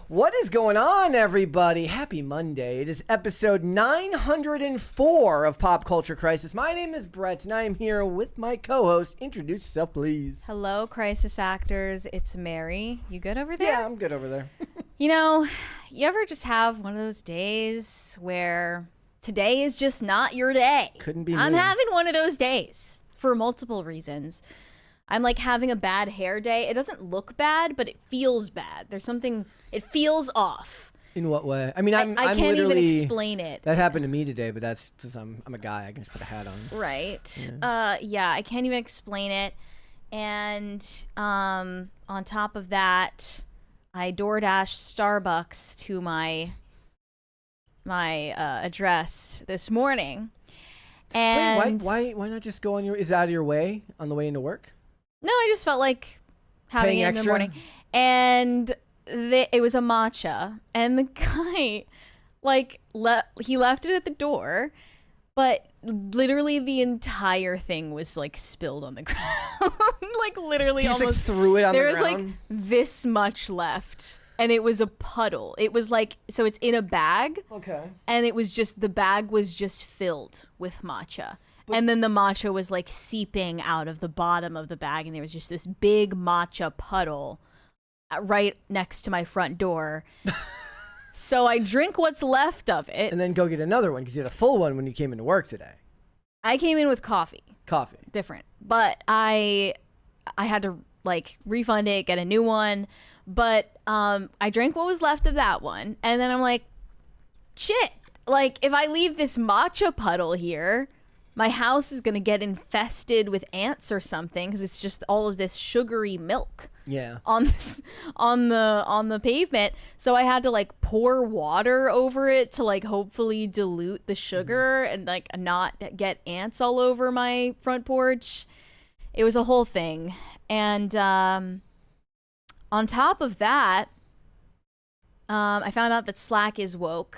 What is going on, everybody? Happy Monday. It is episode 904 of Pop Culture Crisis. My name is Brett, and I am here with my co-host. Introduce yourself, please. Hello, crisis actors. It's Mary. You good over there? Yeah, I'm good over there. You know, you ever just have one of those days where today is just not your day? Couldn't be I'm me. having one of those days for multiple reasons. I'm like having a bad hair day. It doesn't look bad, but it feels bad. There's something, it feels off. In what way? I mean, I'm can't literally, even explain it. That happened to me today, but that's because I'm a guy. I can just put a hat on. Right. Yeah, I can't even explain it. And on top of that, I DoorDash Starbucks to my address this morning. And Wait, why not just go on your? Is it out of your way on the way into work? No, I just felt like having Paying it extra? in the morning. And it was a matcha. And the guy, like, he left it at the door, but literally the entire thing was, like, spilled on the ground. Like, literally He just almost. like threw it on the ground? There was, like, this much left. And it was a puddle. It was, like, so it's in a bag. Okay. And it was just, the bag was just filled with matcha. And then the matcha was like seeping out of the bottom of the bag, and there was just this big matcha puddle right next to my front door. So I drink what's left of it. And then go get another one because you had a full one when you came into work today. I came in with coffee. Coffee. Different. But I had to like refund it, get a new one. But I drank what was left of that one. And then I'm like, shit, like if I leave this matcha puddle here, my house is going to get infested with ants or something because it's just all of this sugary milk on the pavement. So I had to like pour water over it to like hopefully dilute the sugar and like not get ants all over my front porch. It was a whole thing. And on top of that, I found out that Slack is woke.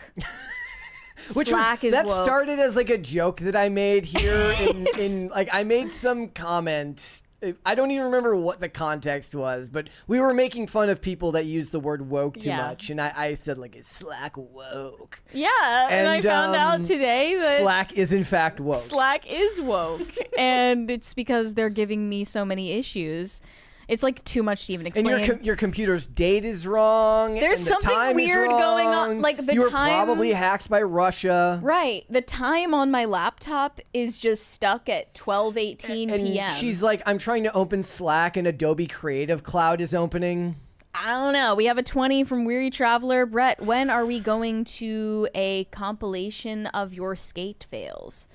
That started as like a joke that I made here in like I made some comment. I don't even remember what the context was, but we were making fun of people that use the word woke too much, and I said like, is Slack woke? Yeah, and I found out today that Slack is in fact woke. Slack is woke, and it's because they're giving me so many issues. It's like too much to even explain. And your computer's date is wrong. There's and the something time weird is wrong. going on. Like the you were time, probably hacked by Russia. Right. The time on my laptop is just stuck at 12:18 p.m. And she's like, I'm trying to open Slack and Adobe Creative Cloud is opening. I don't know. We have a 20 from Weary Traveler. Brett, when are we going to a compilation of your skate fails?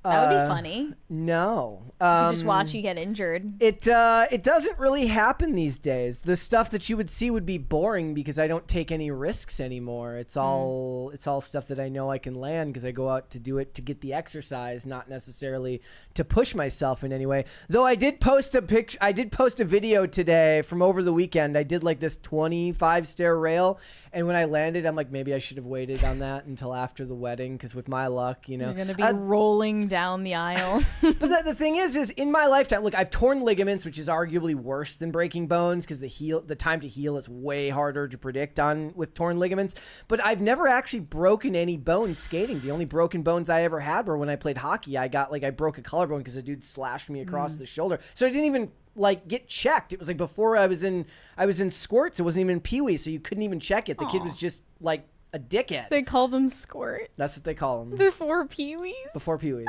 That would be funny. No. Just watch you get injured. It doesn't really happen these days. The stuff that you would see would be boring because I don't take any risks anymore. It's all stuff that I know I can land because I go out to do it to get the exercise, not necessarily to push myself in any way. Though I did post a video today from over the weekend. I did like this 25 stair rail, and when I landed, I'm like, maybe I should have waited on that until after the wedding because with my luck, you know, you're gonna be rolling down the aisle. But the thing is in my lifetime, look, I've torn ligaments, which is arguably worse than breaking bones because the time to heal is way harder to predict with torn ligaments. But I've never actually broken any bones skating. The only broken bones I ever had were when I played hockey. I broke a collarbone because a dude slashed me across the shoulder. So I didn't even like get checked. It was like before I was in squirts. It wasn't even Pee-wee, so you couldn't even check it. The kid was just like a dickhead. They call them squirt. That's what they call them. Before Pee-wees? Before Pee-wees.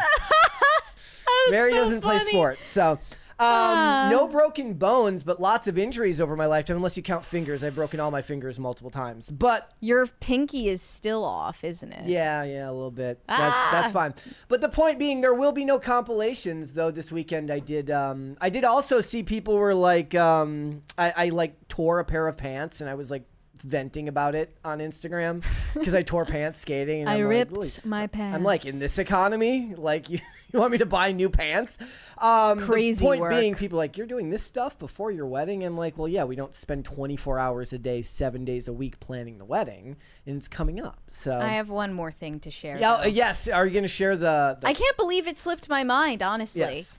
Mary doesn't play sports, so no broken bones, but lots of injuries over my lifetime, unless you count fingers. I've broken all my fingers multiple times. But your pinky is still off, isn't it? Yeah, a little bit. That's fine. But the point being, there will be no compilations, though. This weekend, I did also see people were like, I like tore a pair of pants, and I was like venting about it on Instagram because I tore pants skating. And I ripped like, my pants. I'm like, in this economy, like you want me to buy new pants? Crazy the point work. being, people are like, you're doing this stuff before your wedding? I'm like, well, yeah, we don't spend 24 hours a day, 7 days a week planning the wedding, and it's coming up. So I have one more thing to share. Yeah, yes. Are you going to share the? I can't believe it slipped my mind, honestly. Yes.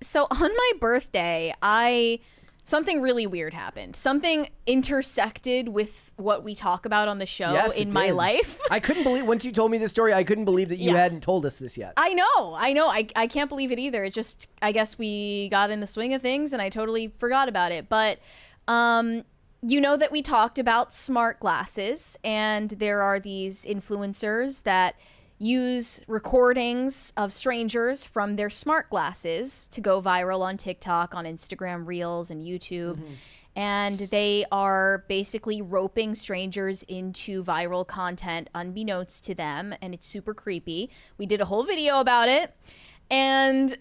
So on my birthday, I something really weird happened. Something intersected with what we talk about on the show in my life. I couldn't believe, once you told me this story, I couldn't believe that you hadn't told us this yet. I know. I can't believe it either. It's just, I guess we got in the swing of things and I totally forgot about it. But, you know that we talked about smart glasses, and there are these influencers that use recordings of strangers from their smart glasses to go viral on TikTok, on Instagram Reels, and YouTube. And they are basically roping strangers into viral content unbeknownst to them, and it's super creepy. We did a whole video about it, and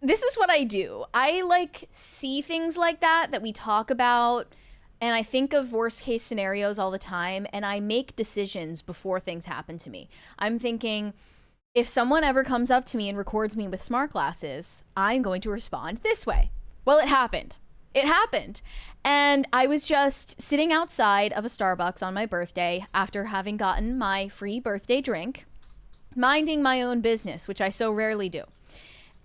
this is what I do. I like see things like that we talk about, and I think of worst case scenarios all the time, and I make decisions before things happen to me. I'm thinking, if someone ever comes up to me and records me with smart glasses, I'm going to respond this way. Well, it happened. It happened. And I was just sitting outside of a Starbucks on my birthday after having gotten my free birthday drink, minding my own business, which I so rarely do.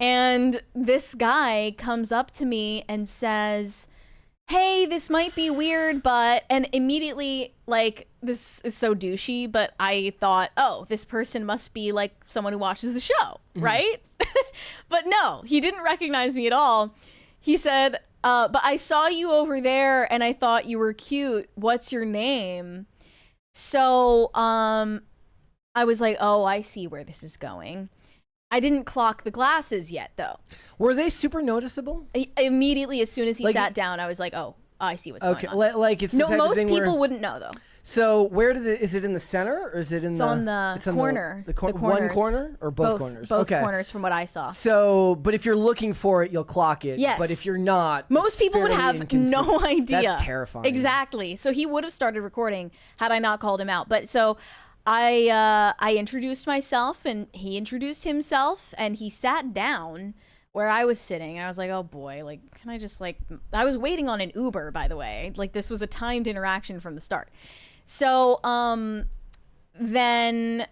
And this guy comes up to me and says, hey, this might be weird, but, and immediately, like, this is so douchey, but I thought, oh, this person must be like someone who watches the show, right? But no, he didn't recognize me at all. He said, but I saw you over there and I thought you were cute. What's your name? So, I was like, oh, I see where this is going. I didn't clock the glasses yet, though. Were they super noticeable? Immediately, as soon as he sat down, I was like, "Oh, I see what's going on." Like it's the no, type most of thing people where... wouldn't know though. So where did it? Is it in the center or is it in It's the? on the corner. The one corner or both corners? Both corners, from what I saw. So, but if you're looking for it, you'll clock it. Yes. But if you're not, most people would have no idea. That's terrifying. Exactly. So he would have started recording had I not called him out. But so. I introduced myself and he introduced himself and he sat down where I was sitting and I was like, oh boy, like, can I just like, I was waiting on an Uber, by the way. Like, this was a timed interaction from the start. So, then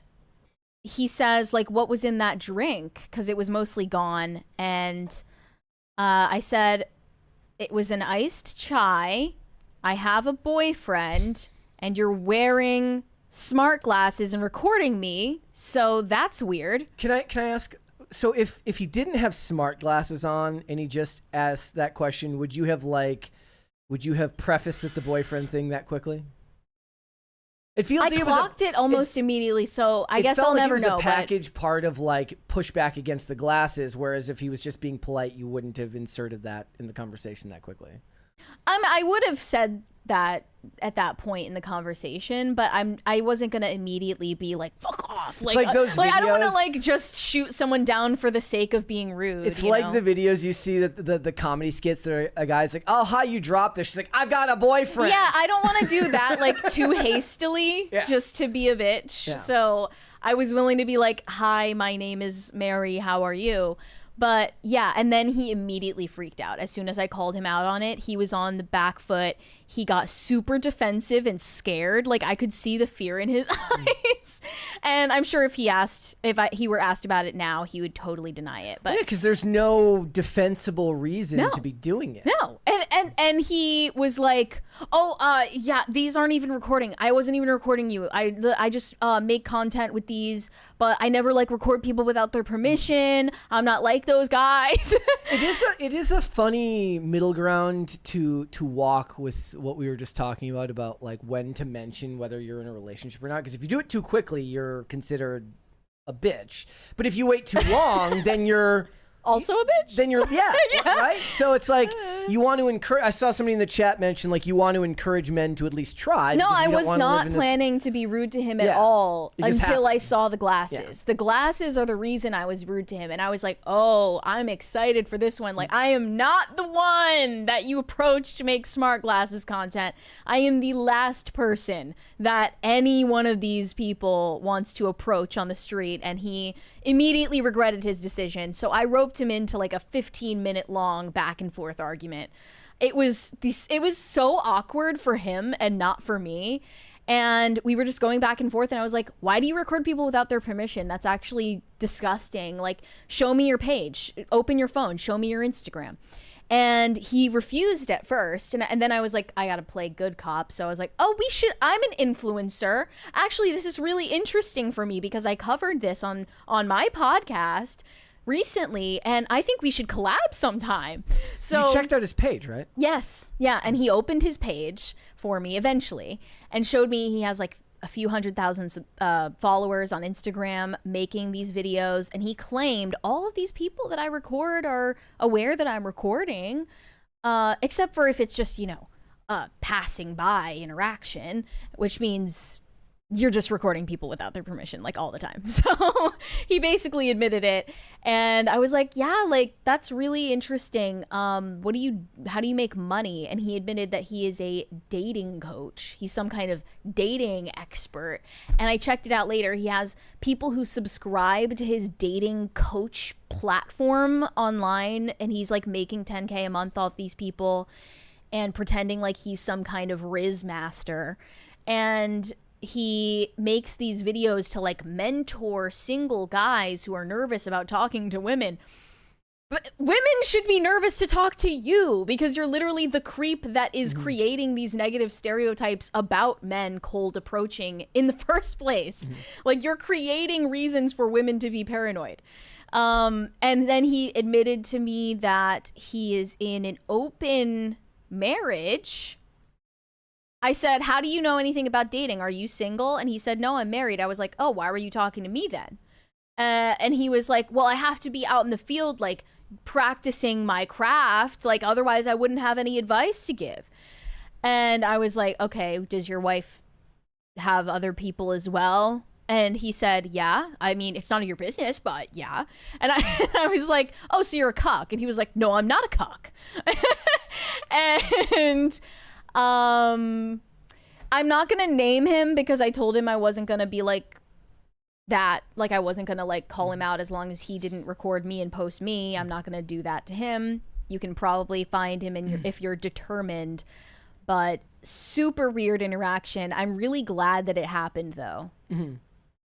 he says, like, what was in that drink? 'Cause it was mostly gone. And, I said, it was an iced chai. I have a boyfriend and you're wearing smart glasses and recording me, so that's weird. Can I ask, so if he didn't have smart glasses on and he just asked that question, would you have prefaced with the boyfriend thing that quickly? It feels I clocked it almost immediately, so I guess I'll never know. It was a package part of like pushback against the glasses, whereas if he was just being polite, you wouldn't have inserted that in the conversation that quickly. I would have said that at that point in the conversation, but I wasn't gonna immediately be like, fuck off. Like those videos, I don't want to like just shoot someone down for the sake of being rude. It's like the videos you see that the comedy skits that a guy's like, oh, hi, you dropped this. She's like, I've got a boyfriend. Yeah, I don't want to do that like too hastily just to be a bitch. Yeah. So I was willing to be like, hi, my name is Mary. How are you? But yeah, and then he immediately freaked out. As soon as I called him out on it, he was on the back foot. He got super defensive and scared. Like, I could see the fear in his eyes. And I'm sure if he were asked about it now, he would totally deny it. But yeah, because there's no defensible reason to be doing it. No. And he was like, oh, yeah, these aren't even recording. I wasn't even recording you. I just make content with these, but I never like record people without their permission. I'm not like those guys. It is a funny middle ground to walk with what we were just talking about like when to mention whether you're in a relationship or not. Because if you do it too quickly, you're considered a bitch. But if you wait too long, then you're also a bitch. Then you're right. So it's like you want to encourage. I saw somebody in the chat mention like you want to encourage men to at least try. No, I was not planning to be rude to him at all until I saw the glasses. Yeah. The glasses are the reason I was rude to him, and I was like, oh, I'm excited for this one. Like, I am not the one that you approach to make smart glasses content. I am the last person that any one of these people wants to approach on the street, and he immediately regretted his decision. So I roped him into like a 15-minute long back and forth argument. It was so awkward for him and not for me. And we were just going back and forth, and I was like, why do you record people without their permission? That's actually disgusting. Like, show me your page, open your phone, show me your Instagram. And he refused at first. And then I was like, I got to play good cop. So I was like, oh, I'm an influencer. Actually, this is really interesting for me because I covered this on my podcast recently, and I think we should collab sometime. So you checked out his page, right? Yes. Yeah. And he opened his page for me eventually and showed me he has like a few 100,000 followers on Instagram making these videos. And he claimed all of these people that I record are aware that I'm recording, except for if it's just, passing by interaction, which means you're just recording people without their permission, like all the time. So he basically admitted it. And I was like, yeah, like that's really interesting. How do you make money? And he admitted that he is a dating coach. He's some kind of dating expert. And I checked it out later. He has people who subscribe to his dating coach platform online. And he's like making $10K a month off these people and pretending like he's some kind of Riz master. And he makes these videos to like mentor single guys who are nervous about talking to women. But women should be nervous to talk to you because you're literally the creep that is creating these negative stereotypes about men cold approaching in the first place. Like you're creating reasons for women to be paranoid. And then he admitted to me that he is in an open marriage. I said, how do you know anything about dating? Are you single? And he said, no, I'm married. I was like, oh, why were you talking to me then? And he was like, well, I have to be out in the field, like practicing my craft. Like, otherwise I wouldn't have any advice to give. And I was like, okay, does your wife have other people as well? And he said, yeah. I mean, it's none of your business, but yeah. And I was like, oh, so you're a cuck. And he was like, no, I'm not a cuck. And I'm not gonna name him because I told him I wasn't gonna be like that. Like I wasn't gonna like call him out as long as he didn't record me and post me. I'm not gonna do that to him. You can probably find him if you're determined. But super weird interaction. I'm really glad that it happened though.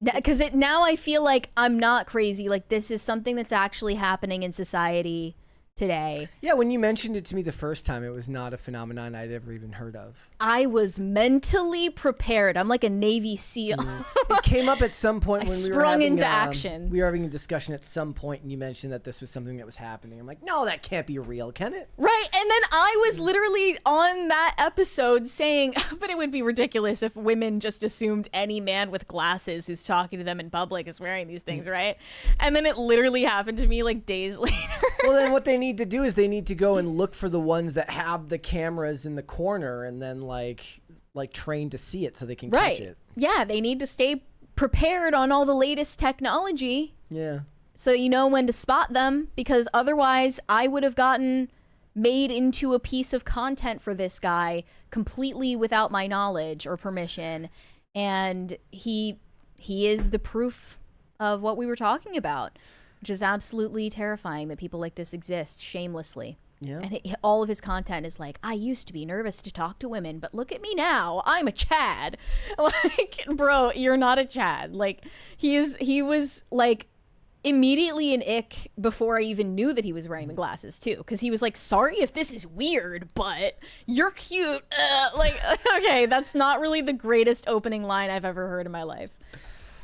Because now I feel like I'm not crazy. Like this is something that's actually happening in society today. Yeah, when you mentioned it to me the first time, it was not a phenomenon I'd ever even heard of. I was mentally prepared. I'm like a Navy SEAL. It came up at some point when we were having into action. We were having a discussion at some point, and you mentioned that this was something that was happening. I'm like, no, that can't be real, can it? Right, and then I was literally on that episode saying, but it would be ridiculous if women just assumed any man with glasses who's talking to them in public is wearing these things, right? And then it literally happened to me like days later. Well, then what they need to do is they need to go and look for the ones that have the cameras in the corner and then like train to see it so they can catch it. Yeah, they need to stay prepared on all the latest technology. Yeah. So you know when to spot them, because otherwise I would have gotten made into a piece of content for this guy completely without my knowledge or permission. And he is the proof of what we were talking about, which is absolutely terrifying that people like this exist shamelessly. Yeah. And all of his content is like, I used to be nervous to talk to women, but look at me now. I'm a Chad. Like, bro, you're not a Chad. Like, he was like immediately an ick before I even knew that he was wearing the glasses too. Cause he was like, sorry if this is weird, but you're cute. Like, okay, that's not really the greatest opening line I've ever heard in my life.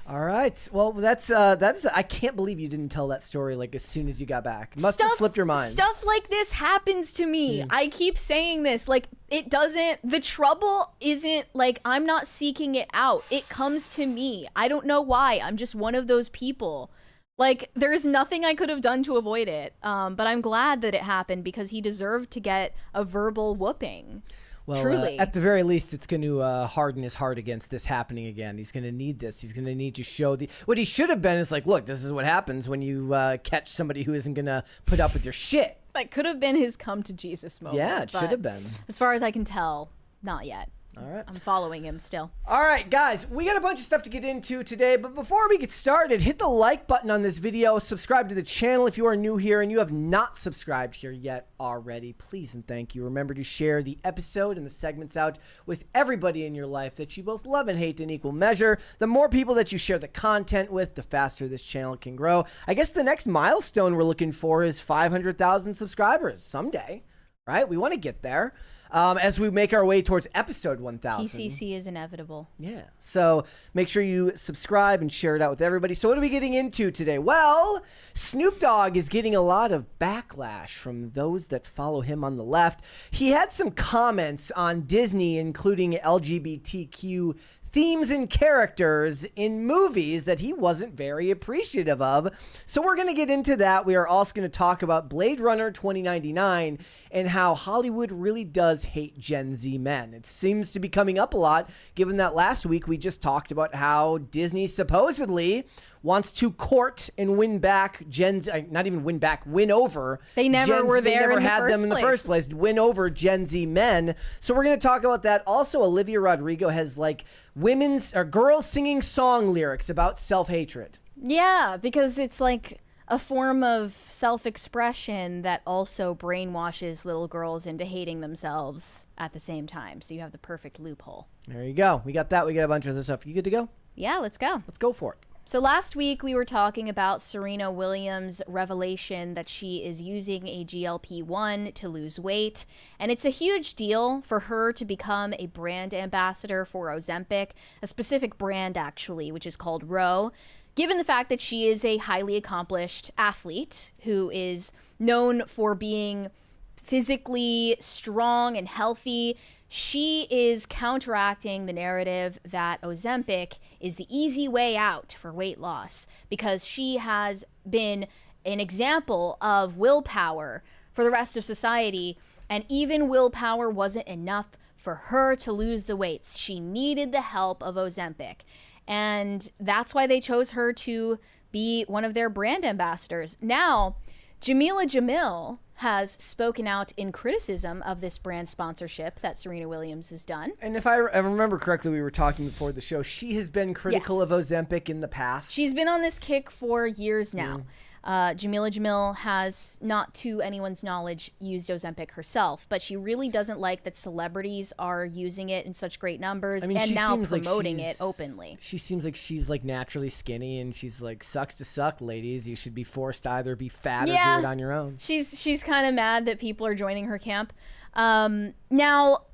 All right. Well, that's I can't believe you didn't tell that story like as soon as you got back. Must have slipped your mind. Stuff like this happens to me. I keep saying this. Like, it doesn't, the trouble isn't like I'm not seeking it out. It comes to me. I don't know why. I'm just one of those people. Like, there's nothing I could have done to avoid it. But I'm glad that it happened because he deserved to get a verbal whooping. Well, truly. At the very least, it's going to harden his heart against this happening again. He's going to need this. He's going to need to show what he should have been is like, look, this is what happens when you catch somebody who isn't going to put up with your shit. That could have been his come to Jesus moment. Yeah, it should have been. As far as I can tell, not yet. All right. I'm following him still. All right, guys, we got a bunch of stuff to get into today, but before we get started, hit the like button on this video, subscribe to the channel if you are new here and you have not subscribed here yet already. Please and thank you. Remember to share the episode and the segments out with everybody in your life that you both love and hate in equal measure. The more people that you share the content with, the faster this channel can grow. I guess the next milestone we're looking for is 500,000 subscribers someday, right? We want to get there. As we make our way towards episode 1000. PCC is inevitable. Yeah. So make sure you subscribe and share it out with everybody. So what are we getting into today? Well, Snoop Dogg is getting a lot of backlash from those that follow him on the left. He had some comments on Disney, including LGBTQ themes and characters in movies that he wasn't very appreciative of. So we're going to get into that. We are also going to talk about Blade Runner 2099 and how Hollywood really does hate Gen Z men. It seems to be coming up a lot, given that last week we just talked about how Disney supposedly wants to court and win back Gen Z, not even win back, win over. They never were there. They never had them in the first place. Win over Gen Z men. So we're going to talk about that. Also, Olivia Rodrigo has like women's or girls singing song lyrics about self-hatred. Yeah, because it's like a form of self-expression that also brainwashes little girls into hating themselves at the same time. So you have the perfect loophole. There you go. We got that. We got a bunch of other stuff. You good to go? Yeah, let's go. Let's go for it. So last week we were talking about Serena Williams' revelation that she is using a GLP-1 to lose weight. And it's a huge deal for her to become a brand ambassador for Ozempic, a specific brand actually, which is called Row. Given the fact that she is a highly accomplished athlete who is known for being physically strong and healthy, she is counteracting the narrative that Ozempic is the easy way out for weight loss because she has been an example of willpower for the rest of society, and even willpower wasn't enough for her to lose the weight. She needed the help of Ozempic, and that's why they chose her to be one of their brand ambassadors. Now, Jamila Jamil has spoken out in criticism of this brand sponsorship that Serena Williams has done. And if I remember correctly, we were talking before the show, she has been critical of Ozempic in the past. She's been on this kick for years now. Jamila Jamil has, not to anyone's knowledge, used Ozempic herself, but she really doesn't like that celebrities are using it in such great numbers and now promoting it openly. She seems like she's like naturally skinny, and she's like, sucks to suck, ladies. You should be forced to either be fat or do it on your own. She's kind of mad that people are joining her camp. Now,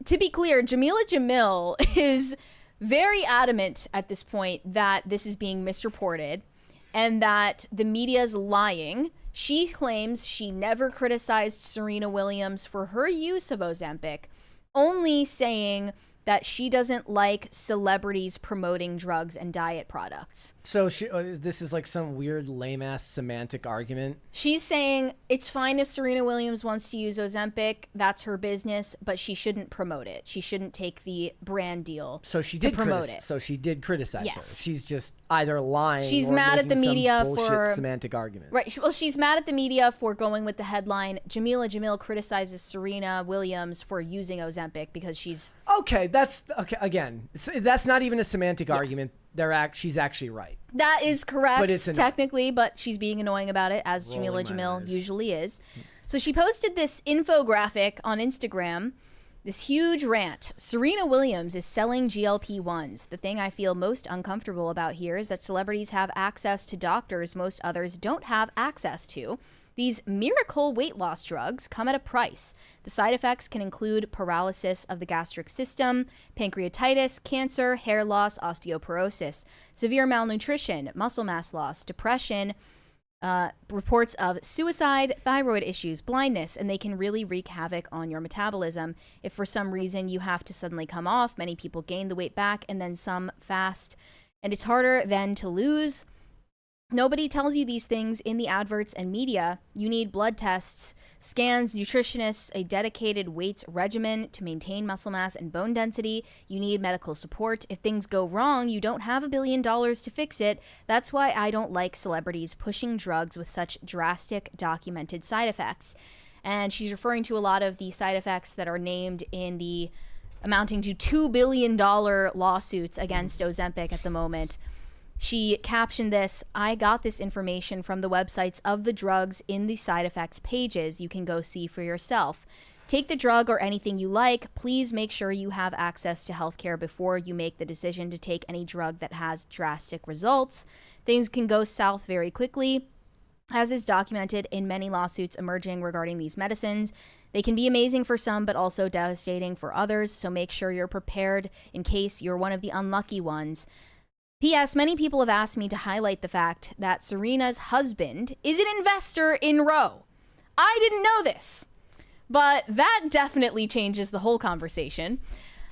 to be clear, Jamila Jamil is very adamant at this point that this is being misreported and that the media is lying. She claims she never criticized Serena Williams for her use of Ozempic, only saying that she doesn't like celebrities promoting drugs and diet products. So this is like some weird lame-ass semantic argument. She's saying it's fine if Serena Williams wants to use Ozempic, that's her business, but she shouldn't promote it. She shouldn't take the brand deal. So she did promote it. So she did criticize her. Yes. She's just either lying She's or mad at the making media some bullshit for semantic argument. Right. Well, she's mad at the media for going with the headline, Jamila Jamil criticizes Serena Williams for using Ozempic because she's... Okay, that's okay. Again, that's not even a semantic argument. She's actually right. That is correct, but it's technically, but she's being annoying about it, as Jamila Jamil usually is. So she posted this infographic on Instagram, this huge rant. Serena Williams is selling GLP-1s. The thing I feel most uncomfortable about here is that celebrities have access to doctors most others don't have access to. These miracle weight loss drugs come at a price. The side effects can include paralysis of the gastric system, pancreatitis, cancer, hair loss, osteoporosis, severe malnutrition, muscle mass loss, depression, reports of suicide, thyroid issues, blindness, and they can really wreak havoc on your metabolism. If for some reason you have to suddenly come off, many people gain the weight back and then some fast, and it's harder then to lose. Nobody tells you these things in the adverts and media. You need blood tests, scans, nutritionists, a dedicated weights regimen to maintain muscle mass and bone density. You need medical support. If things go wrong, you don't have $1 billion to fix it. That's why I don't like celebrities pushing drugs with such drastic documented side effects. And she's referring to a lot of the side effects that are named in the amounting to $2 billion lawsuits against Ozempic at the moment. She captioned this, "I got this information from the websites of the drugs in the side effects pages. You can go see for yourself. Take the drug or anything you like. Please make sure you have access to healthcare before you make the decision to take any drug that has drastic results. Things can go south very quickly, as is documented in many lawsuits emerging regarding these medicines. They can be amazing for some, but also devastating for others, so make sure you're prepared in case you're one of the unlucky ones. P.S. Many people have asked me to highlight the fact that Serena's husband is an investor in Roe. I didn't know this, but that definitely changes the whole conversation.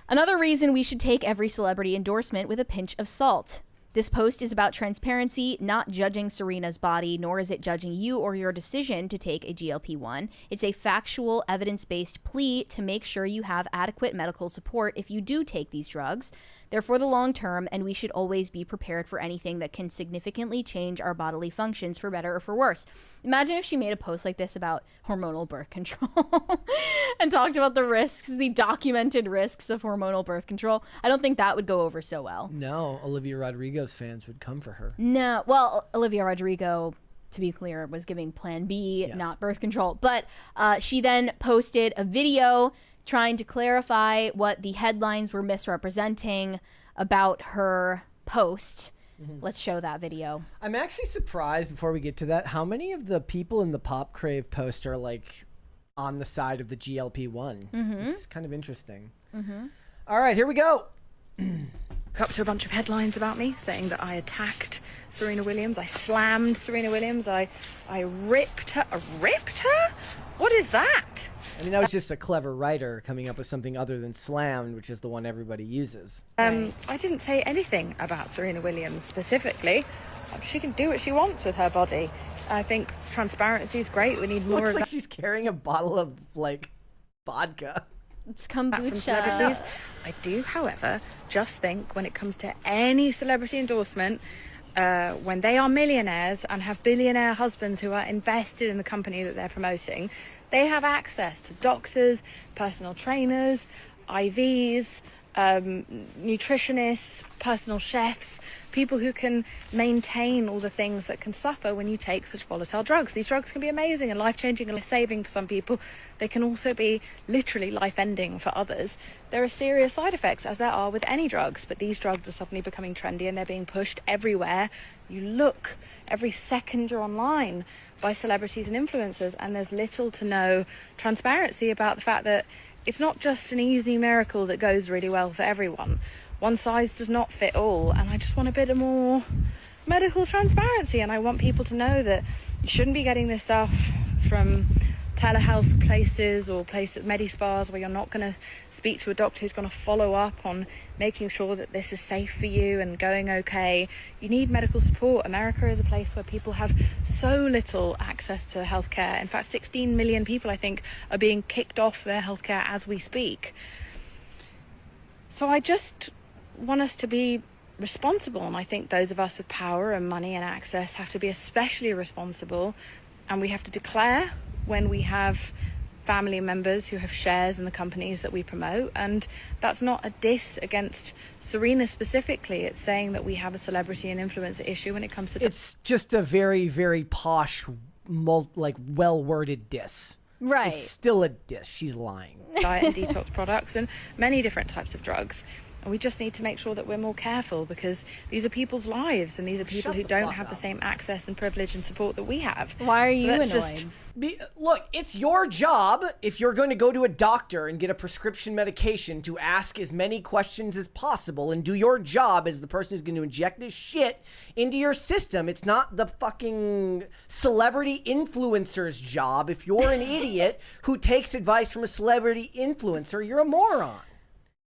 Another reason we should take every celebrity endorsement with a pinch of salt. This post is about transparency, not judging Serena's body, nor is it judging you or your decision to take a GLP-1. It's a factual, evidence-based plea to make sure you have adequate medical support if you do take these drugs. They're for the long term, and we should always be prepared for anything that can significantly change our bodily functions for better or for worse." Imagine if she made a post like this about hormonal birth control and talked about the risks, the documented risks of hormonal birth control. I don't think that would go over so well. No, Olivia Rodrigo's fans would come for her. No, well, Olivia Rodrigo, to be clear, was giving Plan B, Yes. not birth control. But she then posted a video trying to clarify what the headlines were misrepresenting about her post. Let's show that video. I'm actually surprised, before we get to that, how many of the people in the Pop Crave post are like on the side of the GLP-1. It's kind of interesting. All right, here we go. Up to a bunch of headlines about me saying that I attacked Serena Williams. I slammed Serena Williams. I ripped her. Ripped her? What is that? I mean, that was just a clever writer coming up with something other than slammed, which is the one everybody uses. I didn't say anything about Serena Williams specifically. She can do what she wants with her body. I think transparency is great. We need more Looks of like that she's carrying a bottle of, like, vodka. It's from kombucha. celebrities. I do, however, just think when it comes to any celebrity endorsement, when they are millionaires and have billionaire husbands who are invested in the company that they're promoting, they have access to doctors, personal trainers, IVs, nutritionists, personal chefs, people who can maintain all the things that can suffer when you take such volatile drugs. These drugs can be amazing and life-changing and life-saving for some people. They can also be literally life-ending for others. There are serious side effects, as there are with any drugs, but these drugs are suddenly becoming trendy and they're being pushed everywhere. You look, every second you're online by celebrities and influencers, and there's little to no transparency about the fact that it's not just an easy miracle that goes really well for everyone. One size does not fit all, and I just want a bit of more medical transparency, and I want people to know that you shouldn't be getting this stuff from telehealth places or places, Medi-spas, where you're not going to speak to a doctor who's going to follow up on making sure that this is safe for you and going okay. You need medical support. America is a place where people have so little access to healthcare. In fact, 16 million people, I think, are being kicked off their healthcare as we speak. So I just want us to be responsible, and I think those of us with power and money and access have to be especially responsible, and we have to declare when we have family members who have shares in the companies that we promote. And that's not a diss against Serena specifically. It's saying that we have a celebrity and influencer issue when it comes to It's just a very, very posh, like, well-worded diss. Right. It's still a diss. She's lying. diet and detox products and many different types of drugs. And we just need to make sure that we're more careful, because these are people's lives and these are people who don't have the same access and privilege and support that we have. Why are you let's annoyed? Look, it's your job, if you're going to go to a doctor and get a prescription medication, to ask as many questions as possible and do your job as the person who's going to inject this shit into your system. It's not the fucking celebrity influencer's job. If you're an idiot who takes advice from a celebrity influencer, you're a moron.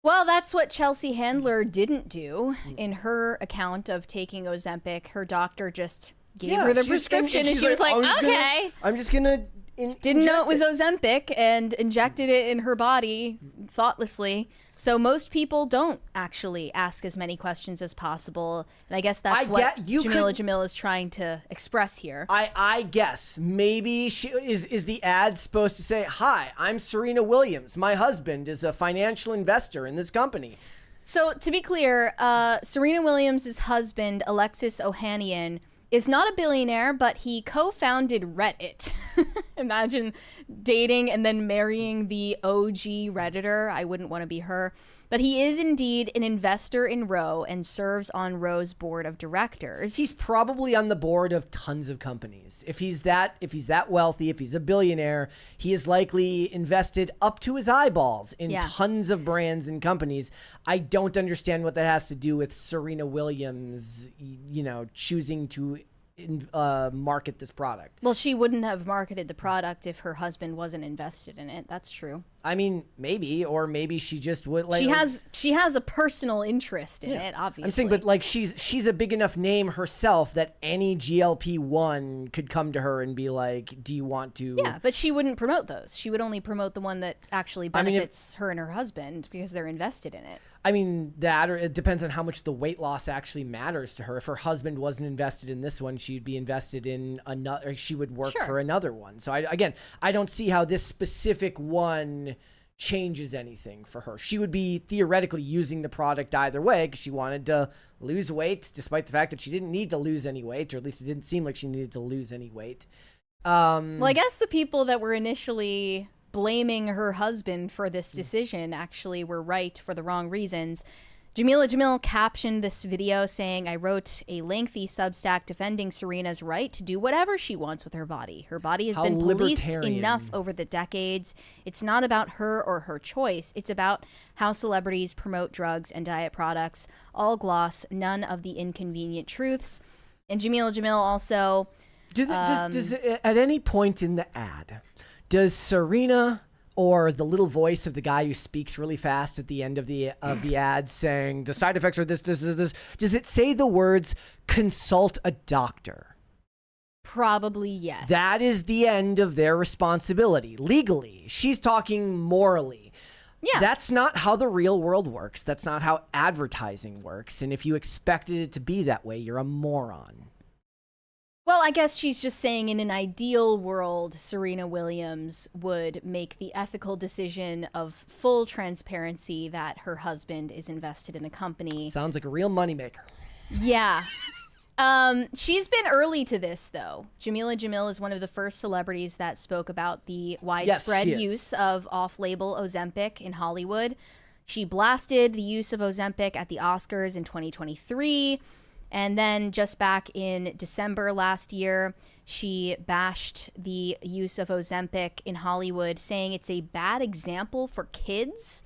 Well, that's what Chelsea Handler didn't do in her account of taking Ozempic. Her doctor just gave her the prescription, and she was like, okay. I'm just gonna Didn't know it was Ozempic and injected it in her body thoughtlessly. So most people don't actually ask as many questions as possible. And I guess that's what Jamila Jamil is trying to express here. I guess maybe she is the ad supposed to say, "Hi, I'm Serena Williams. My husband is a financial investor in this company." So to be clear, Serena Williams' husband, Alexis Ohanian, is not a billionaire, but he co-founded Reddit. Imagine dating and then marrying the OG Redditor. I wouldn't want to be her. But he is indeed an investor in Roe and serves on Roe's board of directors. He's probably on the board of tons of companies. If he's that wealthy, if he's a billionaire, he is likely invested up to his eyeballs in tons of brands and companies. I don't understand what that has to do with Serena Williams, choosing to market this product. Well, she wouldn't have marketed the product if her husband wasn't invested in it. That's true. I mean, maybe she just would like. She has a personal interest in it. Obviously, I'm saying, but she's a big enough name herself that any GLP-1 could come to her and be like, "Do you want to?" Yeah, but she wouldn't promote those. She would only promote the one that actually benefits her and her husband because they're invested in it. I mean, that, or it depends on how much the weight loss actually matters to her. If her husband wasn't invested in this one, she'd be invested in another, or she would work for another one. So I don't see how this specific one changes anything for her. She would be theoretically using the product either way because she wanted to lose weight, despite the fact that she didn't need to lose any weight, or at least it didn't seem like she needed to lose any weight. Well, I guess the people that were initially blaming her husband for this decision actually were right for the wrong reasons. Jamila Jamil captioned this video saying, "I wrote a lengthy Substack defending Serena's right to do whatever she wants with her body. Her body has been policed enough over the decades. It's not about her or her choice. It's about how celebrities promote drugs and diet products. All gloss, none of the inconvenient truths." And Jamila Jamil also... Does it, at any point in the ad, does Serena or the little voice of the guy who speaks really fast at the end of the ad saying the side effects are this, does it say the words "consult a doctor"? Probably yes. That is the end of their responsibility. Legally, she's talking morally. Yeah. That's not how the real world works. That's not how advertising works. And if you expected it to be that way, you're a moron. Well, I guess she's just saying in an ideal world, Serena Williams would make the ethical decision of full transparency that her husband is invested in the company. Sounds like a real moneymaker. Yeah. She's been early to this, though. Jamila Jamil is one of the first celebrities that spoke about the widespread use of off-label Ozempic in Hollywood. She blasted the use of Ozempic at the Oscars in 2023. And then just back in December last year, she bashed the use of Ozempic in Hollywood, saying it's a bad example for kids.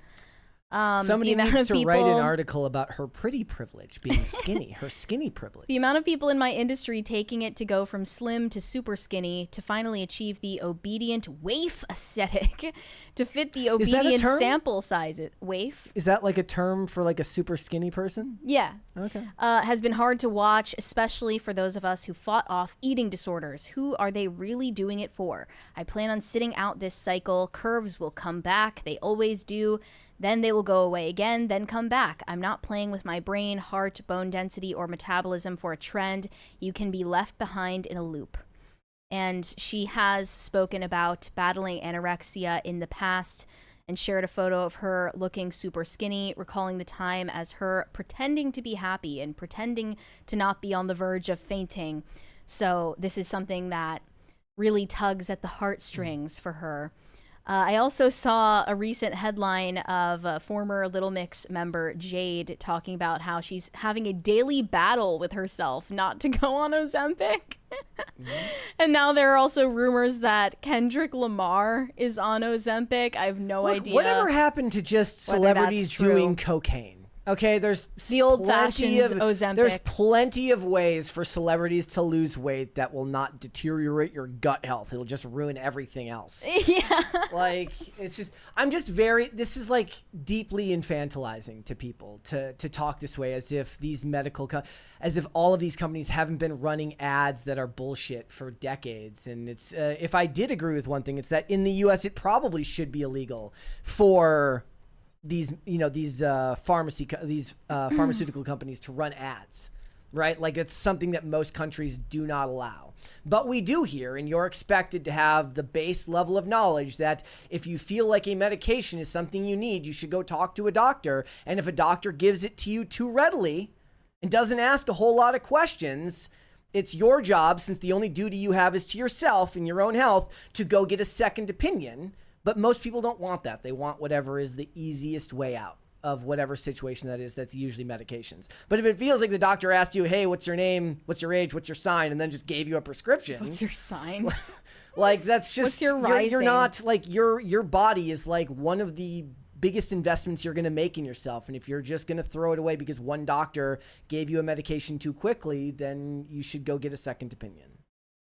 Somebody needs to write an article about her pretty privilege, being skinny, her skinny privilege. The amount of people in my industry taking it to go from slim to super skinny to finally achieve the obedient waif aesthetic to fit the obedient sample size. Waif? Is that like a term for like a super skinny person? Yeah. Okay. Has been hard to watch, especially for those of us who fought off eating disorders. Who are they really doing it for? I plan on sitting out this cycle. Curves will come back. They always do. Then they will go away again, then come back. I'm not playing with my brain, heart, bone density, or metabolism for a trend. You can be left behind in a loop. And she has spoken about battling anorexia in the past and shared a photo of her looking super skinny, recalling the time as her pretending to be happy and pretending to not be on the verge of fainting. So this is something that really tugs at the heartstrings for her. I also saw a recent headline of a former Little Mix member, Jade, talking about how she's having a daily battle with herself not to go on Ozempic. And now there are also rumors that Kendrick Lamar is on Ozempic. I have no idea. Whatever happened to just celebrities doing cocaine? Okay, there's The old-fashioned Ozempic. There's plenty of ways for celebrities to lose weight that will not deteriorate your gut health. It'll just ruin everything else. Yeah. Like, it's just, this is like deeply infantilizing to people to talk this way, as if these as if all of these companies haven't been running ads that are bullshit for decades. And it's, if I did agree with one thing, it's that in the US, it probably should be illegal for these pharmaceutical companies to run ads, right? Like, it's something that most countries do not allow, but we do here. And you're expected to have the base level of knowledge that if you feel like a medication is something you need, you should go talk to a doctor. And if a doctor gives it to you too readily and doesn't ask a whole lot of questions, it's your job, since the only duty you have is to yourself and your own health, to go get a second opinion. But most people don't want that. They want whatever is the easiest way out of whatever situation that is. That's usually medications. But if it feels like the doctor asked you, hey, what's your name, what's your age, what's your sign, and then just gave you a prescription. What's your sign? Like, that's just, what's your rising? You're not, like, your body is like one of the biggest investments you're going to make in yourself. And if you're just going to throw it away because one doctor gave you a medication too quickly, then you should go get a second opinion.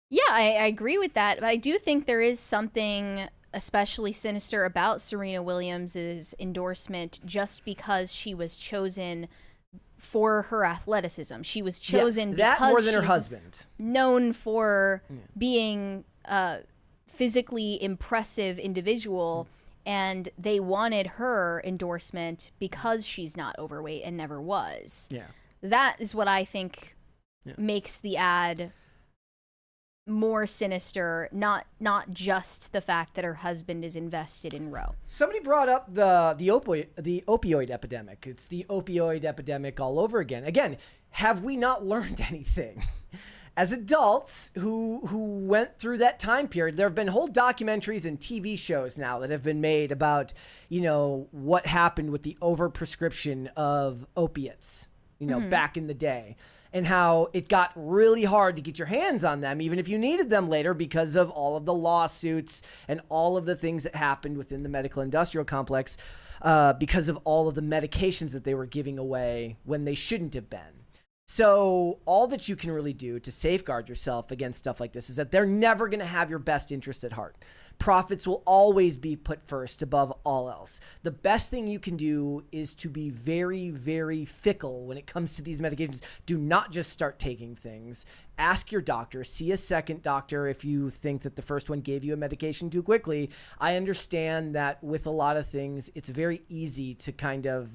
Yeah, I agree with that. But I do think there is something especially sinister about Serena Williams's endorsement, just because she was chosen for her athleticism. She was chosen that because more than her she's husband, known for being a physically impressive individual, and they wanted her endorsement because she's not overweight and never was. Yeah. That is what I think makes the ad more sinister, not just the fact that her husband is invested in Roe. Somebody brought up the opioid epidemic. It's the opioid epidemic all over again. Again, have we not learned anything? As adults who went through that time period, there have been whole documentaries and TV shows now that have been made about, what happened with the overprescription of opiates, back in the day, and how it got really hard to get your hands on them, even if you needed them later, because of all of the lawsuits and all of the things that happened within the medical industrial complex, because of all of the medications that they were giving away when they shouldn't have been. So all that you can really do to safeguard yourself against stuff like this is that they're never going to have your best interest at heart. Profits will always be put first above all else. The best thing you can do is to be very, very fickle when it comes to these medications. Do not just start taking things. Ask your doctor. See a second doctor if you think that the first one gave you a medication too quickly. I understand that with a lot of things, it's very easy to kind of,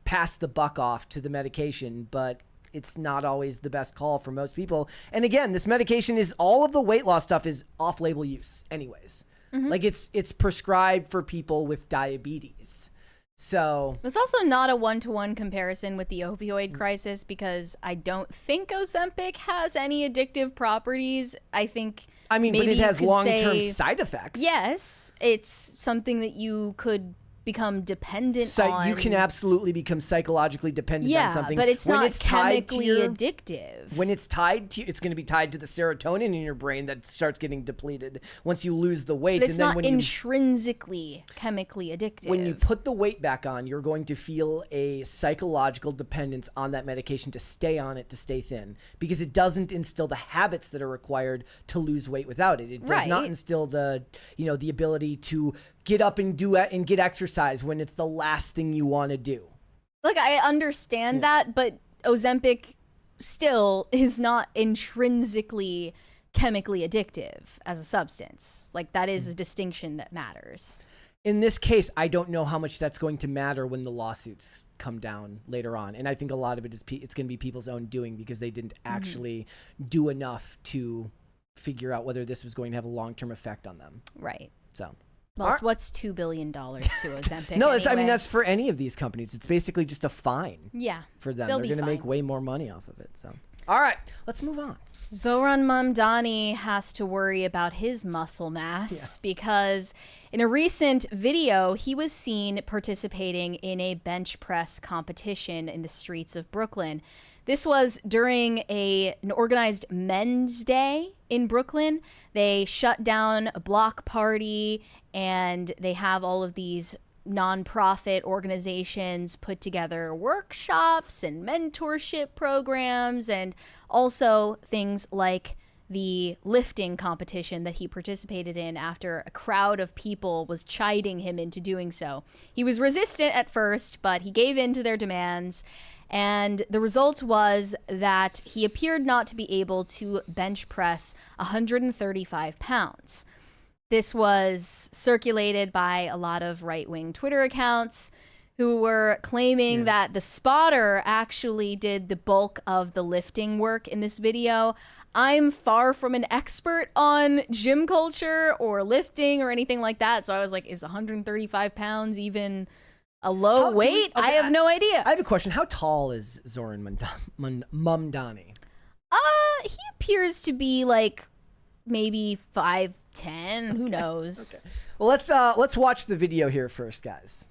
pass the buck off to the medication, but it's not always the best call for most people. And again, this medication is, all of the weight loss stuff is off-label use anyways. Like, it's prescribed for people with diabetes. So it's also not a one-to-one comparison with the opioid crisis, because I don't think Ozempic has any addictive properties. But it has long-term side effects. Yes, it's something that you could become dependent on. You can absolutely become psychologically dependent on something. But it's not chemically addictive. When it's tied to, it's going to be tied to the serotonin in your brain that starts getting depleted once you lose the weight. But it's not intrinsically chemically addictive. When you put the weight back on, you're going to feel a psychological dependence on that medication to stay on it, to stay thin, because it doesn't instill the habits that are required to lose weight without it. It does not instill the ability to get up and do it and get exercise when it's the last thing you want to do. Look, I understand that, but Ozempic still is not intrinsically chemically addictive as a substance. Like, that is a distinction that matters. In this case, I don't know how much that's going to matter when the lawsuits come down later on. And I think a lot of it is it's going to be people's own doing, because they didn't actually do enough to figure out whether this was going to have a long-term effect on them. Right. So... Well, what's $2 billion to Ozempic? No, anyway? That's for any of these companies. It's basically just a fine. Yeah, for them. They're going to make way more money off of it. So, all right, let's move on. Zohran Mamdani has to worry about his muscle mass because in a recent video, he was seen participating in a bench press competition in the streets of Brooklyn. This was during an organized men's day in Brooklyn. They shut down a block party, and they have all of these nonprofit organizations put together workshops and mentorship programs, and also things like the lifting competition that he participated in after a crowd of people was chiding him into doing so. He was resistant at first, but he gave in to their demands, and the result was that he appeared not to be able to bench press 135 pounds. This was circulated by a lot of right-wing Twitter accounts who were claiming that the spotter actually did the bulk of the lifting work in this video. I'm far from an expert on gym culture or lifting or anything like that, so I was like, is 135 pounds even a low weight? I have no idea. I have a question. How tall is Zohran Mamdani? He appears to be like maybe 5'10", who knows. Okay. Well, let's watch the video here first, guys.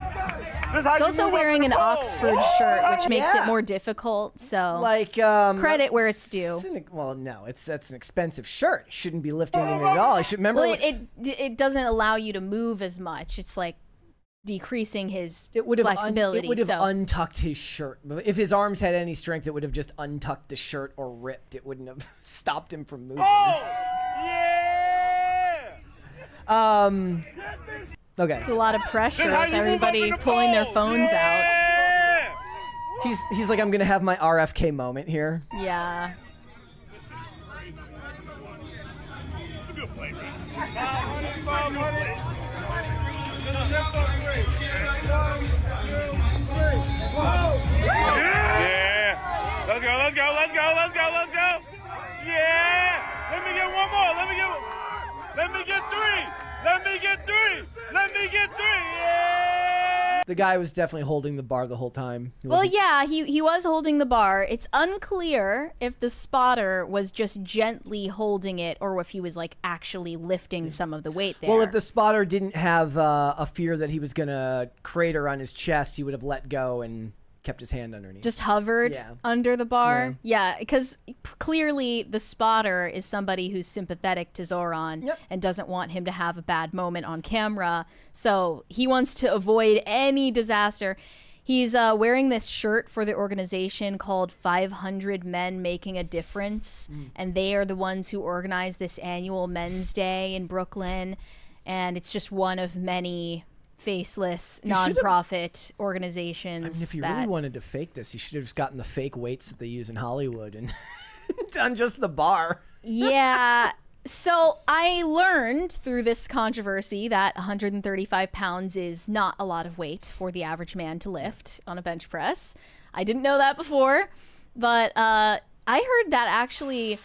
He's also wearing an Oxford shirt, which makes it more difficult. So, like, credit where it's due. Well, no, that's an expensive shirt. You shouldn't be lifting it at all. I should remember. Well, it doesn't allow you to move as much. It's like decreasing his flexibility. It would have untucked his shirt. If his arms had any strength, it would have just untucked the shirt or ripped. It wouldn't have stopped him from moving. Oh, yeah! Okay. It's a lot of pressure with everybody pulling their phones out. He's like, I'm gonna have my RFK moment here. Yeah. Yeah. Let's go, let's go, let's go, let's go, let's go. Yeah. Let me get one more. Let me get three. Let me get three. Let me get three. Yeah. The guy was definitely holding the bar the whole time. Well, yeah, he was holding the bar. It's unclear if the spotter was just gently holding it or if he was like actually lifting some of the weight there. Well, if the spotter didn't have a fear that he was gonna crater on his chest, he would have let go and kept his hand underneath. Just hovered under the bar. Yeah, because clearly the spotter is somebody who's sympathetic to Zohran and doesn't want him to have a bad moment on camera. So he wants to avoid any disaster. He's wearing this shirt for the organization called 500 Men Making a Difference. And they are the ones who organize this annual Men's Day in Brooklyn. And it's just one of many faceless nonprofit organizations. I mean, if you really wanted to fake this, you should have just gotten the fake weights that they use in Hollywood and done just the bar. Yeah. So I learned through this controversy that 135 pounds is not a lot of weight for the average man to lift on a bench press. I didn't know that before, but I heard that actually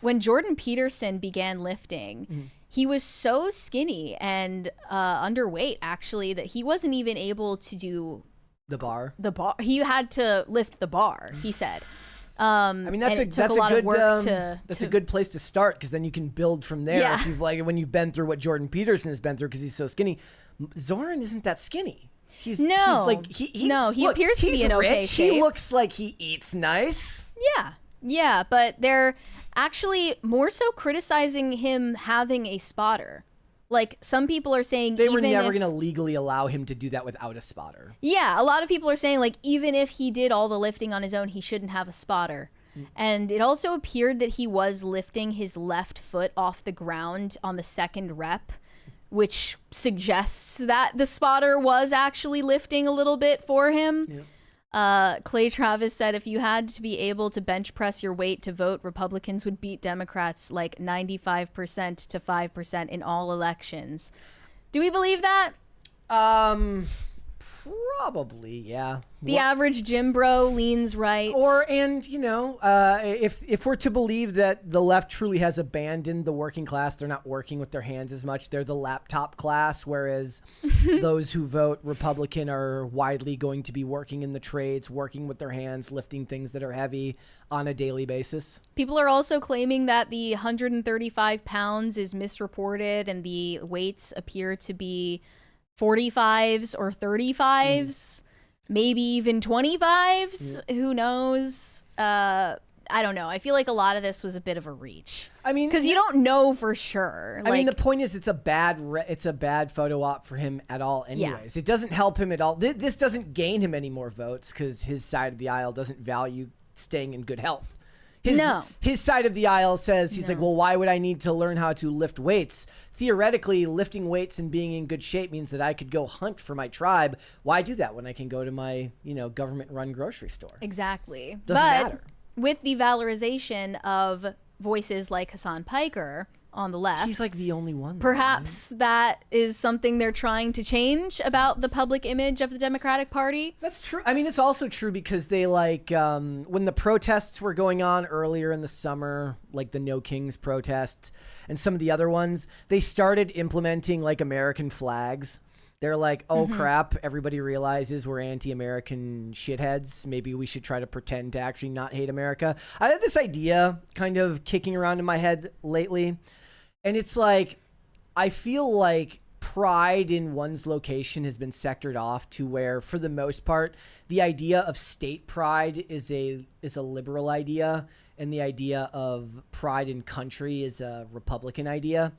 when Jordan Peterson began lifting, he was so skinny and underweight, actually, that he wasn't even able to do the bar. He had to lift the bar, he said. I mean, that's a good place to start, because then you can build from there. Yeah. If you've when you've been through what Jordan Peterson has been through, because he's so skinny. Zohran isn't that skinny. He appears to be in okay shape. He looks like he eats nice. Yeah, but they're actually more so criticizing him having a spotter. Like, some people are saying they were never going to legally allow him to do that without a spotter. Yeah, a lot of people are saying, like, even if he did all the lifting on his own, he shouldn't have a spotter. And it also appeared that he was lifting his left foot off the ground on the second rep, which suggests that the spotter was actually lifting a little bit for him. Yeah. Clay Travis said if you had to be able to bench press your weight to vote, Republicans would beat Democrats like 95% to 5% in all elections. Do we believe that? Probably, yeah. The average gym bro leans right. If we're to believe that the left truly has abandoned the working class, they're not working with their hands as much. They're the laptop class, whereas those who vote Republican are widely going to be working in the trades, working with their hands, lifting things that are heavy on a daily basis. People are also claiming that the 135 pounds is misreported and the weights appear to be 45s or 35s, maybe even 25s. Who knows? I don't know. I feel like a lot of this was a bit of a reach. I mean, because you don't know for sure. I mean, the point is, it's a bad photo op for him at all. Anyways, It doesn't help him at all. This doesn't gain him any more votes because his side of the aisle doesn't value staying in good health. His side of the aisle says he's like, well, why would I need to learn how to lift weights? Theoretically, lifting weights and being in good shape means that I could go hunt for my tribe. Why do that when I can go to my, government-run grocery store? Exactly. Doesn't matter. With the valorization of voices like Hassan Piker on the left, he's like the only one. Perhaps that is something they're trying to change about the public image of the Democratic Party. That's true. I mean, it's also true because they when the protests were going on earlier in the summer, like the No Kings protest and some of the other ones, they started implementing like American flags. They're like, oh crap, everybody realizes we're anti-American shitheads. Maybe we should try to pretend to actually not hate America. I had this idea kind of kicking around in my head lately. And it's like, I feel like pride in one's location has been sectored off to where, for the most part, the idea of state pride is a liberal idea, and the idea of pride in country is a Republican idea.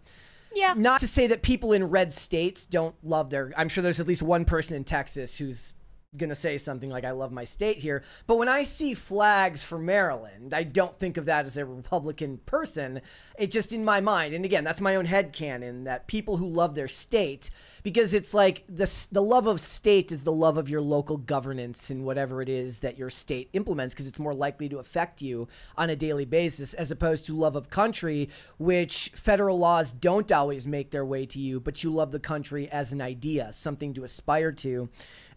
Yeah. Not to say that people in red states don't love I'm sure there's at least one person in Texas who's gonna say something like, I love my state here. But when I see flags for Maryland, I don't think of that as a Republican person. It just, in my mind, and again, that's my own headcanon, that people who love their state, because it's like the love of state is the love of your local governance and whatever it is that your state implements, because it's more likely to affect you on a daily basis, as opposed to love of country, which federal laws don't always make their way to you, but you love the country as an idea, something to aspire to.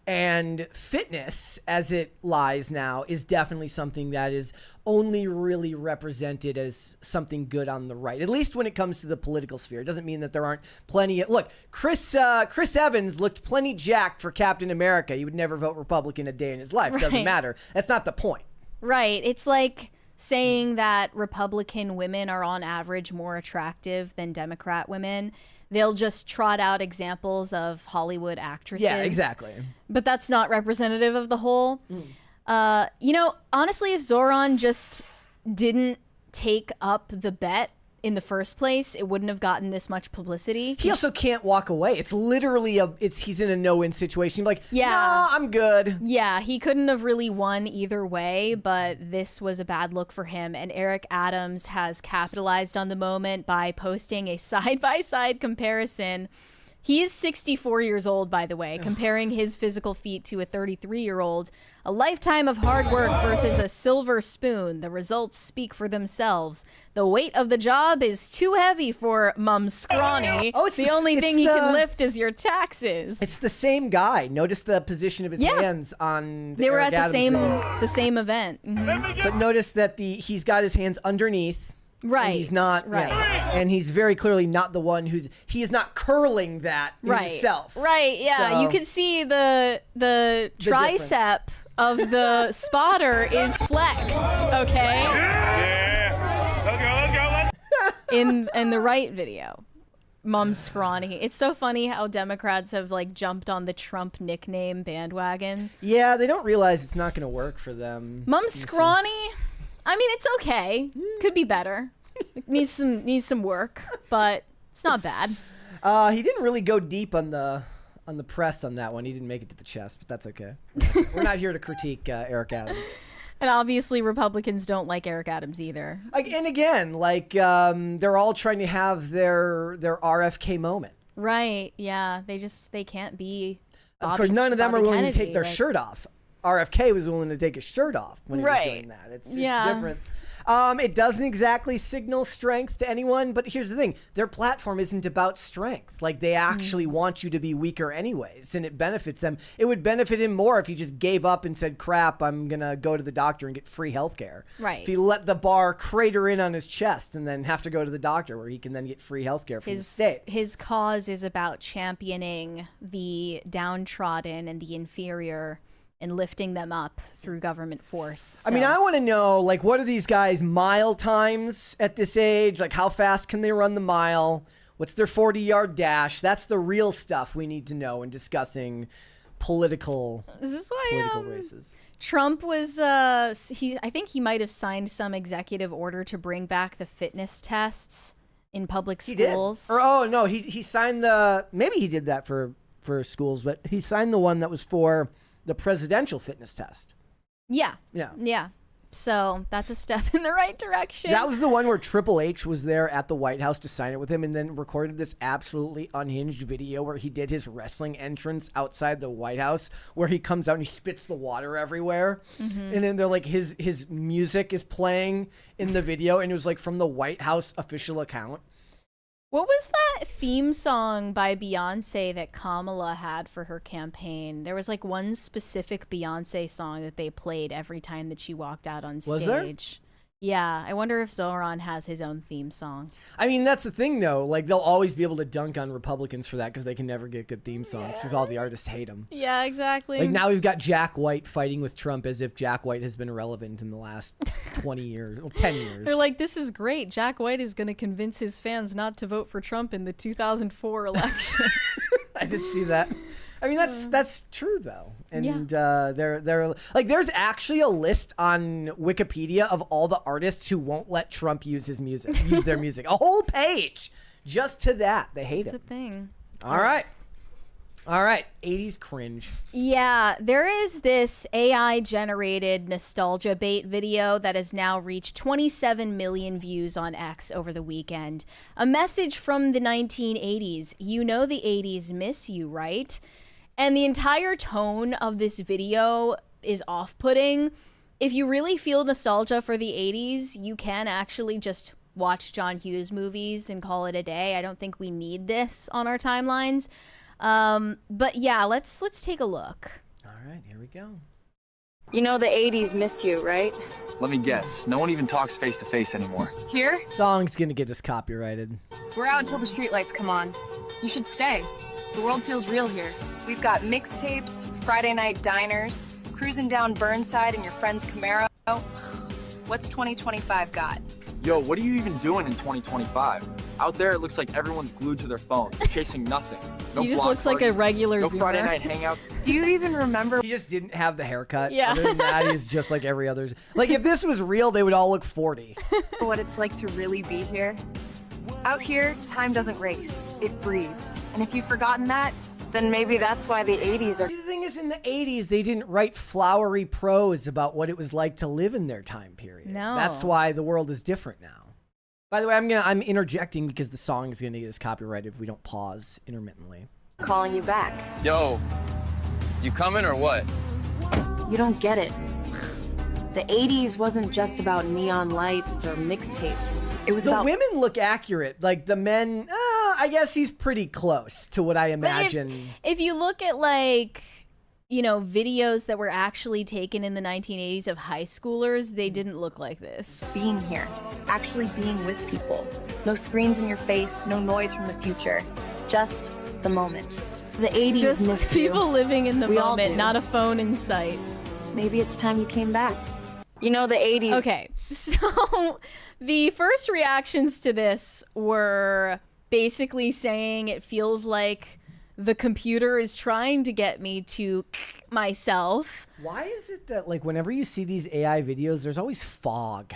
And fitness, as it lies now, is definitely something that is only really represented as something good on the right, at least when it comes to the political sphere. It doesn't mean that there aren't plenty of... Look, Chris Evans looked plenty jacked for Captain America. He would never vote Republican a day in his life. It doesn't matter. That's not the point. Right. It's like saying that Republican women are on average more attractive than Democrat women. They'll just trot out examples of Hollywood actresses. Yeah, exactly. But that's not representative of the whole. Honestly, if Zohran just didn't take up the bet in the first place, it wouldn't have gotten this much publicity. He also can't walk away. It's literally he's in a no-win situation. He's like, yeah, no, I'm good. Yeah, he couldn't have really won either way, but this was a bad look for him. And Eric Adams has capitalized on the moment by posting a side-by-side comparison. He is 64 years old, by the way, comparing his physical feat to a 33-year-old. A lifetime of hard work versus a silver spoon. The results speak for themselves. The weight of the job is too heavy for Mum Scrawny. Oh, it's the only thing he can lift is your taxes. It's the same guy. Notice the position of his hands on They were Eric at Adams the same event. Mm-hmm. But notice that he's got his hands underneath. Right. And he's not, right. And he's very clearly not the one he is not curling that himself. Right, yeah. So, you can see the tricep of the spotter is flexed, okay? Yeah. Let's go. In the right video. Mum Scrawny. It's so funny how Democrats have jumped on the Trump nickname bandwagon. Yeah, they don't realize it's not going to work for them. Mum Scrawny? I mean, it's okay. Could be better. Needs some work, but it's not bad. He didn't really go deep on the press on that one. He didn't make it to the chest, but that's okay. We're not here to critique Eric Adams. And obviously, Republicans don't like Eric Adams either. And again, they're all trying to have their RFK moment. Right? Yeah. They can't be. Of course, none of them are willing to take their shirt off. RFK was willing to take his shirt off when he was doing that. It's different. It doesn't exactly signal strength to anyone, but here's the thing. Their platform isn't about strength. They actually want you to be weaker anyways, and it benefits them. It would benefit him more if he just gave up and said, crap, I'm going to go to the doctor and get free health care. Right. If he let the bar crater in on his chest and then have to go to the doctor where he can then get free health care from the state. His cause is about championing the downtrodden and the inferior and lifting them up through government force. So. I mean, I want to know, what are these guys' mile times at this age? How fast can they run the mile? What's their 40-yard dash? That's the real stuff we need to know in discussing political Is this why races. Trump was I think he might have signed some executive order to bring back the fitness tests in public schools. Or no, he signed maybe he did that for schools, but he signed the one that was for the presidential fitness test. Yeah. Yeah. Yeah. So that's a step in the right direction. That was the one where Triple H was there at the White House to sign it with him, and then recorded this absolutely unhinged video where he did his wrestling entrance outside the White House, where he comes out and he spits the water everywhere. And then they're like, his music is playing in the video, and it was like from the White House official account. What was that theme song by Beyonce that Kamala had for her campaign? There was like one specific Beyonce song that they played every time that she walked out on stage. Was there? Yeah, I wonder if Zohran has his own theme song. I mean, that's the thing, though. Like, they'll always be able to dunk on Republicans for that because they can never get good theme songs because all the artists hate them. Yeah, exactly. Like, now we've got Jack White fighting with Trump as if Jack White has been relevant in the last 20 years, well, 10 years. They're like, this is great. Jack White is going to convince his fans not to vote for Trump in the 2004 election. I did see that. I mean, that's true though, and they're like, there's actually a list on Wikipedia of all the artists who won't let Trump use their music, a whole page just to that. They hate It's it. a thing. All right, 80s cringe. Yeah, there is this AI-generated nostalgia bait video that has now reached 27 million views on X over the weekend. A message from the 1980s. You know the 80s miss you, right? And the entire tone of this video is off-putting. If you really feel nostalgia for the 80s, you can actually just watch John Hughes movies and call it a day. I don't think we need this on our timelines. But yeah, let's take a look. All right, here we go. You know the 80s miss you, right? Let me guess. No one even talks face to face anymore. Here? Song's gonna get us copyrighted. We're out until the streetlights come on. You should stay. The world feels real here. We've got mixtapes, Friday night diners, cruising down Burnside in your friend's Camaro. What's 2025 got? Yo, what are you even doing in 2025? Out there, it looks like everyone's glued to their phones, chasing nothing. No He just block looks like a parties, regular no Zoomer. Friday night hangout. Do you even remember He just didn't have the haircut. Yeah. Other than that, he's just like every other. Like, if this was real, they would all look 40. what it's like to really be here? Out here, time doesn't race. It breathes. And if you've forgotten that, then maybe that's why the 80s are... See, the thing is, in the 80s, they didn't write flowery prose about what it was like to live in their time period. No. That's why the world is different now. By the way, I'm interjecting because the song is going to get us copyrighted if we don't pause intermittently. calling you back. Yo, you coming or what? You don't get it. The 80s wasn't just about neon lights or mixtapes. It was The about... women look accurate. Like, the men, I guess he's pretty close to what I imagine. If you look at, like, you know, videos that were actually taken in the 1980s of high schoolers, they didn't look like this. being here, actually being with people. No screens in your face, no noise from the future. Just the moment. The 80s Just miss people you. living in the We all moment, do. not a phone in sight. Maybe it's time you came back. You know the 80s... Okay, so the first reactions to this were basically saying it feels like the computer is trying to get me to myself. Why is it that, like, whenever you see these AI videos, there's always fog?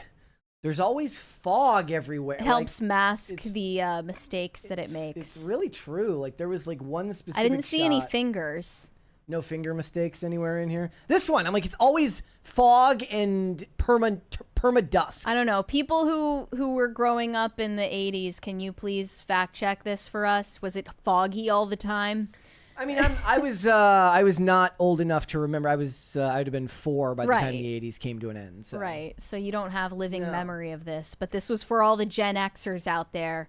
There's always fog everywhere. It helps Like, mask it's- the mistakes that it it's- makes. It's really true. Like, there was, like, one specific I didn't see any shot- fingers. No finger mistakes anywhere in here. This one, I'm like, it's always fog and perma dusk. I don't know. People who were growing up in the 80s, can you please fact check this for us? Was it foggy all the time? I mean, I was not old enough to remember. I'd have been 4 by the time Right. the 80s came to an end. So. Right. So you don't have living No. memory of this. But this was for all the Gen Xers out there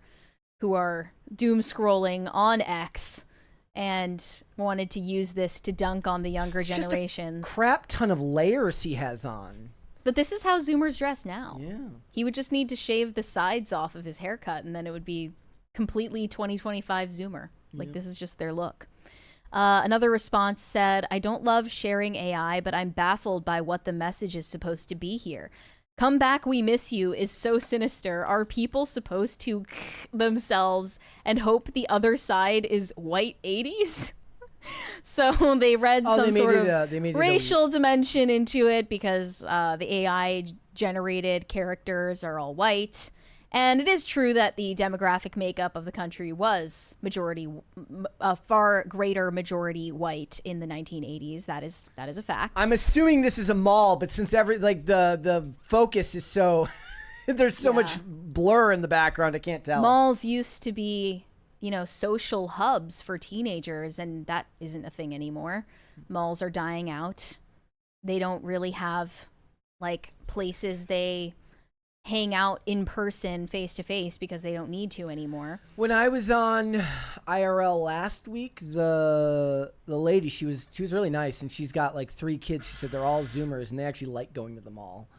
who are doom scrolling on X and wanted to use this to dunk on the younger It's just a generations. crap ton of layers he has on. But this is how Zoomers dress now. Yeah. He would just need to shave the sides off of his haircut and then it would be completely 2025 Zoomer. Like, this is just their look. Another response said, I don't love sharing AI, but I'm baffled by what the message is supposed to be here. Come back, we miss you is so sinister. Are people supposed to themselves and hope the other side is white 80s? So they read some sort of they made racial dimension into it because the AI generated characters are all white. And it is true that the demographic makeup of the country was a far greater majority white in the 1980s. That is a fact. I'm assuming this is a mall, but since the focus is so there's so much blur in the background, I can't tell. Malls used to be, social hubs for teenagers, and that isn't a thing anymore. Malls are dying out. They don't really have places they hang out in person face to face because they don't need to anymore. When I was on IRL last week, the lady, she was really nice, and she's got 3 kids. She said they're all Zoomers and they actually like going to the mall.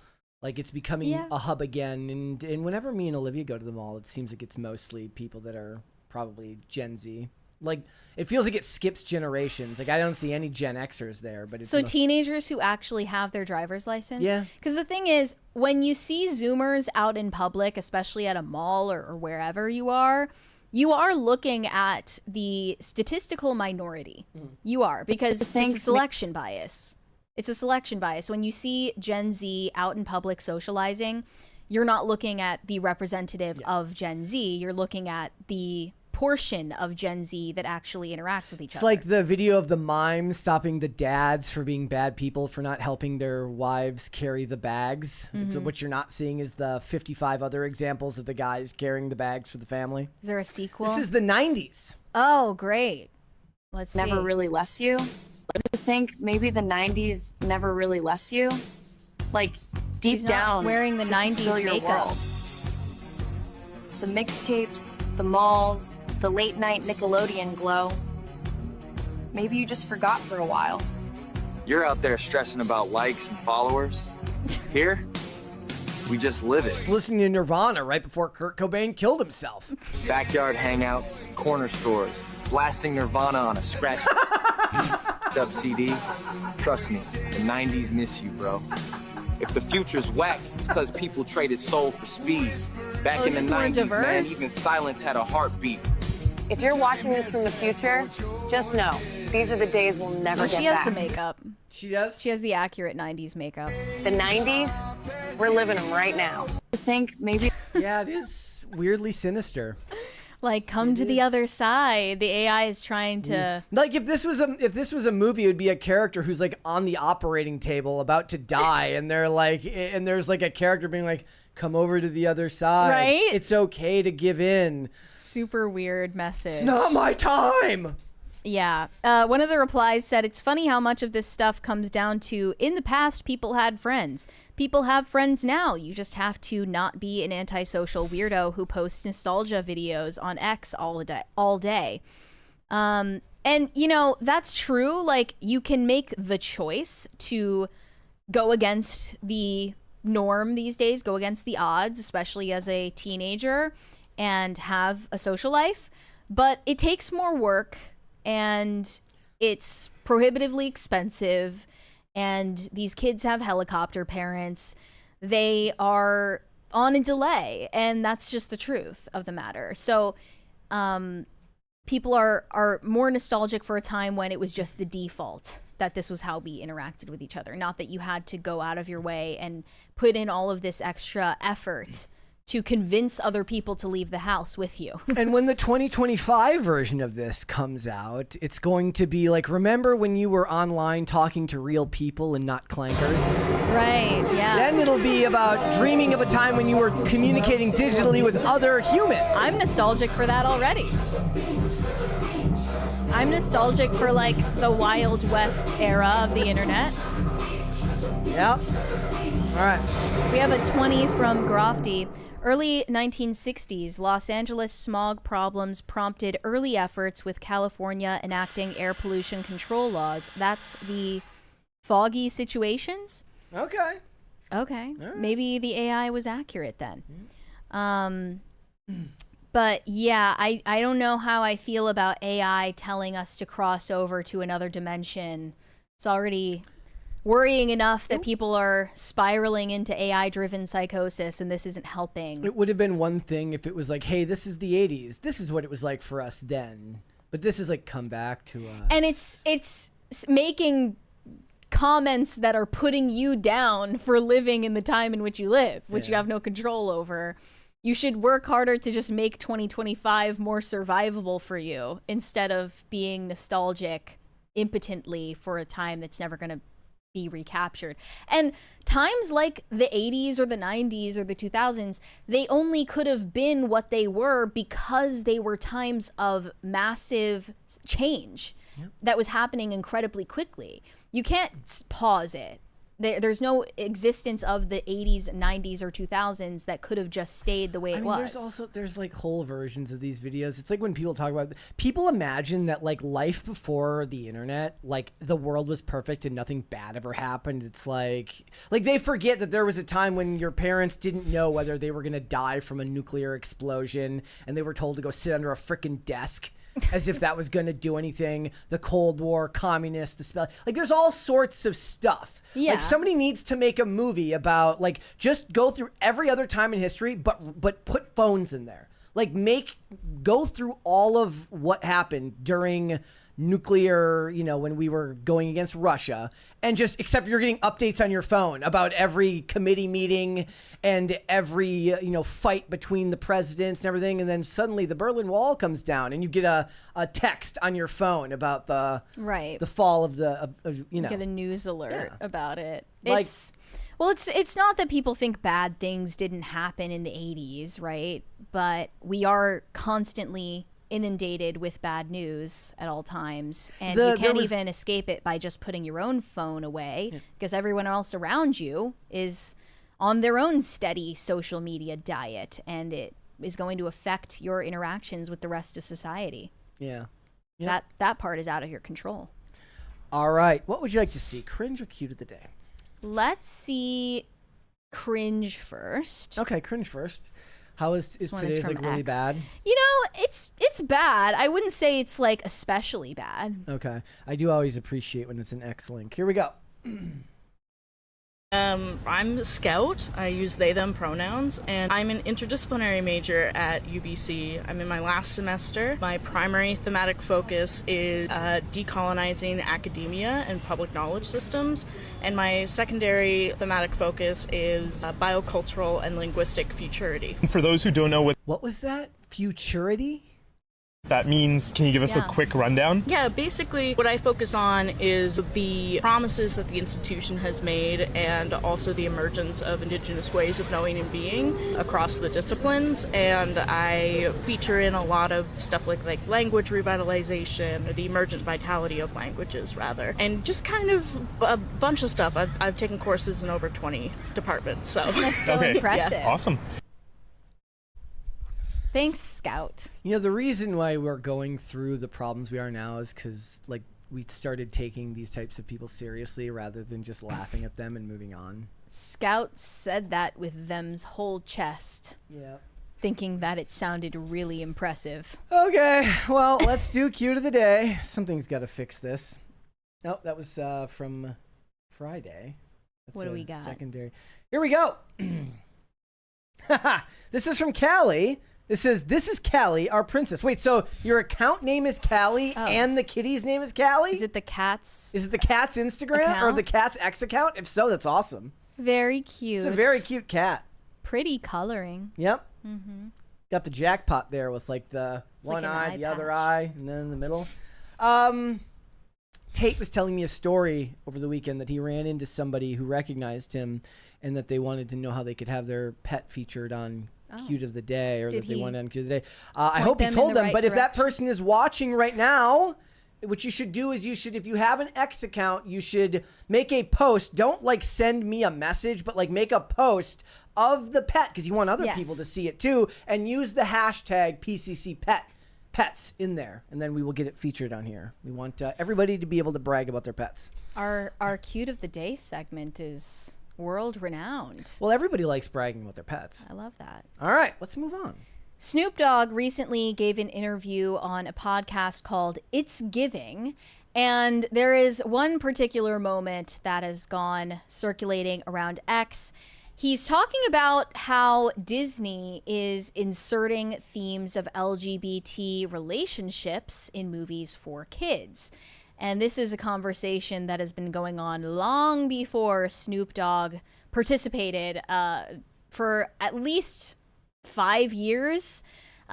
It's becoming a hub again, and whenever me and Olivia go to the mall, it seems like it's mostly people that are probably Gen Z. It feels like it skips generations. I don't see any Gen Xers there, but it's so teenagers who actually have their driver's license. Yeah. Because the thing is, when you see Zoomers out in public, especially at a mall or wherever you are looking at the statistical minority. You are, because it's a selection bias. It's a selection bias. When you see Gen Z out in public socializing, you're not looking at the representative of Gen Z. You're looking at the portion of Gen Z that actually interacts with each other. It's like the video of the mime stopping the dads for being bad people for not helping their wives carry the bags. It's what you're not seeing is the 55 other examples of the guys carrying the bags for the family. Is there a sequel? This is the 90s. Oh, great. Let's see. Never really left you? Do you think maybe the 90s never really left you? Deep She's down, not wearing the this is 90s still your makeup. world. The mixtapes, the malls, the late night Nickelodeon glow. Maybe you just forgot for a while. You're out there stressing about likes and followers. Here, we just live Just it. listening to Nirvana right before Kurt Cobain killed himself. Backyard hangouts, corner stores, blasting Nirvana on a scratch up CD. Trust me, the 90s miss you, bro. If the future's whack, it's because people traded soul for speed. Back in the this more 90s, man, diverse? even silence had a heartbeat. If you're watching this from the future, just know these are the days we'll never get She has back. the makeup. She does? She has the accurate 90s makeup. The 90s, we're living them right now. I think maybe Yeah, it is weirdly sinister. Come to the other side. The AI is trying to. If this was a movie, it would be a character who's on the operating table about to die, and there's a character being come over to the other side. Right? It's okay to give in. Super weird message. It's not my time. Yeah. One of the replies said, "It's funny how much of this stuff comes down to, in the past, people had friends. People have friends now. You just have to not be an antisocial weirdo who posts nostalgia videos on X all day. And, that's true. You can make the choice to go against the norm these days, go against the odds, especially as a teenager, and have a social life. But it takes more work, and it's prohibitively expensive, and these kids have helicopter parents. They are on a delay, and that's just the truth of the matter. So people are more nostalgic for a time when it was just the default that this was how we interacted with each other, not that you had to go out of your way and put in all of this extra effort to convince other people to leave the house with you. And when the 2025 version of this comes out, it's going to be remember when you were online talking to real people and not clankers? Right, yeah. Then it'll be about dreaming of a time when you were communicating digitally with other humans. I'm nostalgic for that already. I'm nostalgic for the Wild West era of the internet. Yep. All right. We have a 20 from Grofty. Early 1960s, Los Angeles smog problems prompted early efforts with California enacting air pollution control laws. That's the foggy situations? Okay. Okay. All right. Maybe the AI was accurate then. But yeah, I don't know how I feel about AI telling us to cross over to another dimension. It's already worrying enough that people are spiraling into AI-driven psychosis, and this isn't helping. It would have been one thing if it was hey, this is the 80s. This is what it was like for us then. But this is like come back to us. And it's making comments that are putting you down for living in the time in which you live, which you have no control over. You should work harder to just make 2025 more survivable for you instead of being nostalgic impotently for a time that's never going to be recaptured. And times like the 80s or the 90s or the 2000s, they only could have been what they were because they were times of massive change that was happening incredibly quickly. You can't pause it. There's no existence of the 80s, 90s, or 2000s that could have just stayed the way it was. There's like whole versions of these videos. It's like when people talk about, people imagine that like life before the internet, like the world was perfect and nothing bad ever happened. It's like they forget that there was a time when your parents didn't know whether they were going to die from a nuclear explosion and they were told to go sit under a freaking desk. As if that was going to do anything. The Cold War, communists, the spell. Like, there's all sorts of stuff. Yeah. Like, somebody needs to make a movie about, like, just go through every other time in history, but put phones in there. Like, go through all of what happened during nuclear, when we were going against Russia, and just, except you're getting updates on your phone about every committee meeting and every, fight between the presidents and everything. And then suddenly the Berlin Wall comes down and you get a text on your phone about the fall of You get a news alert about it. It's not that people think bad things didn't happen in the 80s, right? But we are constantly inundated with bad news at all times, and you can't even escape it by just putting your own phone away because everyone else around you is on their own steady social media diet, and it is going to affect your interactions with the rest of society. That part is out of your control. All right, what would you like to see, cringe or cute of the day? Let's see cringe first. Okay, cringe first. How is today's like really bad? It's bad. I wouldn't say it's like especially bad. Okay. I do always appreciate when it's an X link. Here we go. I'm a scout. I use they, them pronouns, and I'm an interdisciplinary major at UBC. I'm in my last semester. My primary thematic focus is decolonizing academia and public knowledge systems, and my secondary thematic focus is biocultural and linguistic futurity. For those who don't know what was that? Futurity? That means, can you give us a quick rundown? Yeah, basically what I focus on is the promises that the institution has made and also the emergence of indigenous ways of knowing and being across the disciplines. And I feature in a lot of stuff like language revitalization, or the emergent vitality of languages, rather. And just kind of a bunch of stuff. I've taken courses in over 20 departments, so. That's so impressive. Yeah. Awesome. Thanks, Scout. The reason why we're going through the problems we are now is because, we started taking these types of people seriously rather than just laughing at them and moving on. Scout said that with them's whole chest. Yeah. Thinking that it sounded really impressive. Okay, well, let's do cute of the day. Something's got to fix this. Oh, that was from Friday. That's what do we got? Secondary. Here we go. This is from Callie. This is Callie, our princess. Wait, so your account name is Callie and the kitty's name is Callie? Is it the cat's? Is it the cat's Instagram or the cat's X account? If so, that's awesome. Very cute. It's a very cute cat. Pretty coloring. Yep. Mm-hmm. Got the jackpot there with the one eye, the other eye, and then in the middle. Tate was telling me a story over the weekend that he ran into somebody who recognized him and that they wanted to know how they could have their pet featured on Cute of the Day, or that they wanted on Cute of the Day. I hope he told them, but if that person is watching right now, what you should do is if you have an X account, you should make a post. Don't send me a message, but make a post of the pet, because you want other people to see it too, and use the hashtag PCC pets in there, and then we will get it featured on here. We want everybody to be able to brag about their pets. Our Cute of the Day segment is world renowned. Well, everybody likes bragging about their pets. I love that. All right, let's move on. Snoop Dogg recently gave an interview on a podcast called It's Giving, and there is one particular moment that has gone circulating around X. He's talking about how Disney is inserting themes of LGBT relationships in movies for kids. And this is a conversation that has been going on long before Snoop Dogg participated for at least 5 years.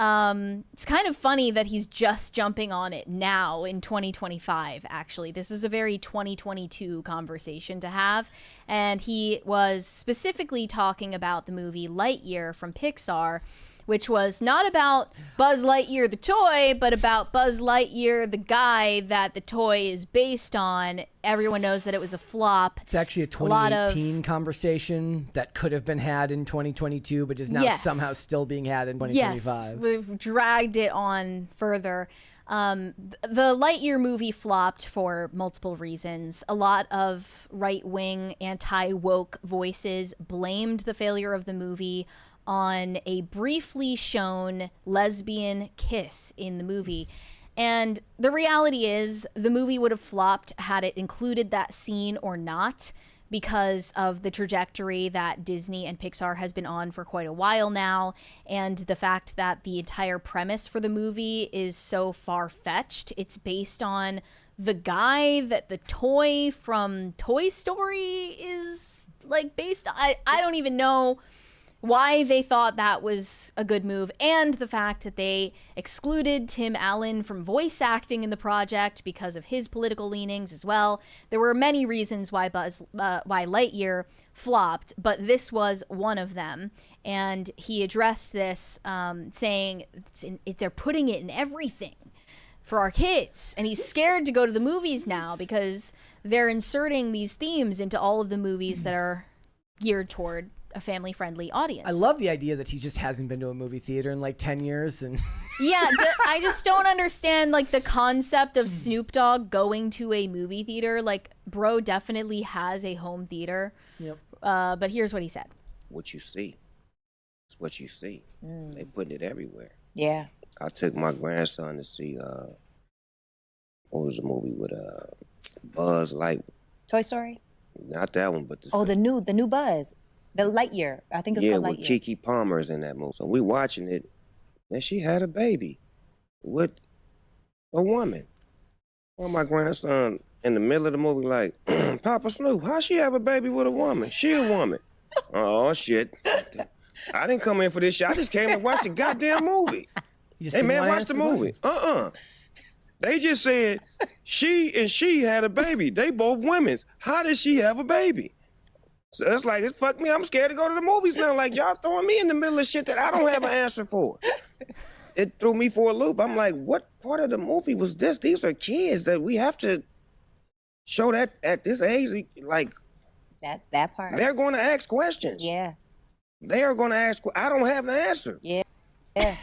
It's kind of funny that he's just jumping on it now in 2025, actually. This is a very 2022 conversation to have. And he was specifically talking about the movie Lightyear from Pixar, which was not about Buzz Lightyear the toy, but about Buzz Lightyear the guy that the toy is based on. Everyone knows that it was a flop. It's actually a 2018 conversation that could have been had in 2022, but is now somehow still being had in 2025. Yes, we've dragged it on further. The Lightyear movie flopped for multiple reasons. A lot of right-wing, anti-woke voices blamed the failure of the movie on a briefly shown lesbian kiss in the movie. And the reality is the movie would have flopped had it included that scene or not, because of the trajectory that Disney and Pixar has been on for quite a while now, and the fact that the entire premise for the movie is so far-fetched. It's based on the guy that the toy from Toy Story is like based on. I don't even know why they thought that was a good move, and the fact that they excluded Tim Allen from voice acting in the project because of his political leanings as well. There were many reasons why Lightyear flopped, but this was one of them. And he addressed this, saying they're putting it in everything for our kids, and he's scared to go to the movies now because they're inserting these themes into all of the movies that are geared toward a family-friendly audience. I love the idea that he just hasn't been to a movie theater in like 10 years. And yeah, I just don't understand like the concept of Snoop Dogg going to a movie theater. Like, bro definitely has a home theater. Yep. But here's what he said. What you see is what you see. They putting it everywhere. Yeah. I took my grandson to see what was the movie with Buzz Light? Toy Story? Not that one, but the new Buzz. The Lightyear. I think it's called Lightyear. Yeah, with Kiki Palmer's in that movie. So we watching it, and she had a baby with a woman. Well, my grandson in the middle of the movie like, Papa Snoop, how she have a baby with a woman? She a woman. Oh, shit. I didn't come in for this shit. I just came to watch the goddamn movie. Hey, man, watch the movie. They just said she had a baby. They both women's. How did she have a baby? So it's like, it fucked me. I'm scared to go to the movies now. Like, y'all throwing me in the middle of shit that I don't have an answer for. It threw me for a loop. I'm like, what part of the movie was this? These are kids that we have to show that at this age. Like, that part. They're going to ask questions. Yeah. They are going to ask. I don't have the answer. Yeah. Yeah.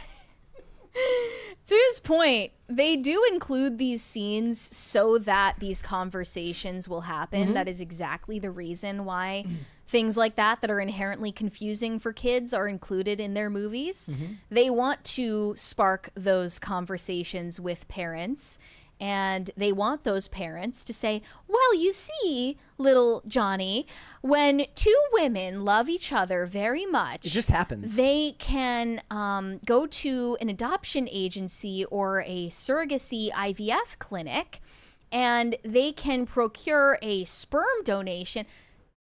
To his point, they do include these scenes so that these conversations will happen. That is exactly the reason why things like that are inherently confusing for kids are included in their movies. They want to spark those conversations with parents, and they want those parents to say, well, you see, little Johnny, when two women love each other very much, it just happens. They can go to an adoption agency or a surrogacy IVF clinic, and they can procure a sperm donation.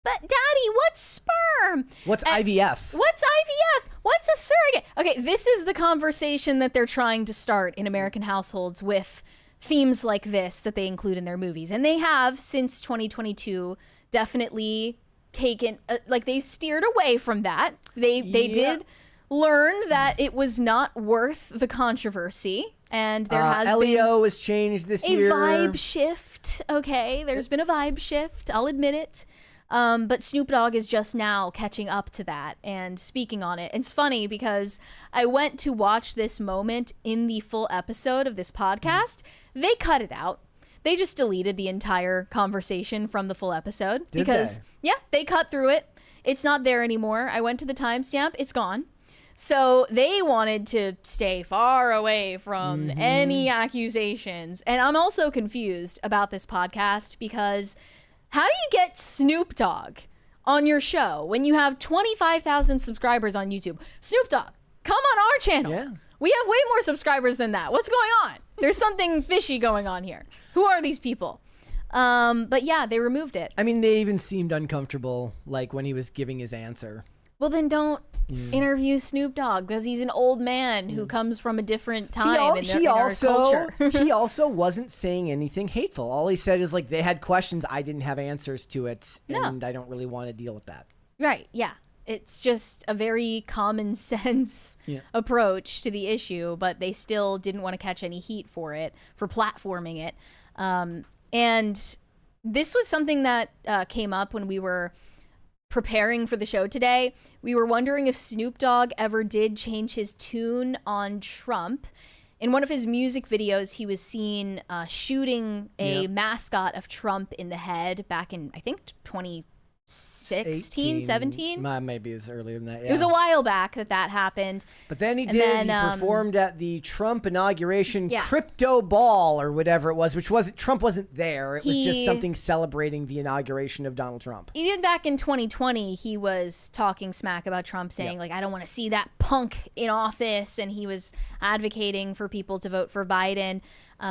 But Daddy, what's sperm? What's IVF? What's IVF? What's a surrogate? Okay, this is the conversation that they're trying to start in American households with themes like this that they include in their movies. And they have, since 2022, definitely taken, they've steered away from that. They did learn that it was not worth the controversy. And there has LEO was changed this year. A vibe shift. Okay, there's been a vibe shift. I'll admit it. But Snoop Dogg is just now catching up to that and speaking on it. It's funny because I went to watch this moment in the full episode of this podcast. They cut it out. They just deleted the entire conversation from the full episode. Yeah, they cut through it. It's not there anymore. I went to the timestamp. It's gone. So they wanted to stay far away from any accusations. And I'm also confused about this podcast because how do you get Snoop Dogg on your show when you have 25,000 subscribers on YouTube? Snoop Dogg, come on our channel. Yeah. We have way more subscribers than that. What's going on? There's something fishy going on here. Who are these people? But yeah, they removed it. I mean, they even seemed uncomfortable, like when he was giving his answer. Well, then don't interview Snoop Dogg because he's an old man who comes from a different time in our culture. He also wasn't saying anything hateful. All he said is like, they had questions, I didn't have answers to it, and I don't really want to deal with that. Right, yeah. It's just a very common sense approach to the issue, but they still didn't want to catch any heat for it, for platforming it. And this was something that came up when we were preparing for the show today. We were wondering if Snoop Dogg ever did change his tune on Trump. In one of his music videos, he was seen shooting a mascot of Trump in the head back in, I think, 2016, 17? Maybe it was earlier than that. Yeah. It was a while back that happened. But then he performed at the Trump inauguration crypto ball or whatever it was, which wasn't, Trump wasn't there. It was just something celebrating the inauguration of Donald Trump. Even back in 2020, he was talking smack about Trump, saying like, I don't want to see that punk in office. And he was advocating for people to vote for Biden.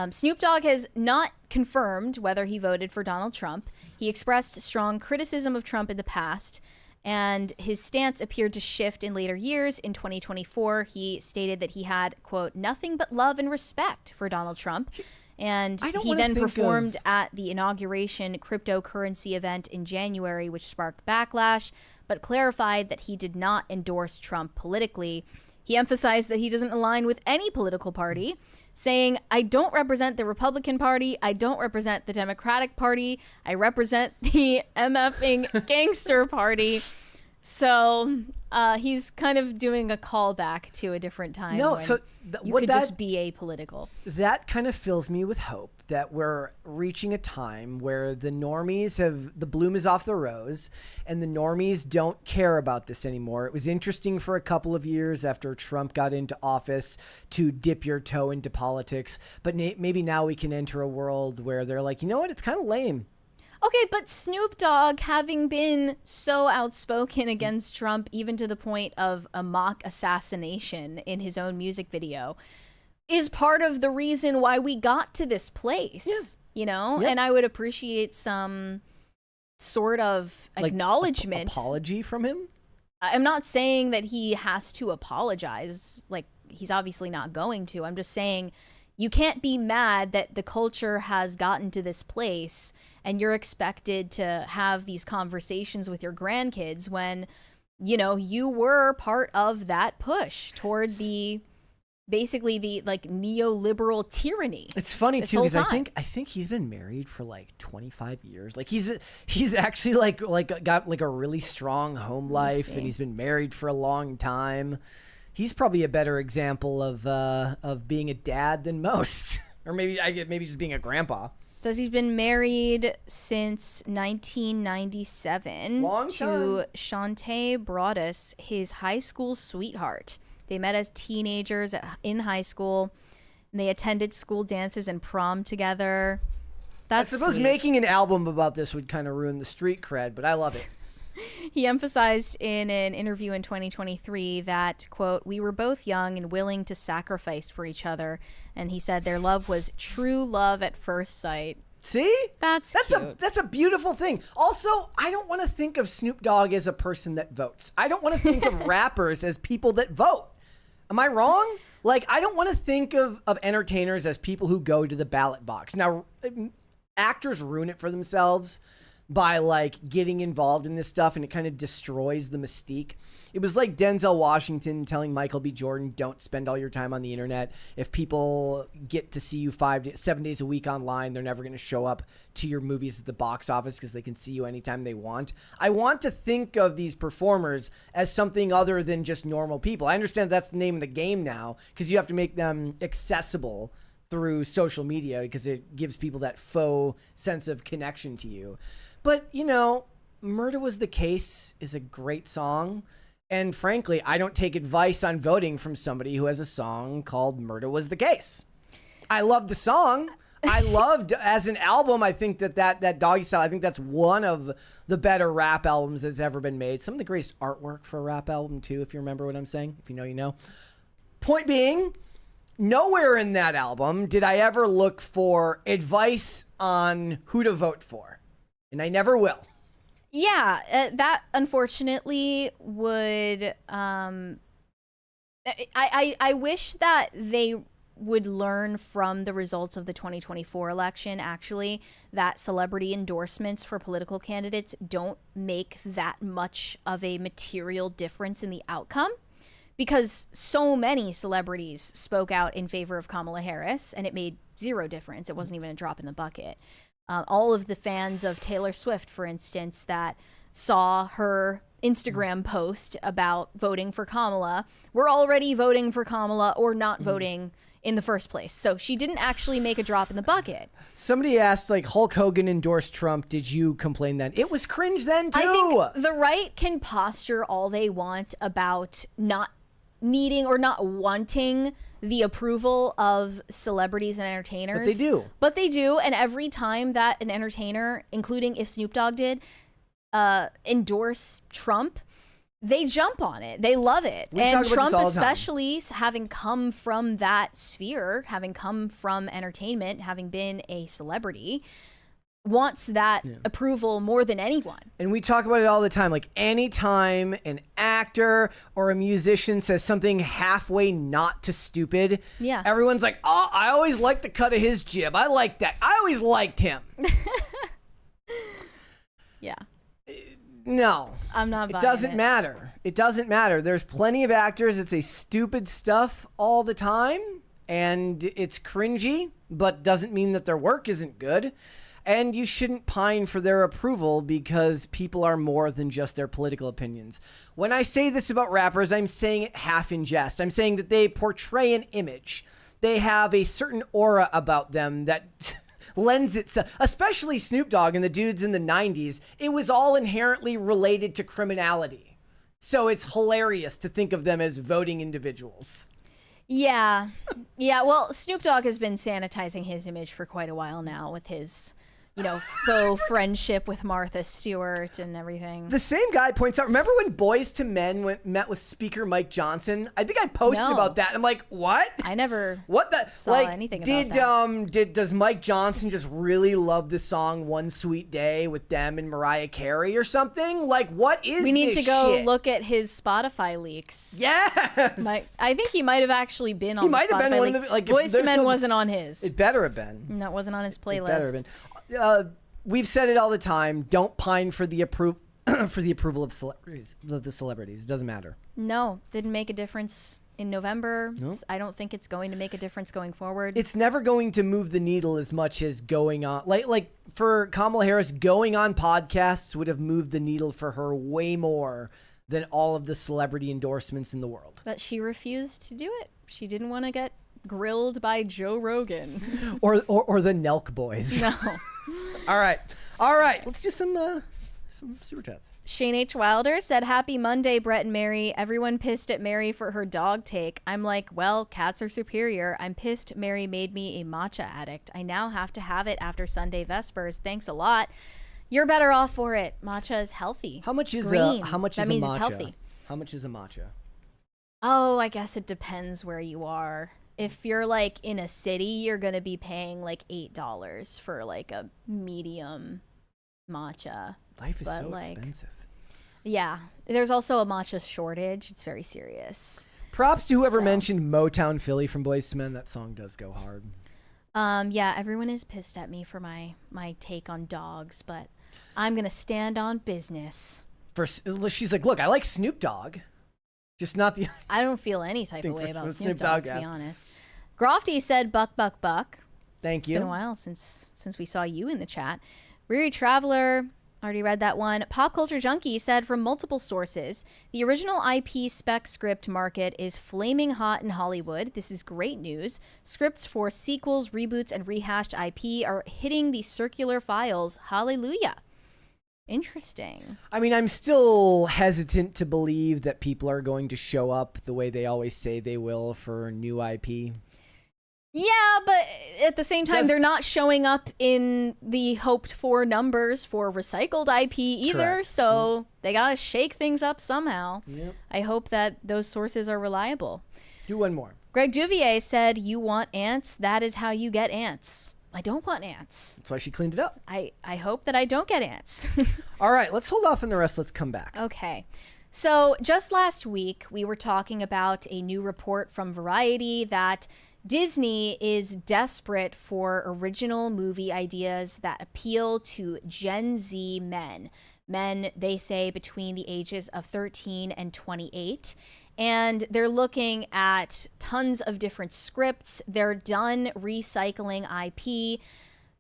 Snoop Dogg has not confirmed whether he voted for Donald Trump. He expressed strong criticism of Trump in the past, and his stance appeared to shift in later years. In 2024, he stated that he had, quote, nothing but love and respect for Donald Trump. And he then performed at the inauguration cryptocurrency event in January, which sparked backlash, but clarified that he did not endorse Trump politically. He emphasized that he doesn't align with any political party, saying, I don't represent the Republican Party. I don't represent the Democratic Party. I represent the MFing Gangster Party. So he's kind of doing a callback to a different time. No, when so you could just be apolitical. That kind of fills me with hope that we're reaching a time where the normies the bloom is off the rose and the normies don't care about this anymore. It was interesting for a couple of years after Trump got into office to dip your toe into politics, but maybe now we can enter a world where they're like, you know what, it's kind of lame. Okay, but Snoop Dogg, having been so outspoken against Trump, even to the point of a mock assassination in his own music video, is part of the reason why we got to this place, you know? And I would appreciate some sort of acknowledgement. Apology from him? I'm not saying that he has to apologize. Like, he's obviously not going to. I'm just saying you can't be mad that the culture has gotten to this place and you're expected to have these conversations with your grandkids when, you know, you were part of that push toward basically the like neoliberal tyranny. It's funny too because I think he's been married for like 25 years. Like he's actually like got like a really strong home life and he's been married for a long time. He's probably a better example of being a dad than most, or maybe just being a grandpa. Says he's been married since 1997 to Shantae Broadus, his high school sweetheart. They met as teenagers in high school, and they attended school dances and prom together. That's I suppose sweet. Making an album about this would kind of ruin the street cred, but I love it. He emphasized in an interview in 2023 that, quote, we were both young and willing to sacrifice for each other. And he said their love was true love at first sight. See? That's cute. That's a beautiful thing. Also, I don't want to think of Snoop Dogg as a person that votes. I don't want to think of rappers as people that vote. Am I wrong? Like, I don't want to think of entertainers as people who go to the ballot box. Now, actors ruin it for themselves by like getting involved in this stuff, and it kind of destroys the mystique. It was like Denzel Washington telling Michael B. Jordan, don't spend all your time on the internet. If people get to see you 7 days a week online, they're never going to show up to your movies at the box office because they can see you anytime they want. I want to think of these performers as something other than just normal people. I understand that's the name of the game now because you have to make them accessible through social media because it gives people that faux sense of connection to you. But, you know, Murder Was the Case is a great song. And frankly, I don't take advice on voting from somebody who has a song called Murder Was the Case. I love the song. I loved as an album. I think that Doggy Style, I think that's one of the better rap albums that's ever been made. Some of the greatest artwork for a rap album too, if you remember what I'm saying. If you know, you know. Point being, nowhere in that album did I ever look for advice on who to vote for. And I never will. Yeah, that unfortunately would, I wish that they would learn from the results of the 2024 election, actually, that celebrity endorsements for political candidates don't make that much of a material difference in the outcome. Because so many celebrities spoke out in favor of Kamala Harris, and it made zero difference. It wasn't even a drop in the bucket. All of the fans of Taylor Swift, for instance, that saw her Instagram post about voting for Kamala were already voting for Kamala or not voting in the first place. So she didn't actually make a drop in the bucket. Somebody asked, like, Hulk Hogan endorsed Trump. Did you complain then? It was cringe then, too. I think the right can posture all they want about not needing or not wanting the approval of celebrities and entertainers. But they do. But they do. And every time that an entertainer, including if Snoop Dogg did, endorse Trump, they jump on it. They love it. And Trump, especially having come from that sphere, having come from entertainment, having been a celebrity, wants that approval more than anyone. And we talk about it all the time. Like, anytime an actor or a musician says something halfway not to stupid, everyone's like, oh, I always liked the cut of his jib. I like that. I always liked him. Yeah. No. I'm not buying it. Doesn't matter. It doesn't matter. There's plenty of actors that say stupid stuff all the time, and it's cringy, but doesn't mean that their work isn't good. And you shouldn't pine for their approval because people are more than just their political opinions. When I say this about rappers, I'm saying it half in jest. I'm saying that they portray an image. They have a certain aura about them that lends itself, especially Snoop Dogg and the dudes in the 90s. It was all inherently related to criminality. So it's hilarious to think of them as voting individuals. Yeah. Yeah. Well, Snoop Dogg has been sanitizing his image for quite a while now with his, you know, faux friendship with Martha Stewart and everything. The same guy points out, remember when Boys to Men met with Speaker Mike Johnson? I think I posted about that. I'm like, what? I never saw anything about that. Does Mike Johnson just really love the song One Sweet Day with them and Mariah Carey or something? Like, what is this We need to go shit? look at his Spotify leaks. Yes! I think he might have actually been on He might Spotify have been one leaks. of the, like, Boys to Men wasn't on his. It better have been. No, it wasn't on his playlist. It better have been. We've said it all the time. Don't pine for the approval of celebrities. It doesn't matter. No, didn't make a difference in November. Nope. I don't think it's going to make a difference going forward. It's never going to move the needle as much as going on. Like for Kamala Harris, going on podcasts would have moved the needle for her way more than all of the celebrity endorsements in the world. But she refused to do it. She didn't want to get grilled by Joe Rogan. or the Nelk boys. No. All right. Let's do some super chats. Shane H. Wilder said, "Happy Monday, Brett and Mary. Everyone pissed at Mary for her dog take. I'm like, well, cats are superior. I'm pissed Mary made me a matcha addict. I now have to have it after Sunday Vespers. Thanks a lot. You're better off for it. Matcha is healthy. How much is green. How much that is means a matcha? It's healthy. How much is a matcha? Oh, I guess it depends where you are. If you're like in a city, you're going to be paying like $8 for like a medium matcha. Life is so expensive. Yeah. There's also a matcha shortage. It's very serious. Props to whoever mentioned Motown Philly from Boyz II Men. That song does go hard. Yeah, everyone is pissed at me for my take on dogs, but I'm going to stand on business. She's like, look, I like Snoop Dogg. Just not the... I don't feel any type of way about Snoop Dogg, to be honest. Grofty said, buck, buck, buck. Thank you. It's been a while since we saw you in the chat. Weary Traveler, already read that one. Pop Culture Junkie said, from multiple sources, the original IP spec script market is flaming hot in Hollywood. This is great news. Scripts for sequels, reboots, and rehashed IP are hitting the circular files. Hallelujah. Interesting. I mean, I'm still hesitant to believe that people are going to show up the way they always say they will for new IP. Yeah, but at the same time, they're not showing up in the hoped for numbers for recycled IP either. Correct. So they got to shake things up somehow. Yep. I hope that those sources are reliable. Do one more. Greg Duvier said, "You want ants? That is how you get ants." I don't want ants. That's why she cleaned it up. I hope that I don't get ants. All right, let's hold off on the rest. Let's come back. Okay. So just last week, we were talking about a new report from Variety that Disney is desperate for original movie ideas that appeal to Gen Z men. Men, they say, between the ages of 13 and 28. And they're looking at tons of different scripts. They're done recycling IP.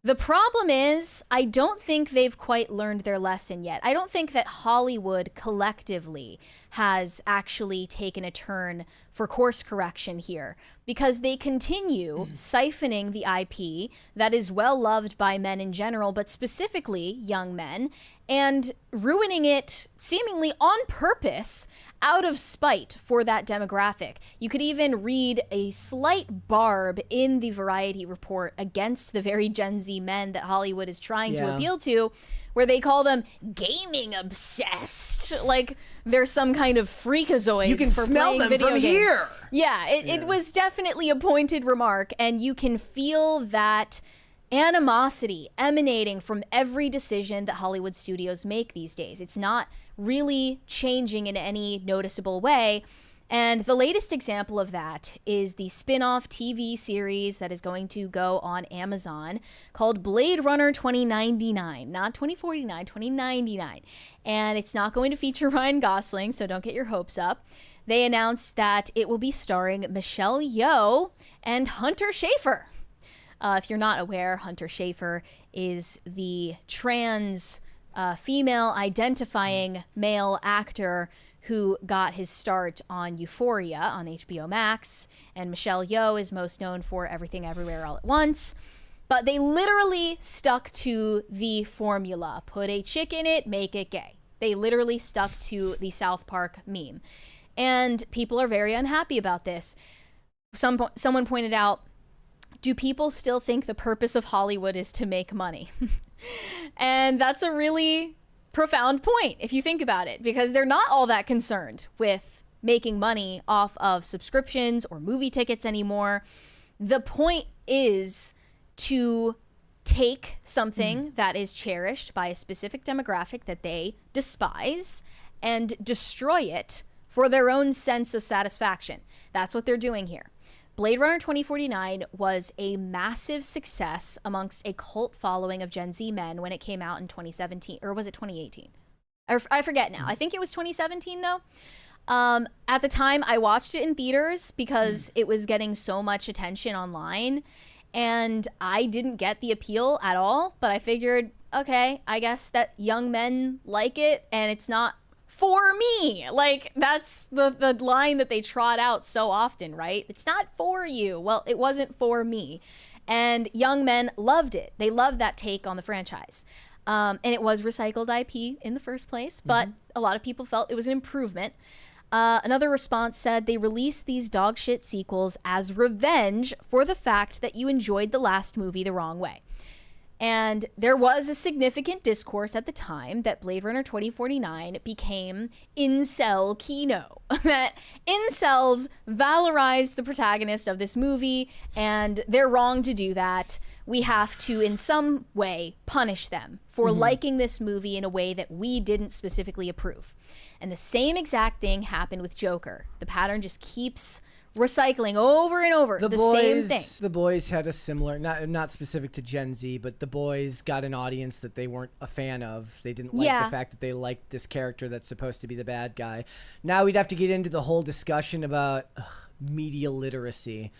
The problem is, I don't think they've quite learned their lesson yet. I don't think that Hollywood collectively has actually taken a turn for course correction here, because they continue siphoning the IP that is well loved by men in general, but specifically young men, and ruining it seemingly on purpose out of spite for that demographic. You could even read a slight barb in the Variety report against the very Gen Z men that Hollywood is trying to appeal to, where they call them gaming obsessed. Like they're some kind of freakazoids. You can for smell playing them video from games. here. Yeah, it was definitely a pointed remark, and you can feel that animosity emanating from every decision that Hollywood studios make these days. It's not really changing in any noticeable way. And the latest example of that is the spin-off TV series that is going to go on Amazon called Blade Runner 2099, not 2049, 2099. And it's not going to feature Ryan Gosling, so don't get your hopes up. They announced that it will be starring Michelle Yeoh and Hunter Schafer. If you're not aware, Hunter Schafer is the trans female identifying male actor who got his start on Euphoria on HBO Max, and Michelle Yeoh is most known for Everything Everywhere All at Once. But they literally stuck to the formula. Put a chick in it, make it gay. They literally stuck to the South Park meme. And people are very unhappy about this. Someone pointed out, do people still think the purpose of Hollywood is to make money? And that's a really profound point if you think about it, because they're not all that concerned with making money off of subscriptions or movie tickets anymore. The point is to take something that is cherished by a specific demographic that they despise and destroy it for their own sense of satisfaction. That's what they're doing here. Blade Runner 2049 was a massive success amongst a cult following of Gen Z men when it came out in 2017, or was it 2018? I forget now. I think it was 2017 though. At the time, I watched it in theaters because it was getting so much attention online, and I didn't get the appeal at all, but I figured, okay, I guess that young men like it, and it's not for me. Like, that's the line that they trot out so often, right? It's not for you. Well, it wasn't for me. And young men loved it. They loved that take on the franchise. And it was recycled IP in the first place, but a lot of people felt it was an improvement. Another response said they released these dog shit sequels as revenge for the fact that you enjoyed the last movie the wrong way. And there was a significant discourse at the time that Blade Runner 2049 became Incel Kino. That incels valorized the protagonist of this movie, and they're wrong to do that. We have to, in some way, punish them for liking this movie in a way that we didn't specifically approve. And the same exact thing happened with Joker. The pattern just keeps recycling over and over the same thing. The Boys had a similar, not specific to Gen Z, but The Boys got an audience that they weren't a fan of. They didn't like the fact that they liked this character that's supposed to be the bad guy. Now we'd have to get into the whole discussion about media literacy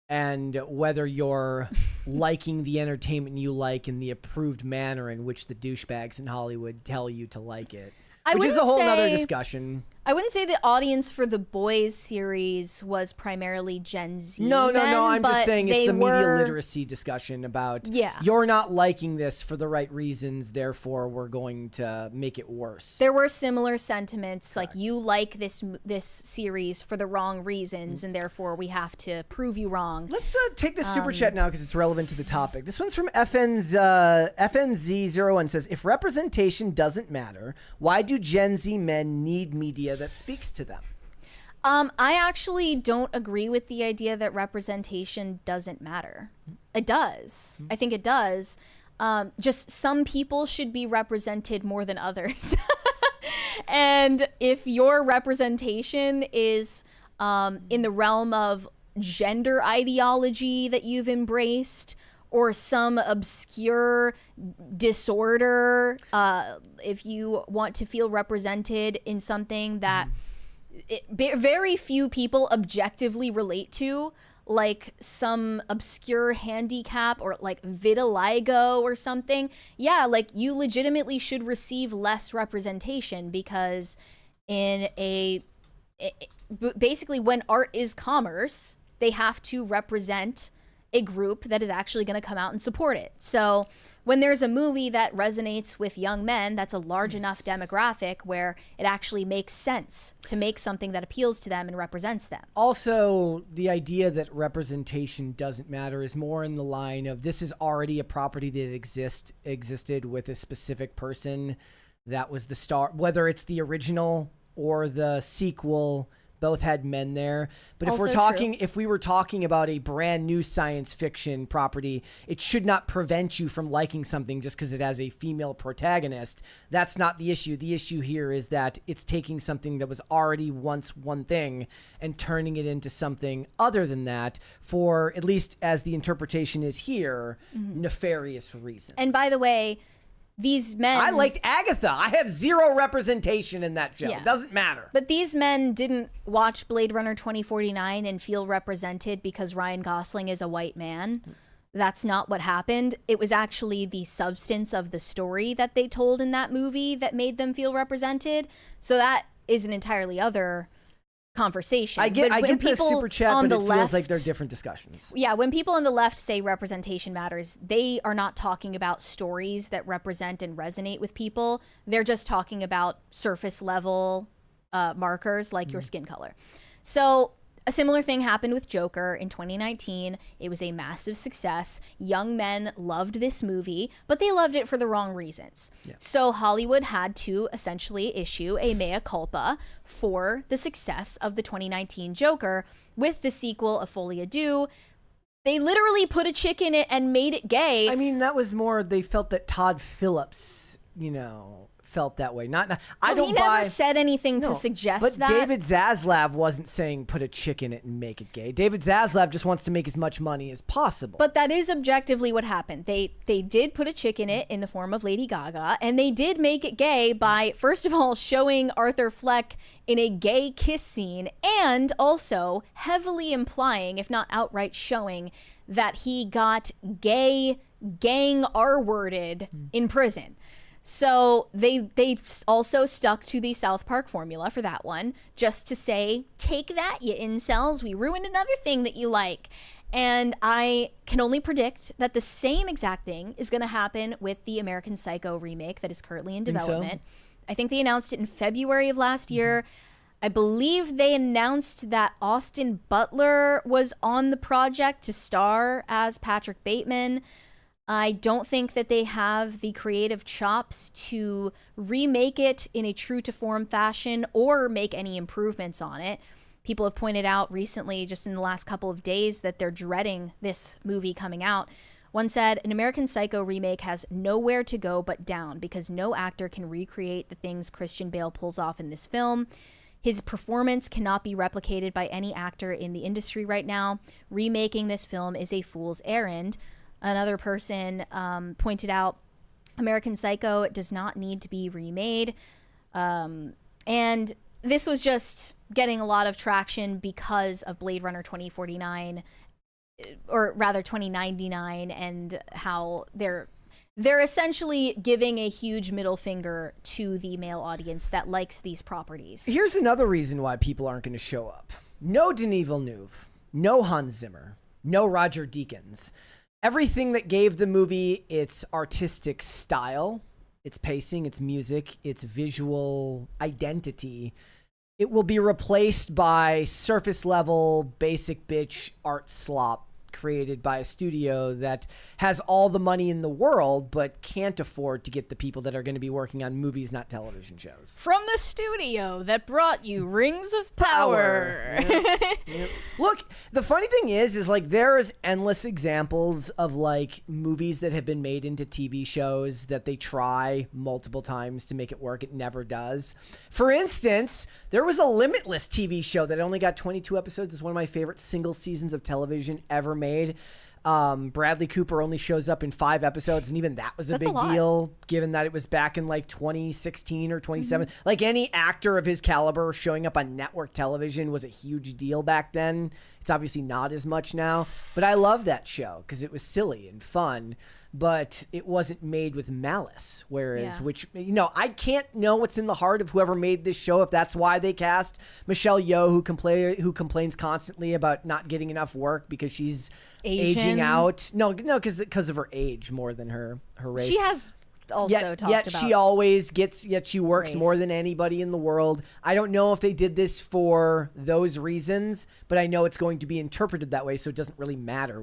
and whether you're liking the entertainment you like in the approved manner in which the douchebags in Hollywood tell you to like it. Which is a whole other discussion. I wouldn't say the audience for the Boys series was primarily Gen Z. No. I'm just saying it's the media were... literacy discussion about Yeah. You're not liking this for the right reasons, therefore we're going to make it worse. There were similar sentiments, like you like this series for the wrong reasons, and therefore we have to prove you wrong. Let's take this super chat now because it's relevant to the topic. This one's from FNZ01 says, if representation doesn't matter, why do Gen Z men need media that speaks to them? I actually don't agree with the idea that representation doesn't matter. It does. I think it does. Just some people should be represented more than others. And if your representation is in the realm of gender ideology that you've embraced, or some obscure disorder, if you want to feel represented in something that very few people objectively relate to, like some obscure handicap or like vitiligo or something, yeah, like you legitimately should receive less representation, because basically when art is commerce, they have to represent a group that is actually going to come out and support it. So when there's a movie that resonates with young men, that's a large enough demographic where it actually makes sense to make something that appeals to them and represents them. Also, the idea that representation doesn't matter is more in the line of this is already a property that existed with a specific person that was the star, whether it's the original or the sequel. Both had men there. But if we were talking about a brand new science fiction property, it should not prevent you from liking something just because it has a female protagonist. That's not the issue. The issue here is that it's taking something that was already once one thing and turning it into something other than that for, at least as the interpretation is here, nefarious reasons. And by the way, these men... I liked Agatha. I have zero representation in that show. Yeah. It doesn't matter. But these men didn't watch Blade Runner 2049 and feel represented because Ryan Gosling is a white man. That's not what happened. It was actually the substance of the story that they told in that movie that made them feel represented. So that is an entirely other conversation. I get the super chat, but it feels like they're different discussions. Yeah, when people on the left say representation matters, they are not talking about stories that represent and resonate with people. They're just talking about surface level markers like your skin color. So a similar thing happened with Joker in 2019. It was a massive success. Young men loved this movie, but they loved it for the wrong reasons. Yeah. So Hollywood had to essentially issue a mea culpa for the success of the 2019 Joker with the sequel, A Folie à Deux. They literally put a chick in it and made it gay. I mean, that was more, they felt that Todd Phillips, felt that way. He never said anything to suggest but that. David Zaslav wasn't saying put a chick in it and make it gay. David Zaslav just wants to make as much money as possible. But that is objectively what happened. They did put a chick in it in the form of Lady Gaga, and they did make it gay by, first of all, showing Arthur Fleck in a gay kiss scene, and also heavily implying, if not outright showing, that he got gang R-worded in prison. So they also stuck to the South Park formula for that one, just to say, take that, you incels, we ruined another thing that you like. And I can only predict that the same exact thing is going to happen with the American Psycho remake that is currently in development. I think they announced it in February of last year. I believe they announced that Austin Butler was on the project to star as Patrick Bateman. I don't think that they have the creative chops to remake it in a true-to-form fashion or make any improvements on it. People have pointed out recently, just in the last couple of days, that they're dreading this movie coming out. One said, an American Psycho remake has nowhere to go but down because no actor can recreate the things Christian Bale pulls off in this film. His performance cannot be replicated by any actor in the industry right now. Remaking this film is a fool's errand. Another person pointed out American Psycho does not need to be remade. And this was just getting a lot of traction because of Blade Runner 2049, or rather 2099, and how they're essentially giving a huge middle finger to the male audience that likes these properties. Here's another reason why people aren't going to show up. No Denis Villeneuve, no Hans Zimmer, no Roger Deakins. Everything that gave the movie its artistic style, its pacing, its music, its visual identity, it will be replaced by surface level, basic bitch art slop created by a studio that has all the money in the world but can't afford to get the people that are going to be working on movies, not television shows. From the studio that brought you Rings of Power. Yep. Look, the funny thing is like there's endless examples of like movies that have been made into TV shows that they try multiple times to make it work. It never does. For instance, there was a Limitless TV show that only got 22 episodes. It's one of my favorite single seasons of television ever made. Bradley Cooper only shows up in 5 episodes, and even that was a big deal, given that it was back in like 2016 or 2017. Like any actor of his caliber showing up on network television was a huge deal back then. It's obviously not as much now, but I love that show because it was silly and fun, but it wasn't made with malice. Whereas, which, you know, I can't know what's in the heart of whoever made this show, if that's why they cast Michelle Yeoh, who complains constantly about not getting enough work because she's aging out. No, because of her age more than her race. She has also talked about she always gets, she works more than anybody in the world. I don't know if they did this for those reasons, but I know it's going to be interpreted that way, so it doesn't really matter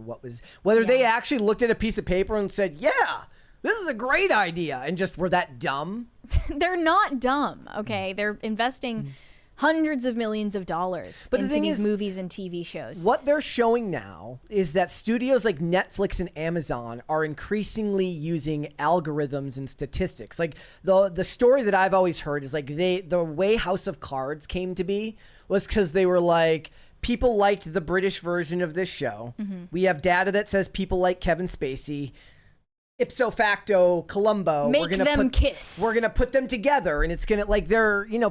whether they actually looked at a piece of paper and said, yeah, this is a great idea, and just were that dumb. They're not dumb, okay? They're investing hundreds of millions of dollars into these movies and TV shows. What they're showing now is that studios like Netflix and Amazon are increasingly using algorithms and statistics. Like the story that I've always heard is like the way House of Cards came to be was because they were like, people liked the British version of this show. We have data that says people like Kevin Spacey. Ipso facto, Columbo. We're gonna put them together, and it's gonna like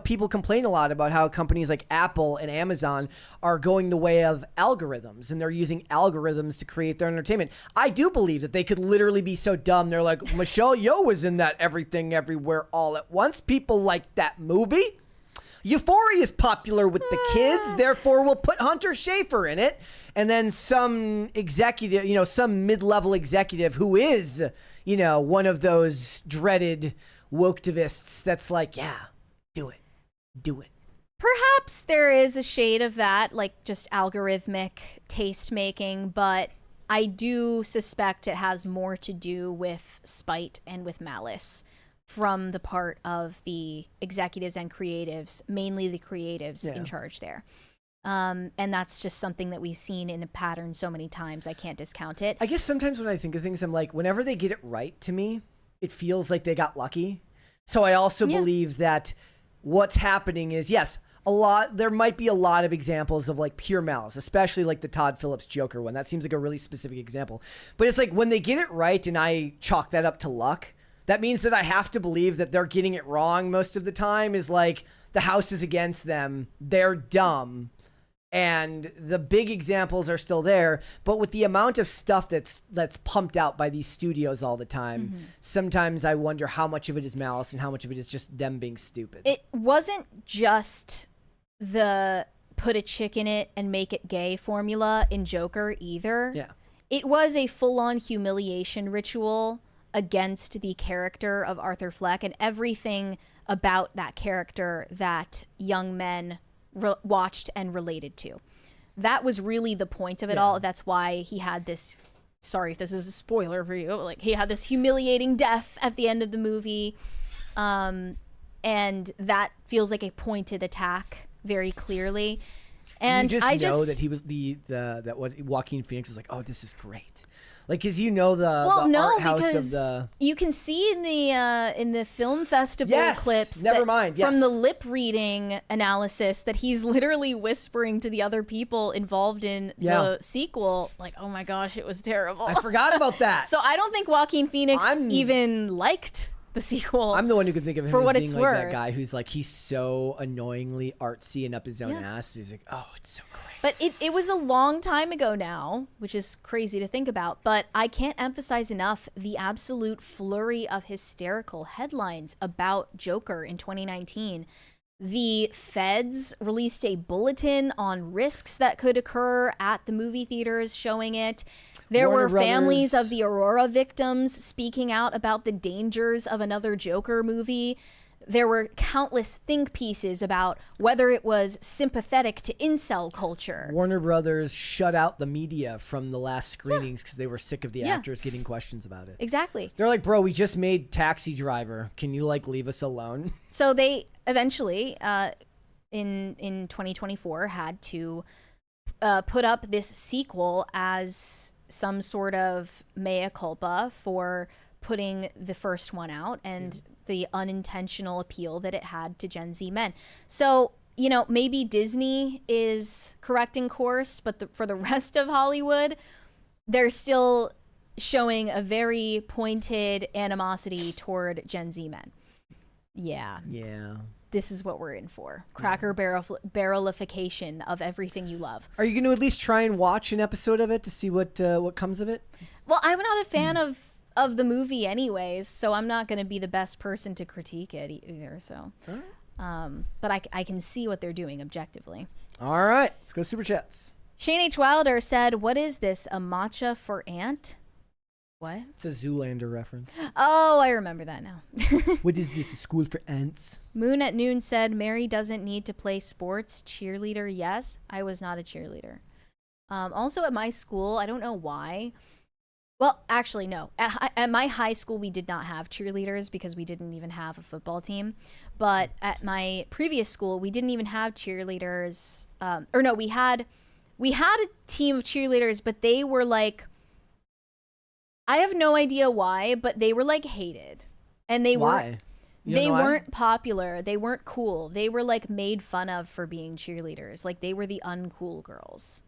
people complain a lot about how companies like Apple and Amazon are going the way of algorithms, and they're using algorithms to create their entertainment. I do believe that they could literally be so dumb. They're like, Michelle Yeoh was in that Everything Everywhere All at Once. People like that movie. Euphoria is popular with the kids, therefore we'll put Hunter Schafer in it. And then some executive, some mid-level executive who is, one of those dreaded woke-tivists that's like, yeah, do it. Perhaps there is a shade of that, like just algorithmic taste making, but I do suspect it has more to do with spite and with malice from the part of the executives and creatives, mainly the creatives in charge there. And that's just something that we've seen in a pattern so many times, I can't discount it. I guess sometimes when I think of things, I'm like, whenever they get it right to me, it feels like they got lucky. So I also believe that what's happening is, yes, there might be a lot of examples of like pure malice, especially like the Todd Phillips Joker one. That seems like a really specific example. But it's like when they get it right and I chalk that up to luck, that means that I have to believe that they're getting it wrong most of the time. Is like the house is against them. They're dumb. And the big examples are still there. But with the amount of stuff that's pumped out by these studios all the time, sometimes I wonder how much of it is malice and how much of it is just them being stupid. It wasn't just the put a chick in it and make it gay formula in Joker either. Yeah. It was a full-on humiliation ritual against the character of Arthur Fleck and everything about that character that young men watched and related to. That was really the point of it all. That's why he had this, sorry if this is a spoiler for you, like he had this humiliating death at the end of the movie. And that feels like a pointed attack very clearly. And I just know that he was that was Joaquin Phoenix was like, oh, this is great. Like, cause the art house of the. You can see in the film festival clips. From the lip reading analysis that he's literally whispering to the other people involved in the sequel, like, "Oh my gosh, it was terrible." I forgot about that. So I don't think Joaquin Phoenix even liked the sequel. I'm the one who can think of him for as what being it's like worth. that guy who's like he's so annoyingly artsy and up his own ass. He's like, oh, it's so great. But it was a long time ago now, which is crazy to think about. But I can't emphasize enough the absolute flurry of hysterical headlines about Joker in 2019. The feds released a bulletin on risks that could occur at the movie theaters showing it. There Warner were families Brothers. of the Aurora victims speaking out about the dangers of another Joker movie. There were countless think pieces about whether it was sympathetic to incel culture. Warner Brothers shut out the media from the last screenings because they were sick of the actors getting questions about it. Exactly. They're like, bro, we just made Taxi Driver. Can you like leave us alone? So they eventually, in 2024, had to put up this sequel as some sort of mea culpa for putting the first one out and the unintentional appeal that it had to Gen Z men. So, you know, maybe Disney is correcting course, but for the rest of Hollywood, they're still showing a very pointed animosity toward Gen Z men. Yeah. Yeah. This is what we're in for. Cracker barrelification of everything you love. Are you going to at least try and watch an episode of it to see what comes of it? Well, I'm not a fan of the movie anyways, so I'm not going to be the best person to critique it either. So, but I can see what they're doing objectively. All right, let's go Super Chats. Shane H. Wilder said, "What is this? A matcha for ant?" What? It's a Zoolander reference. Oh, I remember that now. What is this? A school for ants? Moon at Noon said, "Mary doesn't need to play sports. Cheerleader, yes. I was not a cheerleader. Also at my school, I don't know why. Well, actually, no. At my high school, we did not have cheerleaders because we didn't even have a football team. But at my previous school, we didn't even have cheerleaders. We had a team of cheerleaders, but they were like, I have no idea why, but they were like hated, and they weren't popular. They weren't cool. They were like made fun of for being cheerleaders. Like they were the uncool girls,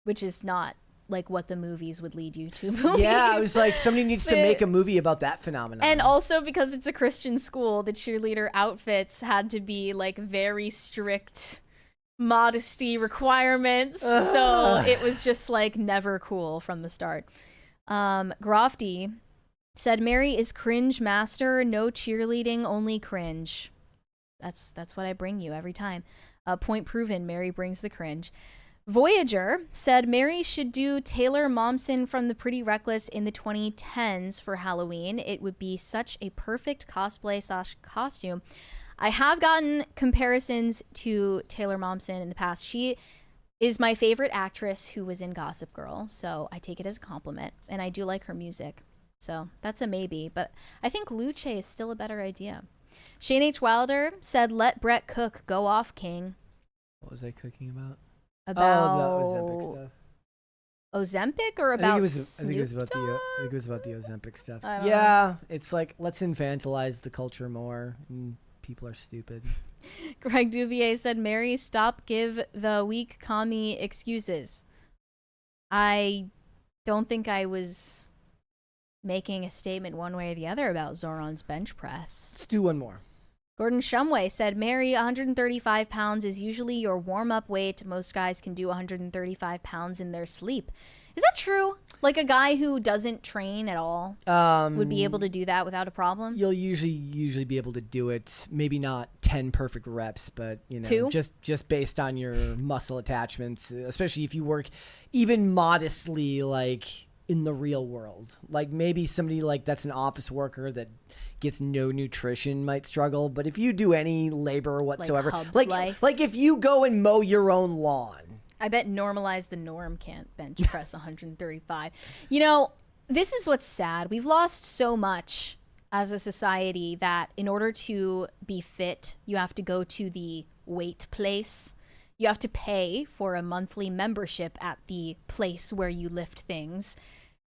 which is not like what the movies would lead you to believe. Yeah, I was like, somebody needs to make a movie about that phenomenon. And also because it's a Christian school, the cheerleader outfits had to be like very strict modesty requirements. So it was just like never cool from the start. Grofty said, "Mary is cringe master, no cheerleading, only cringe." That's what I bring you every time. Point proven, Mary brings the cringe. Voyager said, "Mary should do Taylor Momsen from The Pretty Reckless in the 2010s for Halloween. It would be such a perfect cosplay/costume." I have gotten comparisons to Taylor Momsen in the past. She is my favorite actress who was in Gossip Girl, so I take it as a compliment, and I do like her music. So that's a maybe, but I think Luce is still a better idea. Shane H. Wilder said, "Let Brett cook, go off, King." What was I cooking about? About the Ozempic stuff. Ozempic or about I think it was Snoop about the Ozempic stuff. I don't Yeah, it's like, let's infantilize the culture more, and people are stupid. Greg Duvier said, "Mary, stop give the weak commie excuses." I don't think I was making a statement one way or the other about Zohran's bench press. Let's do one more. Gordon Shumway said, "Mary, 135 pounds is usually your warm-up weight. Most guys can do 135 pounds in their sleep." Is that true? Like a guy who doesn't train at all would be able to do that without a problem? You'll usually be able to do it. Maybe not 10 perfect reps, but you know, 2? just based on your muscle attachments, especially if you work even modestly, like in the real world. Like maybe somebody like that's an office worker that gets no nutrition might struggle, but if you do any labor whatsoever, like if you go and mow your own lawn, I bet Normalize the Norm can't bench press 135. You know, this is what's sad. We've lost so much as a society that in order to be fit, you have to go to the weight place. You have to pay for a monthly membership at the place where you lift things.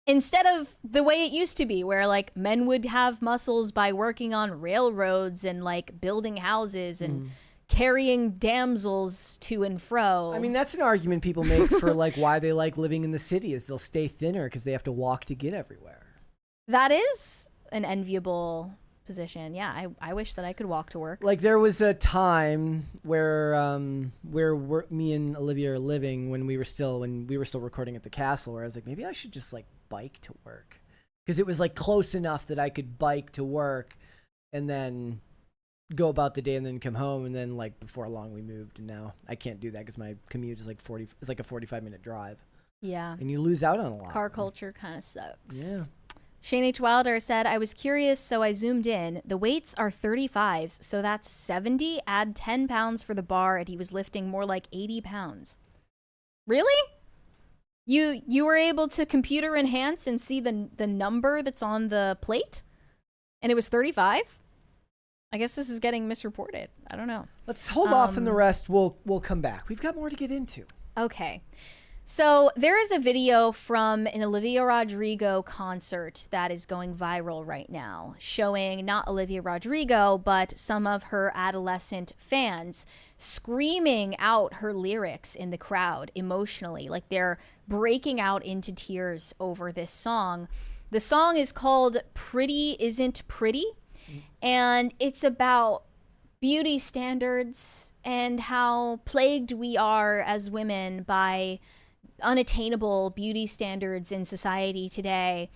Instead of the way it used to be, where like men would have muscles by working on railroads and like building houses and carrying damsels to and fro. I mean, that's an argument people make for like why they like living in the city is they'll stay thinner because they have to walk to get everywhere. That is an enviable position. Yeah, I wish that I could walk to work. Like there was a time where me and Olivia are living when we were still recording at the castle, where I was like, maybe I should just like bike to work, because it was like close enough that I could bike to work and then go about the day and then come home. And then like before long we moved, and now I can't do that because my commute is like it's like a 45-minute drive. Yeah. And you lose out on a lot. Car culture kind of sucks. Yeah. Shane H. Wilder said, I was curious, so I zoomed in. The weights are 35s, so that's 70. Add 10 pounds for the bar, and he was lifting more like 80 pounds. Really? You were able to computer enhance and see the number that's on the plate? And it was 35? I guess this is getting misreported. I don't know. Let's hold off on the rest. We'll come back. We've got more to get into. Okay. So there is a video from an Olivia Rodrigo concert that is going viral right now, showing not Olivia Rodrigo, but some of her adolescent fans screaming out her lyrics in the crowd emotionally, like they're breaking out into tears over this song. The song is called Pretty Isn't Pretty, and it's about beauty standards and how plagued we are as women by unattainable beauty standards in society today.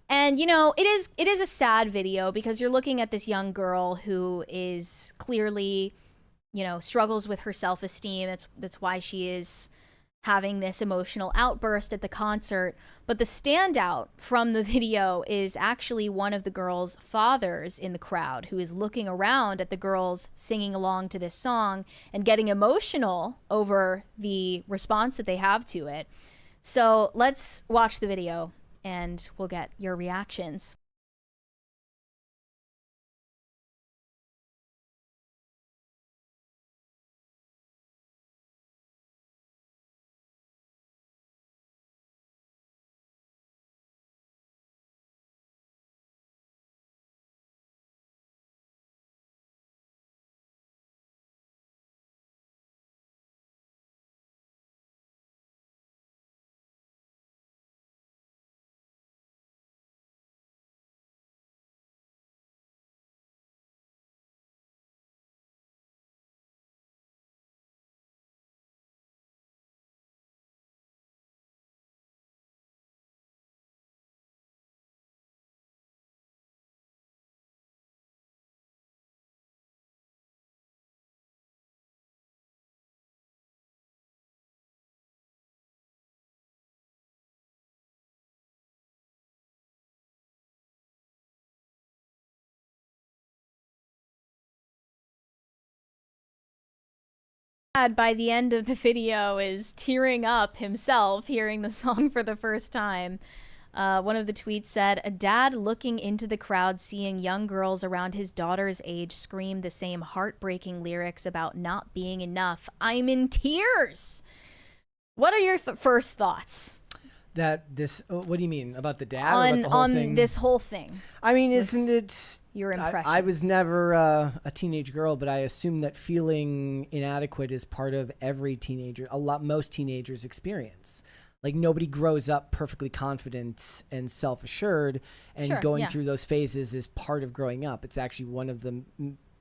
And you know, it is a sad video because you're looking at this young girl who is clearly, you know, struggles with her self-esteem. That's why she is having this emotional outburst at the concert. But the standout from the video is actually one of the girl's fathers in the crowd, who is looking around at the girls singing along to this song and getting emotional over the response that they have to it. So let's watch the video and we'll get your reactions. By the end of the video is tearing up himself hearing the song for the first time. One of the tweets said, a dad looking into the crowd seeing young girls around his daughter's age scream the same heartbreaking lyrics about not being enough. I'm in tears. What are your first thoughts? That this, what do you mean about the dad? On, or about the whole thing? This whole thing. I mean, isn't it your impression? I was never a teenage girl, but I assume that feeling inadequate is part of every teenager, most teenagers' experience. Like nobody grows up perfectly confident and self-assured, and going through those phases is part of growing up. It's actually one of the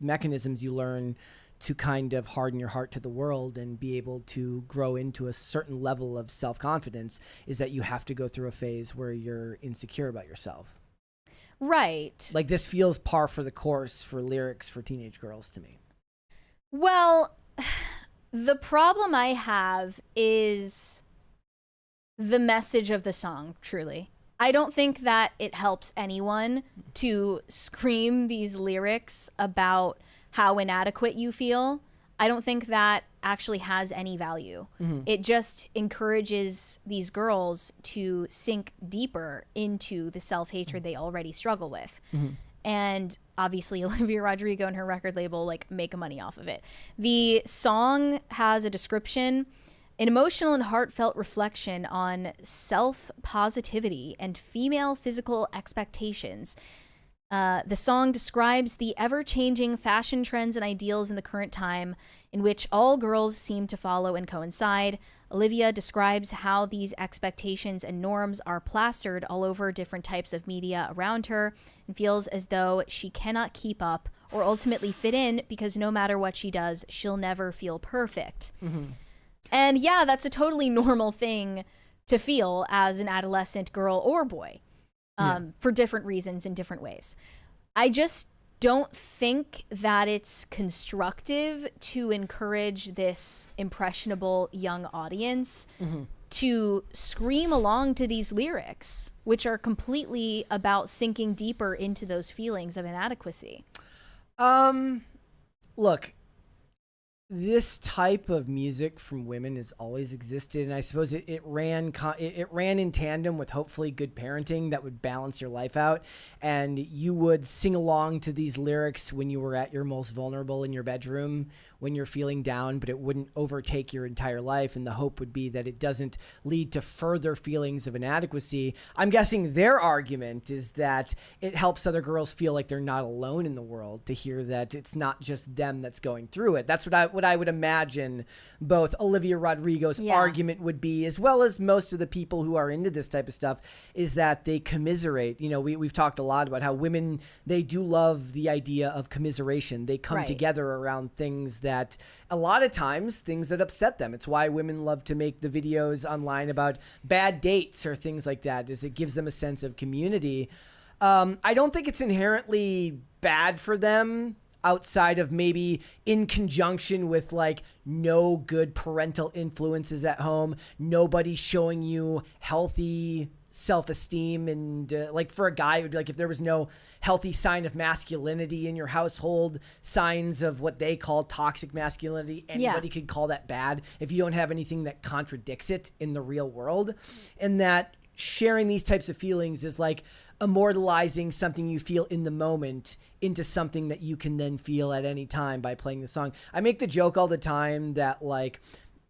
mechanisms you learn to kind of harden your heart to the world and be able to grow into a certain level of self-confidence, is that you have to go through a phase where you're insecure about yourself. Right. Like this feels par for the course for lyrics for teenage girls to me. Well, the problem I have is the message of the song, truly. I don't think that it helps anyone to scream these lyrics about how inadequate you feel. I don't think that actually has any value. It just encourages these girls to sink deeper into the self-hatred they already struggle with. And obviously Olivia Rodrigo and her record label like make money off of it. The song has a description: an emotional and heartfelt reflection on self-positivity and female physical expectations. The song describes the ever-changing fashion trends and ideals in the current time, in which all girls seem to follow and coincide. Olivia describes how these expectations and norms are plastered all over different types of media around her, and feels as though she cannot keep up or ultimately fit in because no matter what she does, she'll never feel perfect. And yeah, that's a totally normal thing to feel as an adolescent girl or boy, for different reasons in different ways. I just don't think that it's constructive to encourage this impressionable young audience to scream along to these lyrics, which are completely about sinking deeper into those feelings of inadequacy. Look, this type of music from women has always existed, and I suppose it ran in tandem with hopefully good parenting that would balance your life out, and you would sing along to these lyrics when you were at your most vulnerable in your bedroom, when you're feeling down, but it wouldn't overtake your entire life, and the hope would be that it doesn't lead to further feelings of inadequacy. I'm guessing their argument is that it helps other girls feel like they're not alone in the world, to hear that it's not just them that's going through it. That's what I would imagine both Olivia Rodrigo's argument would be, as well as most of the people who are into this type of stuff, is that they commiserate. You know, we've talked a lot about how women, they do love the idea of commiseration. They come together around things that a lot of times things that upset them. It's why women love to make the videos online about bad dates or things like that, is it gives them a sense of community. I don't think it's inherently bad for them, outside of maybe in conjunction with like no good parental influences at home, nobody showing you healthy self-esteem, and like for a guy it would be like if there was no healthy sign of masculinity in your household, signs of what they call toxic masculinity, anybody could call that bad if you don't have anything that contradicts it in the real world. And that sharing these types of feelings is like immortalizing something you feel in the moment into something that you can then feel at any time by playing the song. I make the joke all the time that like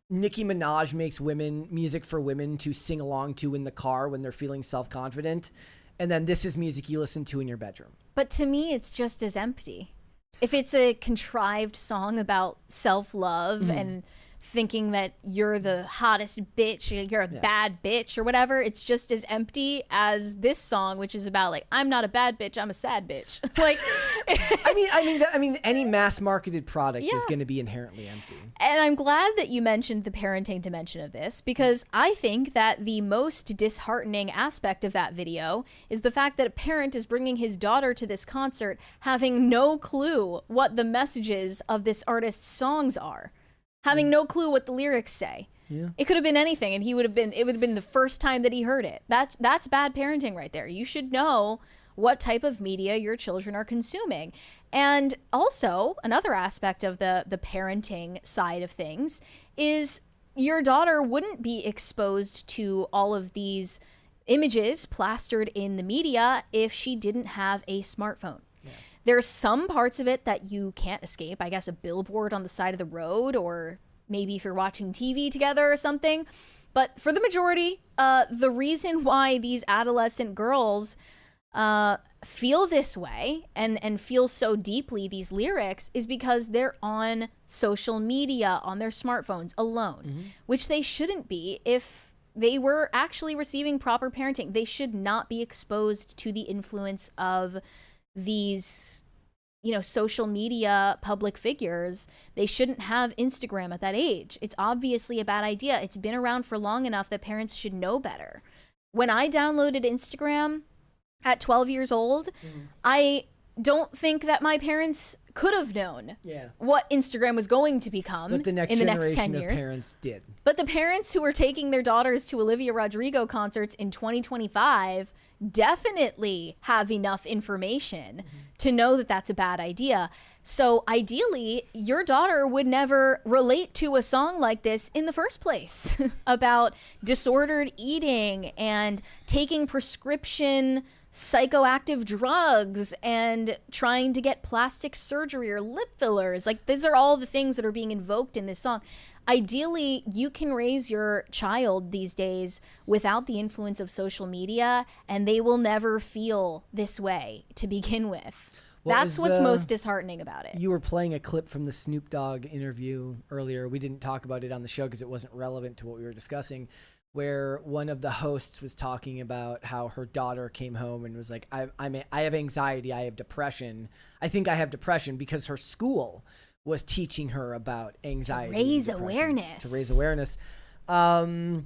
Nicki Minaj makes music for women to sing along to in the car when they're feeling self-confident, and then this is music you listen to in your bedroom. But to me, it's just as empty. If it's a contrived song about self-love and thinking that you're the hottest bitch, you're a bad bitch or whatever, it's just as empty as this song, which is about like, I'm not a bad bitch, I'm a sad bitch. Like, I mean, any mass marketed product is going to be inherently empty. And I'm glad that you mentioned the parenting dimension of this, because I think that the most disheartening aspect of that video is the fact that a parent is bringing his daughter to this concert having no clue what the messages of this artist's songs are. Having no clue what the lyrics say. Yeah. It could have been anything, and it would have been the first time that he heard it. That's bad parenting right there. You should know what type of media your children are consuming. And also, another aspect of the parenting side of things is your daughter wouldn't be exposed to all of these images plastered in the media if she didn't have a smartphone. There's some parts of it that you can't escape. I guess a billboard on the side of the road, or maybe if you're watching TV together or something. But for the majority, the reason why these adolescent girls feel this way and feel so deeply these lyrics is because they're on social media, on their smartphones alone, which they shouldn't be if they were actually receiving proper parenting. They should not be exposed to the influence of these, social media public figures. They shouldn't have Instagram at that age. It's obviously a bad idea. It's been around for long enough that parents should know better. When I downloaded Instagram at 12 years old, I don't think that my parents could have known what Instagram was going to become but the next in the generation next 10 years. Of parents did. But the parents who are taking their daughters to Olivia Rodrigo concerts in 2025 definitely have enough information to know that that's a bad idea. So ideally, your daughter would never relate to a song like this in the first place about disordered eating and taking prescription psychoactive drugs and trying to get plastic surgery or lip fillers. Like, these are all the things that are being invoked in this song. ideally you can raise your child these days without the influence of social media, and they will never feel this way to begin with. That's what's most disheartening about it. You were playing a clip from the Snoop Dogg interview earlier. We didn't talk about it on the show because it wasn't relevant to what we were discussing, where one of the hosts was talking about how her daughter came home and was like, I have anxiety, I have depression. I think I have depression because her school was teaching her about anxiety. To raise awareness. I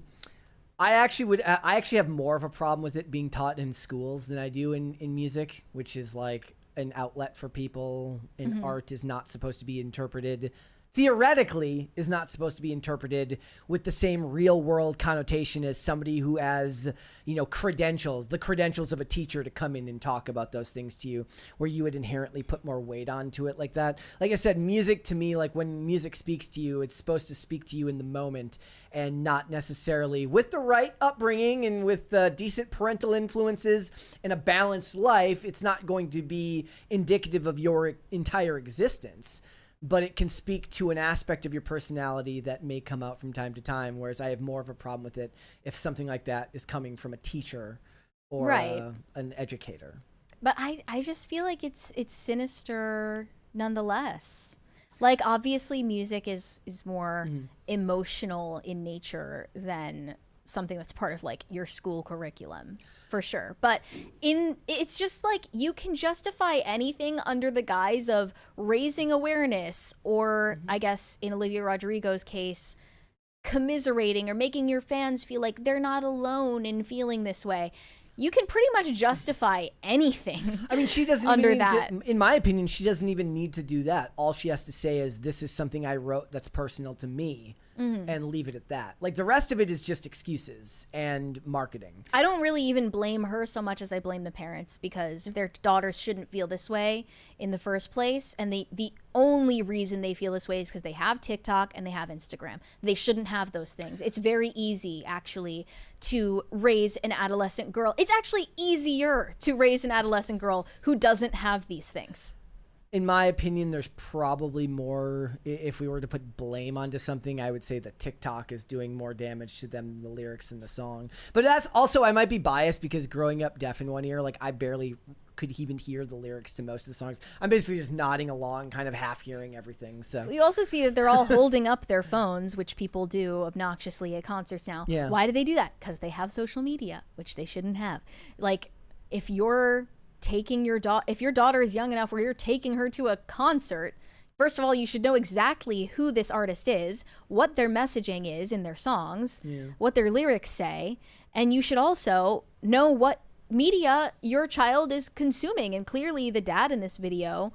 actually have more of a problem with it being taught in schools than I do in music, which is like an outlet for people, and art is not supposed to be interpreted, theoretically is not supposed to be interpreted with the same real world connotation as somebody who has, you know, the credentials of a teacher to come in and talk about those things to you, where you would inherently put more weight onto it like that. Like I said, music to me, like when music speaks to you, it's supposed to speak to you in the moment and not necessarily with the right upbringing and with decent parental influences and a balanced life. It's not going to be indicative of your entire existence, but it can speak to an aspect of your personality that may come out from time to time, whereas I have more of a problem with it if something like that is coming from a teacher or an educator. But I just feel like it's sinister nonetheless. Like, obviously music is more emotional in nature than something that's part of like your school curriculum, for sure. But it's just like you can justify anything under the guise of raising awareness, or I guess in Olivia Rodrigo's case, commiserating or making your fans feel like they're not alone in feeling this way. You can pretty much justify anything. I mean, she doesn't under even that. In my opinion, she doesn't even need to do that. All she has to say is, this is something I wrote that's personal to me, and leave it at that. Like, the rest of it is just excuses and marketing. I don't really even blame her so much as I blame the parents, because their daughters shouldn't feel this way in the first place. And the only reason they feel this way is because they have TikTok and they have Instagram. They shouldn't have those things. It's very easy, actually, to raise an adolescent girl. It's actually easier to raise an adolescent girl who doesn't have these things. In my opinion, there's probably more, if we were to put blame onto something, I would say that TikTok is doing more damage to them than the lyrics in the song. But that's also, I might be biased because growing up deaf in one ear, like I barely could even hear the lyrics to most of the songs. I'm basically just nodding along, kind of half hearing everything. So you also see that they're all holding up their phones, which people do obnoxiously at concerts now. Yeah. Why do they do that? Because they have social media, which they shouldn't have. Like, if you're taking your if your daughter is young enough where you're taking her to a concert, first of all, you should know exactly who this artist is, what their messaging is in their songs, what their lyrics say, and you should also know what media your child is consuming. And clearly the dad in this video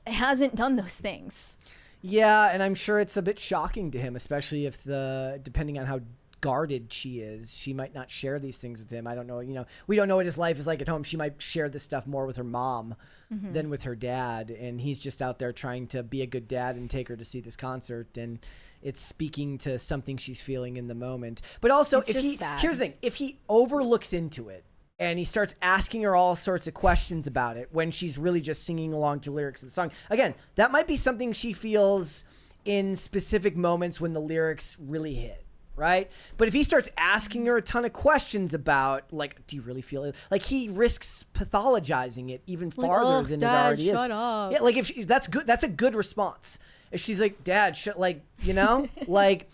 hasn't done those things. Yeah, and I'm sure it's a bit shocking to him, especially if depending on how guarded she is, she might not share these things with him. I don't know, you know, we don't know what his life is like at home. She might share this stuff more with her mom than with her dad, and he's just out there trying to be a good dad and take her to see this concert, and it's speaking to something she's feeling in the moment. But also, here's the thing, if he overlooks into it and he starts asking her all sorts of questions about it when she's really just singing along to lyrics of the song, again, that might be something she feels in specific moments when the lyrics really hit. Right? But if he starts asking her a ton of questions about, like, do you really feel it? Like, he risks pathologizing it even farther than Dad, it already shut is. Up. Yeah, like, that's good. That's a good response. If she's like, Dad, like, you know, like,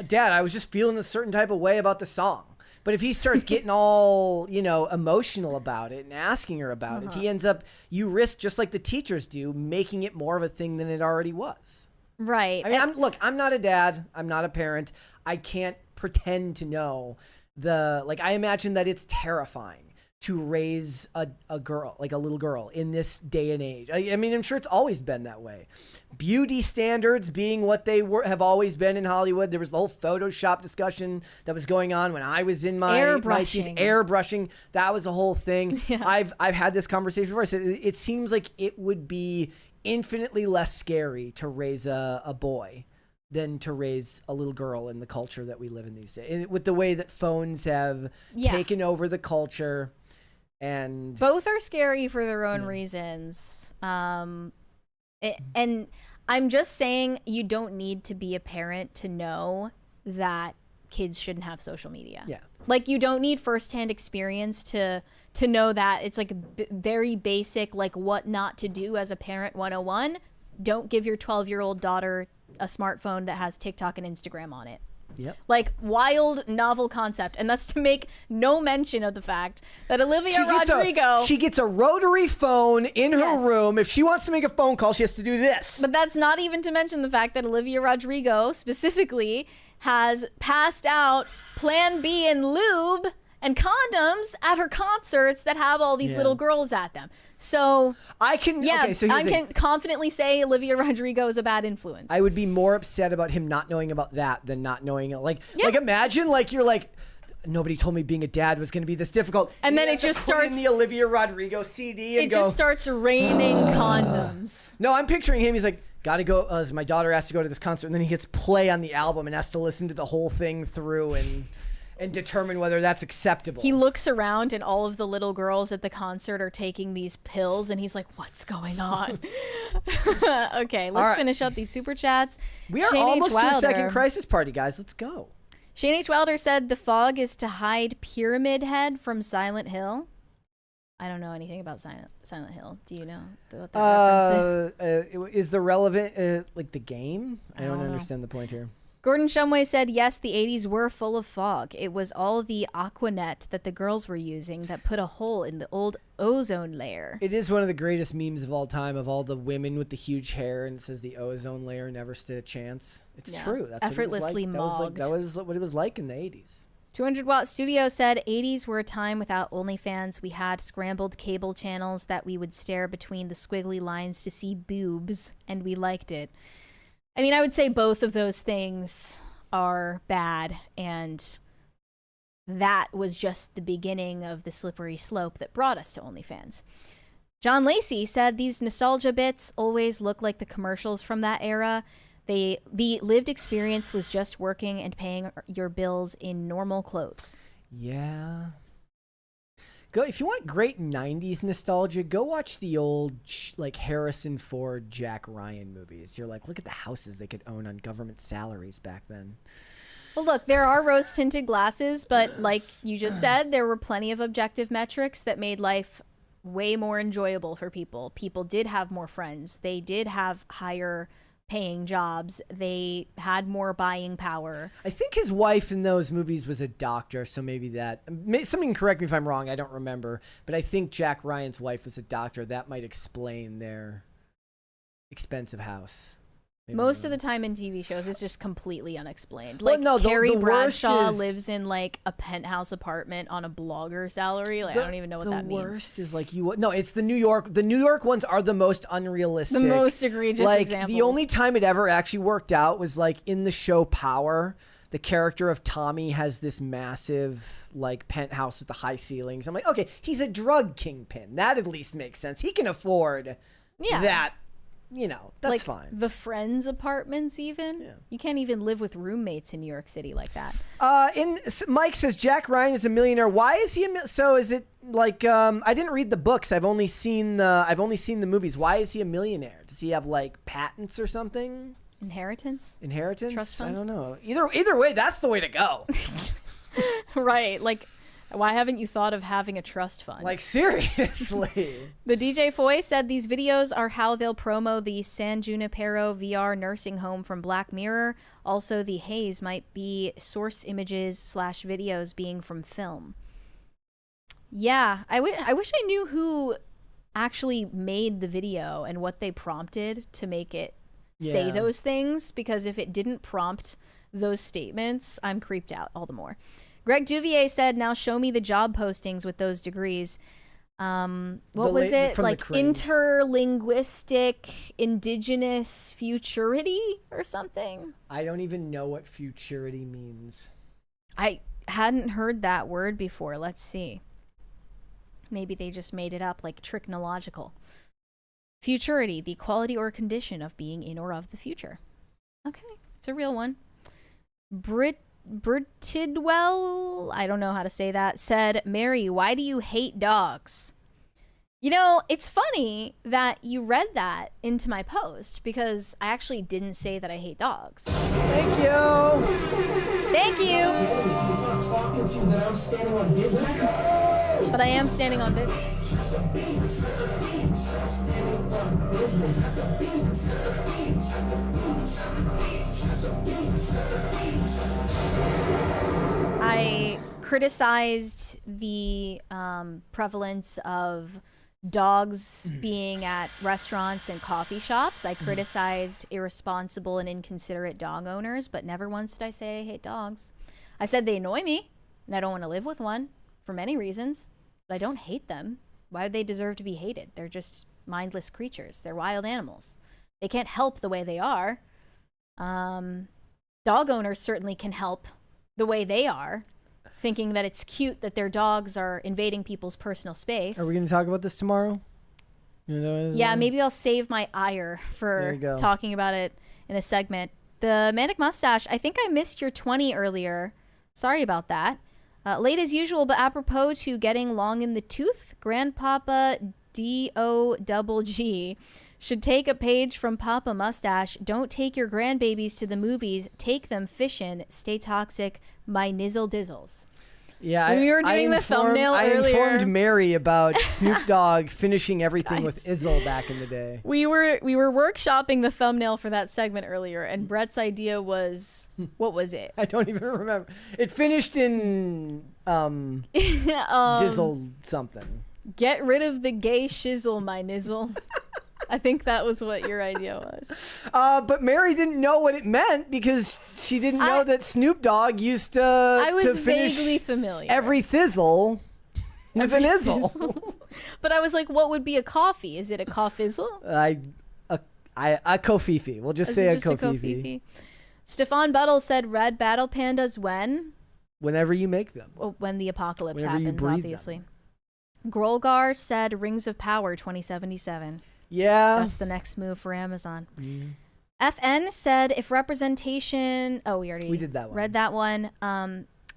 Dad, I was just feeling a certain type of way about the song. But if he starts getting all, you know, emotional about it and asking her about it, he ends up, you risk, just like the teachers do, making it more of a thing than it already was. Right. I mean, look, I'm not a dad. I'm not a parent. I can't pretend to know I imagine that it's terrifying to raise a girl, like a little girl in this day and age. I mean, I'm sure it's always been that way. Beauty standards being what they have always been in Hollywood. There was the whole Photoshop discussion that was going on when I was in my teens. Airbrushing. That was a whole thing. Yeah. I've had this conversation before. I said, it seems like it would be infinitely less scary to raise a boy than to raise a little girl in the culture that we live in these days. And with the way that phones have taken over the culture, and both are scary for their own reasons. And I'm just saying you don't need to be a parent to know that kids shouldn't have social media. Yeah. Like, you don't need firsthand experience to know that. It's like a very basic, like, what not to do as a parent 101. Don't give your 12-year-old daughter a smartphone that has TikTok and Instagram on it. Yep. Like, wild, novel concept. And that's to make no mention of the fact that Olivia Rodrigo... She gets a rotary phone in her room. If she wants to make a phone call, she has to do this. But that's not even to mention the fact that Olivia Rodrigo, specifically, has passed out Plan B and lube and condoms at her concerts that have all these little girls at them. So I can confidently say Olivia Rodrigo is a bad influence. I would be more upset about him not knowing about that than not knowing like imagine like you're like, nobody told me being a dad was going to be this difficult. And then it just starts in the Olivia Rodrigo CD and it just starts raining condoms. No, I'm picturing him. He's like, gotta go. My daughter has to go to this concert, and then he hits play on the album and has to listen to the whole thing through and determine whether that's acceptable. He looks around and all of the little girls at the concert are taking these pills and he's like, what's going on? Okay, let's finish up these super chats. We are almost to a second crisis party, guys. Let's go. Shane H. Wilder said the fog is to hide Pyramid Head from Silent Hill. I don't know anything about Silent Hill. Do you know what that reference is? Is the relevant, like the game? I don't understand the point here. Gordon Shumway said, yes, the 80s were full of fog. It was all the Aquanet that the girls were using that put a hole in the old ozone layer. It is one of the greatest memes of all time, of all the women with the huge hair, and it says the ozone layer never stood a chance. It's true. That's effortlessly what mogged. That was what it was like in the 80s. 200 Watt Studio said 80s were a time without OnlyFans. We had scrambled cable channels that we would stare between the squiggly lines to see boobs, and we liked it. I mean, I would say both of those things are bad, and that was just the beginning of the slippery slope that brought us to OnlyFans. John Lacey said these nostalgia bits always look like the commercials from that era. The lived experience was just working and paying your bills in normal clothes. Yeah. Go if you want great 90s nostalgia, go watch the old like Harrison Ford, Jack Ryan movies. You're like, look at the houses they could own on government salaries back then. Well, look, there are rose-tinted glasses, but like you just said, there were plenty of objective metrics that made life way more enjoyable for people. People did have more friends. They did have higher paying jobs. They had more buying power. I think his wife in those movies was a doctor, so maybe that... Somebody can correct me if I'm wrong, I don't remember. But I think Jack Ryan's wife was a doctor. That might explain their expensive house. Maybe Most of the time in TV shows, it's just completely unexplained. Well, Like, no, Carrie the Bradshaw worst is- lives in, like, a penthouse apartment on a blogger salary. Like, I don't even know what that means. The worst is like you... No, it's the New York... The New York ones are the most unrealistic. The most egregious like, examples. The only time it ever actually worked out was, like, in the show Power. The character of Tommy has this massive, like, penthouse with the high ceilings. I'm like, okay, he's a drug kingpin. That at least makes sense. He can afford that. You know, that's like, fine. The Friends apartments, even. Yeah. You can't even live with roommates in New York City like that. Mike says Jack Ryan is a millionaire. Why is he so is it like I didn't read the books. I've only seen the movies. Why is he a millionaire? Does he have like patents or something? Inheritance? Trust fund? I don't know. Either way, that's the way to go. Right. Like, why haven't you thought of having a trust fund? Like, seriously. The DJ Foy said these videos are how they'll promo the San Junipero VR nursing home from Black Mirror. Also, the haze might be source images / videos being from film. Yeah, I wish I knew who actually made the video and what they prompted to make it say those things, because if it didn't prompt those statements, I'm creeped out all the more. Greg Duvier said, now show me the job postings with those degrees. What was it? Like interlinguistic indigenous futurity or something? I don't even know what futurity means. I hadn't heard that word before. Let's see. Maybe they just made it up, like trichnological. Futurity, the quality or condition of being in or of the future. Okay, it's a real one. Tidwell, I don't know how to say that, said, Mary, why do you hate dogs? You know, it's funny that you read that into my post because I actually didn't say that I hate dogs. Thank you. Thank you. But I am standing on business. I criticized the prevalence of dogs being at restaurants and coffee shops. I criticized irresponsible and inconsiderate dog owners, but never once did I say I hate dogs. I said they annoy me, and I don't want to live with one for many reasons, but I don't hate them. Why would they deserve to be hated? They're just mindless creatures. They're wild animals. They can't help the way they are. Dog owners certainly can help the way they are, thinking that it's cute that their dogs are invading people's personal space. Are we going to talk about this tomorrow? Yeah, maybe I'll save my ire for talking about it in a segment. The Manic Mustache, I think I missed your 20 earlier. Sorry about that. Late as usual, but apropos to getting long in the tooth, Grandpapa D-O-double-G should take a page from Papa Mustache. Don't take your grandbabies to the movies. Take them fishing. Stay toxic. My nizzle dizzles. Yeah, we were doing the thumbnail earlier. I informed Mary about Snoop Dogg finishing everything with Izzle back in the day. We were workshopping the thumbnail for that segment earlier, and Brett's idea was, what was it? I don't even remember. It finished in Dizzle something. Get rid of the gay shizzle, my nizzle. I think that was what your idea was. But Mary didn't know what it meant because she didn't know that Snoop Dogg used to I was finish vaguely familiar. every thizzle with an izzle. But I was like, what would be a coffee? Is it a coffizzle? A kofifi. We'll just say a kofifi. Stefan Buttle said red battle pandas when? Whenever you make them. Well, when the apocalypse Whenever you happens, breed obviously. Grolgar said Rings of Power 2077. Yeah. That's the next move for Amazon. FN said if representation... Oh, we did that one. Read that one.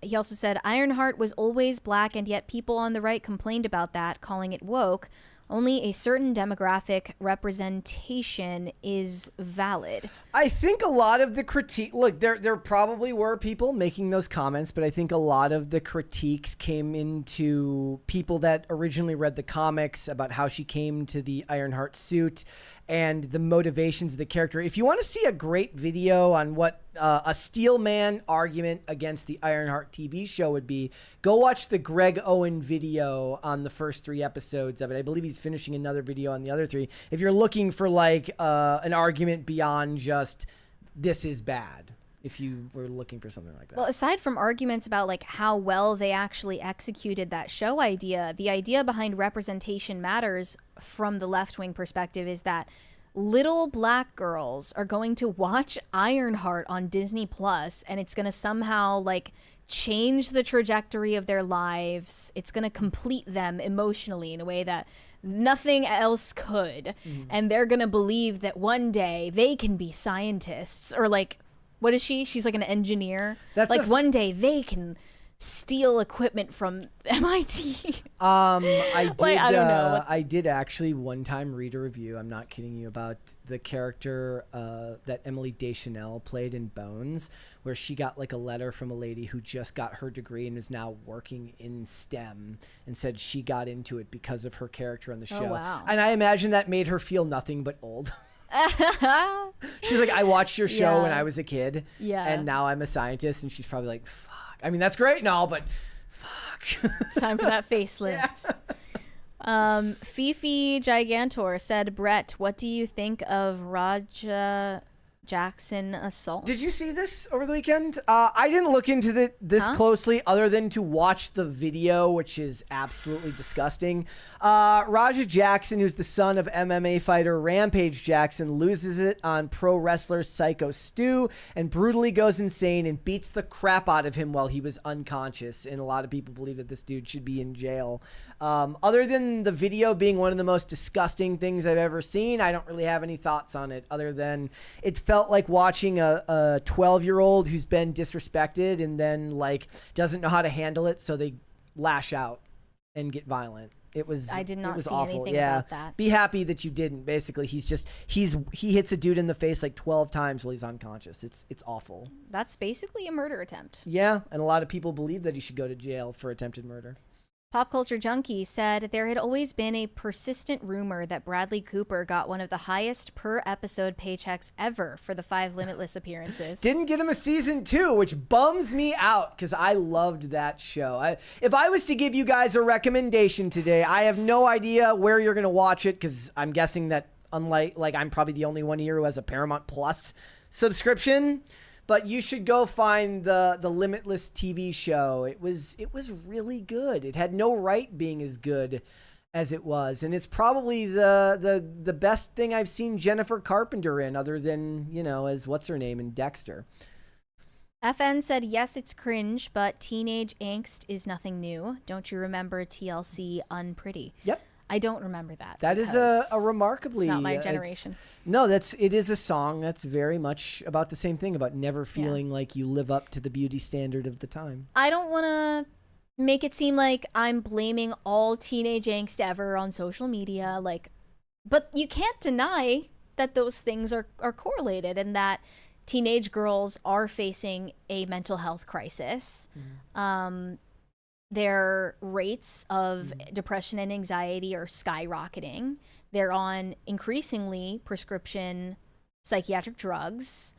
He also said Ironheart was always black, and yet people on the right complained about that, calling it woke. Only a certain demographic representation is valid. I think a lot of the critique... Look, there probably were people making those comments, but I think a lot of the critiques came into people that originally read the comics about how she came to the Ironheart suit and the motivations of the character. If you want to see a great video on what a Steel Man argument against the Ironheart TV show would be, go watch the Greg Owen video on the first 3 episodes of it. I believe he's finishing another video on the other 3. If you're looking for like an argument beyond just this is bad, if you were looking for something like that. Well, aside from arguments about like how well they actually executed that show idea, the idea behind representation matters from the left-wing perspective is that little black girls are going to watch Ironheart on Disney Plus, and it's going to somehow like change the trajectory of their lives. It's going to complete them emotionally in a way that nothing else could. And they're going to believe that one day they can be scientists or like, what is she? She's like an engineer. That's like one day they can steal equipment from MIT. I did. Like, I don't know. I did actually one time read a review. I'm not kidding you, about the character that Emily Deschanel played in Bones, where she got like a letter from a lady who just got her degree and is now working in STEM, and said she got into it because of her character on the show. Oh, wow. And I imagine that made her feel nothing but old. She's like, I watched your show when I was a kid, and now I'm a scientist, and she's probably like, fuck. I mean, that's great and all, but fuck. It's time for that facelift. Fifi Gigantor said, Brett, what do you think of Raja Jackson assault? Did you see this over the weekend? I didn't look into this closely other than to watch the video, which is absolutely disgusting. Raja Jackson, who's the son of MMA fighter Rampage Jackson, loses it on pro wrestler Psycho Stu and brutally goes insane and beats the crap out of him while he was unconscious. And a lot of people believe that this dude should be in jail. Other than the video being one of the most disgusting things I've ever seen, I don't really have any thoughts on it other than it felt like watching a 12-year-old who's been disrespected and then like doesn't know how to handle it, so they lash out and get violent. It was. I did not it was see awful. anything Yeah. about that. Be happy that you didn't. Basically, he hits a dude in the face like 12 times while he's unconscious. It's awful. That's basically a murder attempt. Yeah, and a lot of people believe that he should go to jail for attempted murder. Pop Culture Junkie said there had always been a persistent rumor that Bradley Cooper got one of the highest per episode paychecks ever for the 5 Limitless appearances. Didn't get him a season 2, which bums me out because I loved that show. If I was to give you guys a recommendation today, I have no idea where you're going to watch it because I'm guessing that unlike I'm probably the only one here who has a Paramount Plus subscription. But you should go find the Limitless TV show. It was really good. It had no right being as good as it was, and it's probably the best thing I've seen Jennifer Carpenter in, other than as what's her name in Dexter. FN said yes, it's cringe, but teenage angst is nothing new. Don't you remember TLC Unpretty? Yep. I don't remember that. That is a remarkably... It's not my generation. It is a song that's very much about the same thing, about never feeling like you live up to the beauty standard of the time. I don't want to make it seem like I'm blaming all teenage angst ever on social media, but you can't deny that those things are correlated and that teenage girls are facing a mental health crisis. Their rates of depression and anxiety are skyrocketing. They're on increasingly prescription psychiatric drugs.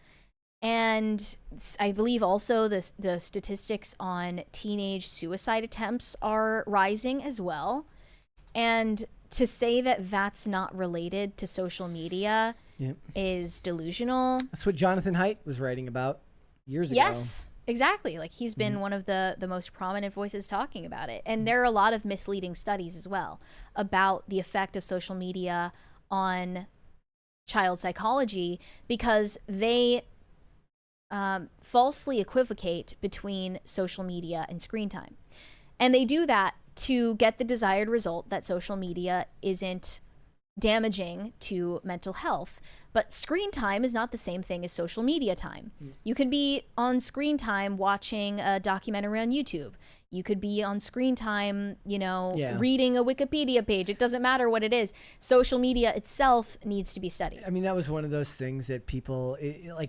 And I believe also the statistics on teenage suicide attempts are rising as well. And to say that that's not related to social media is delusional. That's what Jonathan Haidt was writing about years ago. Yes. Exactly. He's been one of the most prominent voices talking about it. And there are a lot of misleading studies as well about the effect of social media on child psychology because they falsely equivocate between social media and screen time. And they do that to get the desired result that social media isn't damaging to mental health. But screen time is not the same thing as social media time. You could be on screen time watching a documentary on YouTube. You could be on screen time, reading a Wikipedia page. It doesn't matter what it is. Social media itself needs to be studied. I mean, that was one of those things that people,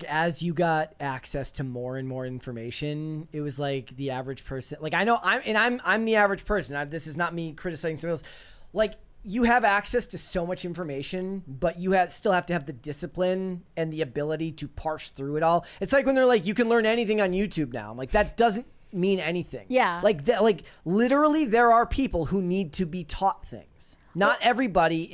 as you got access to more and more information, it was like the average person. I know I'm the average person. This is not me criticizing somebody else. You have access to so much information, but you still have to have the discipline and the ability to parse through it all. It's like when they're like, you can learn anything on YouTube now. I'm like, that doesn't mean anything. Yeah. Literally, there are people who need to be taught things. Not everybody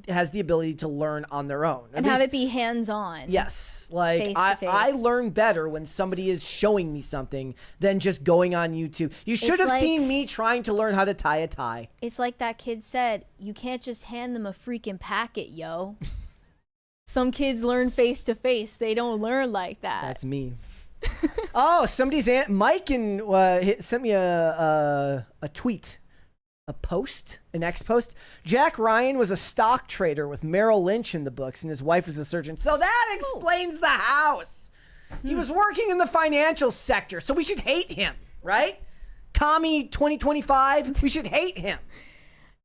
has the ability to learn on their own. And have it be hands-on. Yes. Face-to-face. I learn better when somebody is showing me something than just going on YouTube. You should have seen me trying to learn how to tie a tie. It's like that kid said, you can't just hand them a freaking packet, yo. Some kids learn face-to-face. They don't learn like that. That's me. Oh, Mike sent me a tweet. An ex-post. Jack Ryan was a stock trader with Merrill Lynch in the books, and his wife was a surgeon. So that explains the house. He was working in the financial sector, so we should hate him, right? Commie 2025, we should hate him.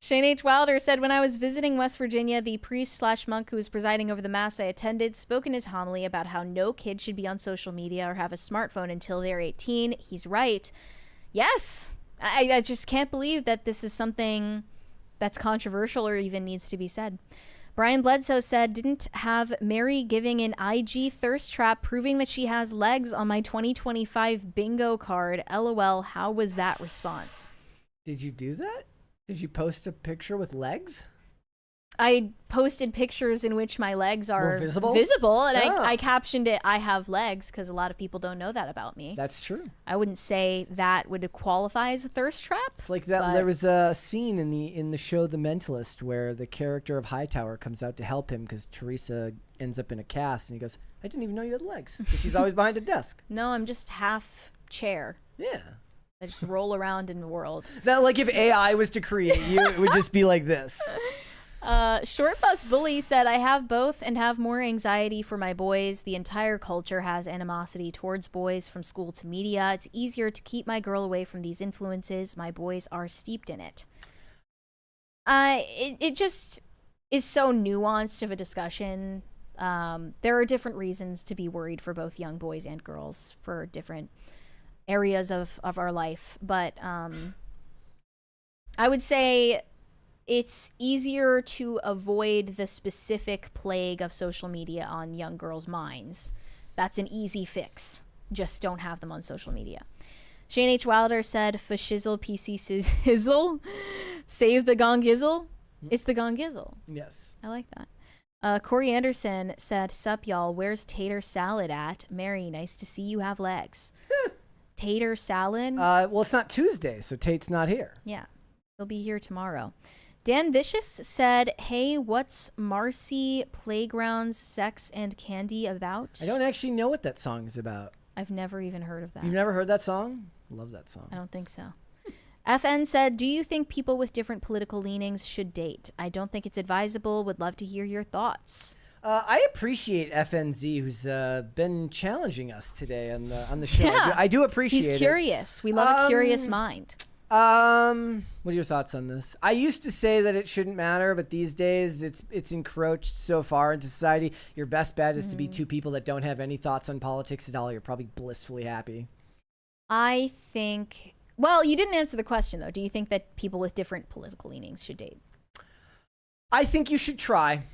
Shane H. Wilder said, when I was visiting West Virginia, the priest/monk who was presiding over the mass I attended spoke in his homily about how no kid should be on social media or have a smartphone until they're 18. He's right. Yes. I just can't believe that this is something that's controversial or even needs to be said. Brian Bledsoe said, didn't have Mary giving an IG thirst trap proving that she has legs on my 2025 bingo card. LOL, how was that response? Did you do that? Did you post a picture with legs? I posted pictures in which my legs are visible, and I captioned it, I have legs, because a lot of people don't know that about me. That's true. I wouldn't say that would qualify as a thirst trap. It's like that. There was a scene in the show The Mentalist where the character of Hightower comes out to help him because Teresa ends up in a cast, and he goes, I didn't even know you had legs. She's always behind a desk. No, I'm just half chair. Yeah. I just roll around in the world. That, if AI was to create you, it would just be like this. Short Bus Bully said, I have both and have more anxiety for my boys. The entire culture has animosity towards boys from school to media. It's easier to keep my girl away from these influences. My boys are steeped in it. It just is so nuanced of a discussion. There are different reasons to be worried for both young boys and girls for different areas of our life. But I would say it's easier to avoid the specific plague of social media on young girls' minds. That's an easy fix. Just don't have them on social media. Shane H. Wilder said, "Fashizzle PC sizzle, save the gongizzle." It's the gongizzle. Yes. I like that. Corey Anderson said, "Sup, y'all? Where's tater salad at? Mary, nice to see you have legs." Tater salad? Well, it's not Tuesday, so Tate's not here. Yeah. He'll be here tomorrow. Dan Vicious said, "Hey, what's Marcy Playground's Sex and Candy about?" I don't actually know what that song is about. I've never even heard of that. You've never heard that song? Love that song. I don't think so. FN said, "Do you think people with different political leanings should date? I don't think it's advisable. Would love to hear your thoughts." I appreciate FNZ, who's been challenging us today on the show. Yeah. I do appreciate it. He's curious. We love a curious mind. What are your thoughts on this? I used to say that it shouldn't matter, but these days it's encroached so far into society. Your best bet is to be two people that don't have any thoughts on politics at all. You're probably blissfully happy. I think... Well, you didn't answer the question, though. Do you think that people with different political leanings should date? I think you should try.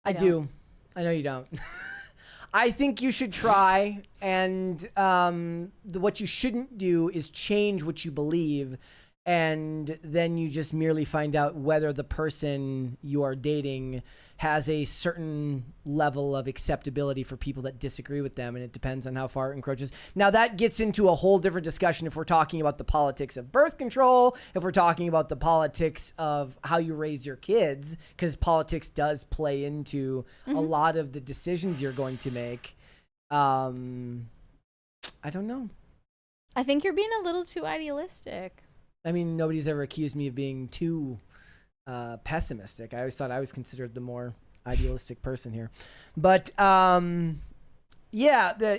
I do. I know you don't. I think you should try, and what you shouldn't do is change what you believe, and then you just merely find out whether the person you are dating has a certain level of acceptability for people that disagree with them, and it depends on how far it encroaches. Now, that gets into a whole different discussion if we're talking about the politics of birth control, if we're talking about the politics of how you raise your kids, because politics does play into a lot of the decisions you're going to make. I don't know. I think you're being a little too idealistic. I mean, nobody's ever accused me of being too pessimistic. I always thought I was considered the more idealistic person here. But yeah,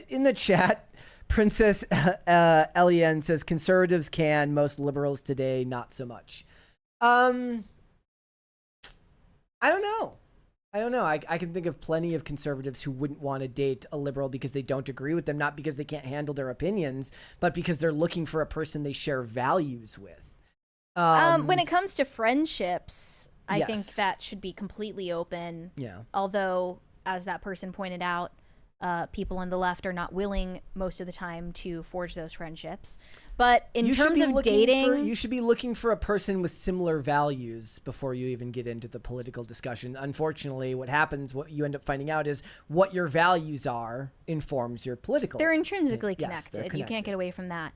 in the chat, Princess Lien says conservatives can, most liberals today not so much. I don't know. I can think of plenty of conservatives who wouldn't want to date a liberal because they don't agree with them, not because they can't handle their opinions, but because they're looking for a person they share values with. When it comes to friendships, I Yes. think that should be completely open. Yeah. Although, as that person pointed out, people on the left are not willing most of the time to forge those friendships. But in terms of dating, you should be looking for a person with similar values before you even get into the political discussion. Unfortunately, what happens, what you end up finding out is what your values are informs your political. they're intrinsically Yes, connected. they're You connected. can't get away from that.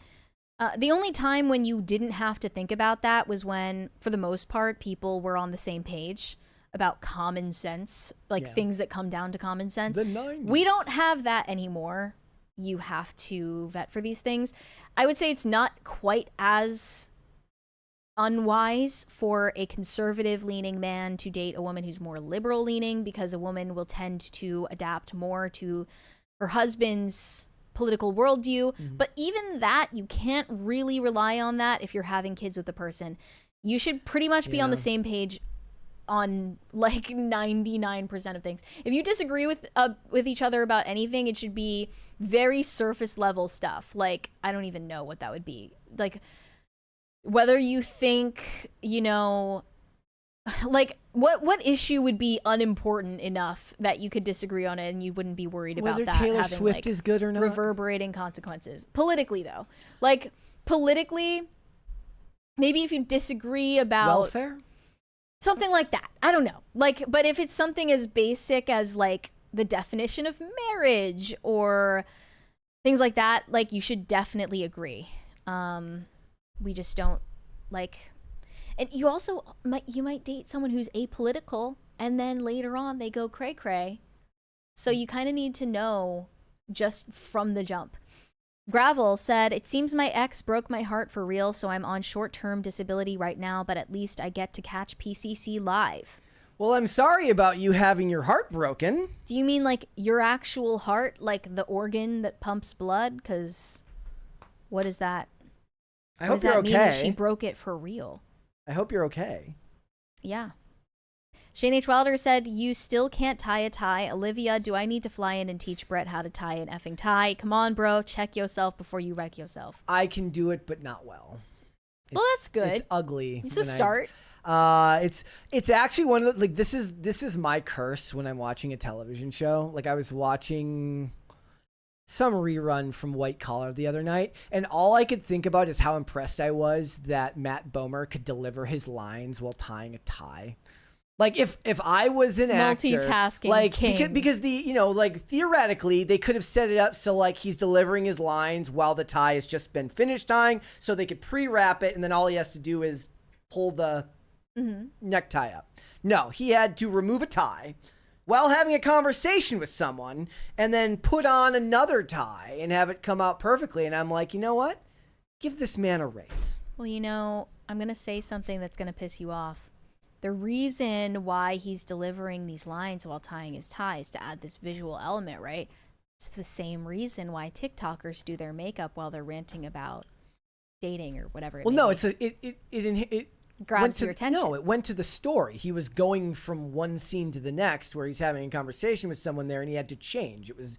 The only time when you didn't have to think about that was when, for the most part, people were on the same page about common sense, like things that come down to common sense. The 90s. We don't have that anymore. You have to vet for these things. I would say it's not quite as unwise for a conservative leaning man to date a woman who's more liberal leaning, because a woman will tend to adapt more to her husband's political worldview. But even that, you can't really rely on that if you're having kids with the person. You should pretty much be on the same page on like 99% of things. If you disagree with each other about anything, it should be very surface level stuff. Like, I don't even know what that would be. Like, whether you think, you know, like what issue would be unimportant enough that you could disagree on it and you wouldn't be worried about Whether that Taylor having, Swift like, is good or not. reverberating consequences. Politically, though, like politically, maybe if you disagree about welfare, something like that, I don't know. Like, but if it's something as basic as like the definition of marriage or things like that, like, you should definitely agree. We just don't like. And you also might date someone who's apolitical, and then later on they go cray cray. So you kind of need to know just from the jump. Gravel said, "It seems my ex broke my heart for real, so I'm on short-term disability right now, but at least I get to catch PCC live." Well, I'm sorry about you having your heart broken. Do you mean like your actual heart, like the organ that pumps blood? Because what is that? I What hope does you're that mean that okay. she broke it for real? I hope you're okay. Yeah. Shane H. Wilder said, you still can't tie a tie. Olivia, do I need to fly in and teach Brett how to tie an effing tie? Come on, bro. Check yourself before you wreck yourself. I can do it, but not well. Well, that's good. It's ugly. It's a start. It's actually one of the, like, this is my curse when I'm watching a television show. Like, I was watching some rerun from White Collar the other night, and all I could think about is how impressed I was that Matt Bomer could deliver his lines while tying a tie. Like, if I was an actor, multitasking, like, king. because the, you know, like, theoretically they could have set it up so like he's delivering his lines while the tie has just been finished tying, so they could pre-wrap it, and then all he has to do is pull the necktie up. No, he had to remove a tie while having a conversation with someone and then put on another tie and have it come out perfectly. And I'm like, you know what? Give this man a raise. Well, you know, I'm going to say something that's going to piss you off. The reason why he's delivering these lines while tying his tie is to add this visual element, right? It's the same reason why TikTokers do their makeup while they're ranting about dating or whatever. Well, no, it's it grabs your attention. No, it went to the story. He was going from one scene to the next where he's having a conversation with someone there and he had to change. It was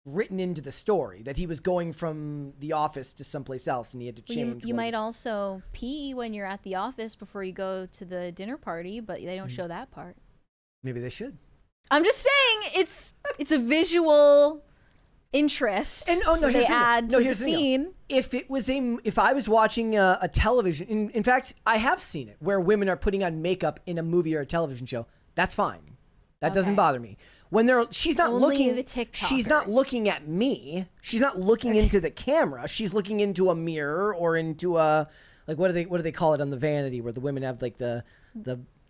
written into the story that he was going from the office to someplace else and he had to change. You might also pee when you're at the office before you go to the dinner party, but they don't show that part. Maybe they should. I'm just saying it's a visual interest. And they add to the scene. If I was watching a television, in fact, I have seen it where women are putting on makeup in a movie or a television show. That's fine. That doesn't bother me. When she's not looking at me. She's not looking into the camera. She's looking into a mirror or into a, like, what do they call it on the vanity where the women have like the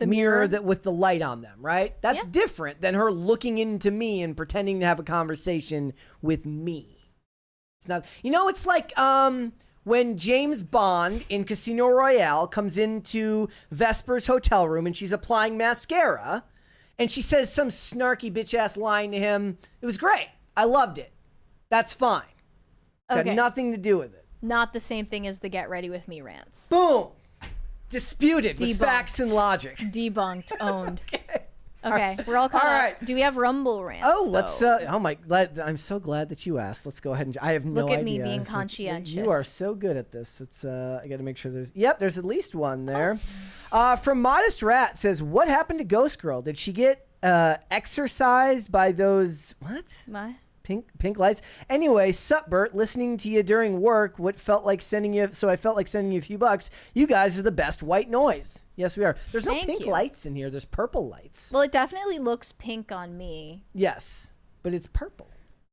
mirror that with the light on them, right? That's different than her looking into me and pretending to have a conversation with me. It's not, you know, it's like when James Bond in Casino Royale comes into Vesper's hotel room and she's applying mascara and she says some snarky bitch ass line to him. It was great. I loved it. That's fine. Got nothing to do with it. Not the same thing as the get ready with me rants. Boom. Disputed with facts and logic. Debunked. Owned. Okay, we're all caught up. Do we have Rumble rants? Oh, let's. Oh my! I'm so glad that you asked. Let's go ahead and. I have no idea. Look at me being conscientious. You are so good at this. It's. I got to make sure there's. Yep, there's at least one there. From Modest Rat says, "What happened to Ghost Girl? Did she get exercised by those what? Pink lights. Anyway, sup, Bert, listening to you during work, I felt like sending you a few bucks. You guys are the best white noise. Yes, we are. There's no pink lights in here. There's purple lights. Well, it definitely looks pink on me. Yes, but it's purple.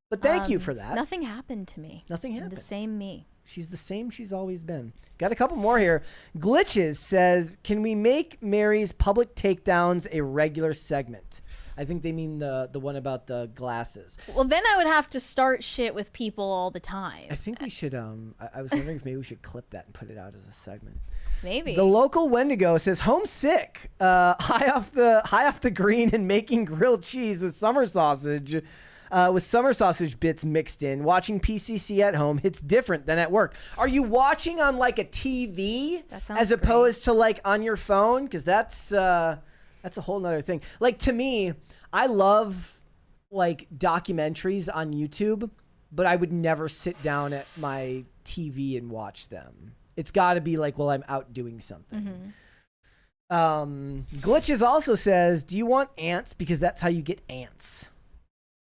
But thank you for that. Nothing happened to me. Nothing happened. I'm the same me. She's the same she's always been. Got a couple more here. Glitches says, can we make Mary's public takedowns a regular segment? I think they mean the one about the glasses. Well, then I would have to start shit with people all the time. I think we should. I was wondering if maybe we should clip that and put it out as a segment. Maybe. The local Wendigo says homesick, high off the green and making grilled cheese with summer sausage bits mixed in. Watching PCC at home hits different than at work. Are you watching on like a TV as opposed to like on your phone? Because that's a whole nother thing. Like, to me, I love like documentaries on YouTube, but I would never sit down at my TV and watch them. It's got to be like, well, I'm out doing something. Glitches also says, do you want ants? Because that's how you get ants.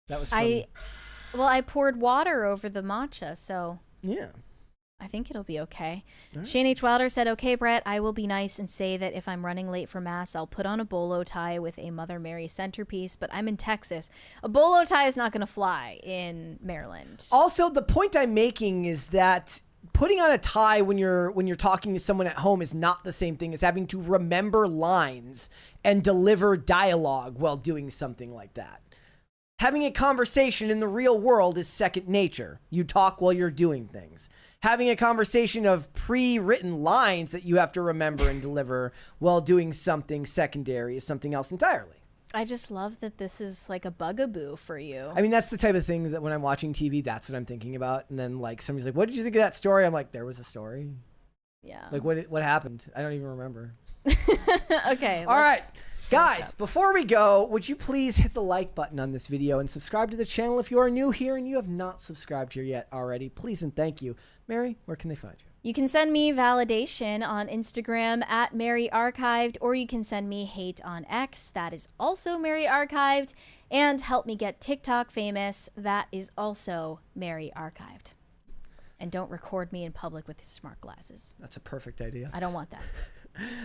That was from... I poured water over the matcha, so yeah. I think it'll be okay. Right. Shane H. Wilder said, okay, Brett, I will be nice and say that if I'm running late for mass, I'll put on a bolo tie with a Mother Mary centerpiece, but I'm in Texas. A bolo tie is not going to fly in Maryland. Also, the point I'm making is that putting on a tie when you're talking to someone at home is not the same thing as having to remember lines and deliver dialogue while doing something like that. Having a conversation in the real world is second nature. You talk while you're doing things. Having a conversation of pre-written lines that you have to remember and deliver while doing something secondary is something else entirely. I just love that this is like a bugaboo for you. I mean, that's the type of thing that when I'm watching TV, that's what I'm thinking about. And then like somebody's like, what did you think of that story? I'm like, there was a story. Yeah. Like what happened? I don't even remember. Okay. All right. Guys, before we go, would you please hit the like button on this video and subscribe to the channel if you are new here and you have not subscribed here yet already. Please and thank you. Mary, where can they find you? You can send me validation on Instagram at Mary Archived, or you can send me hate on X. That is also Mary Archived. And help me get TikTok famous. That is also Mary Archived. And don't record me in public with smart glasses. That's a perfect idea. I don't want that.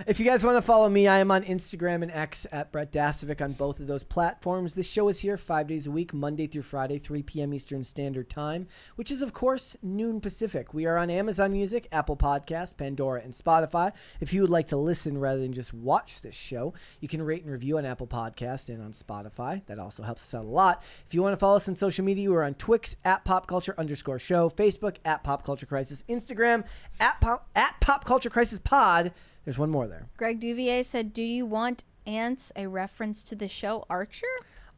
If you guys want to follow me, I am on Instagram and X at Brett Dasovic on both of those platforms. This show is here 5 days a week, Monday through Friday, 3 p.m. Eastern Standard Time, which is, of course, noon Pacific. We are on Amazon Music, Apple Podcasts, Pandora, and Spotify. If you would like to listen rather than just watch this show, you can rate and review on Apple Podcasts and on Spotify. That also helps us out a lot. If you want to follow us on social media, we're on Twix at PopCulture_show, Facebook at Pop Culture Crisis, Instagram at Pop Culture Crisis Pod. There's one more there. Greg Duvier said, do you want ants, a reference to the show Archer?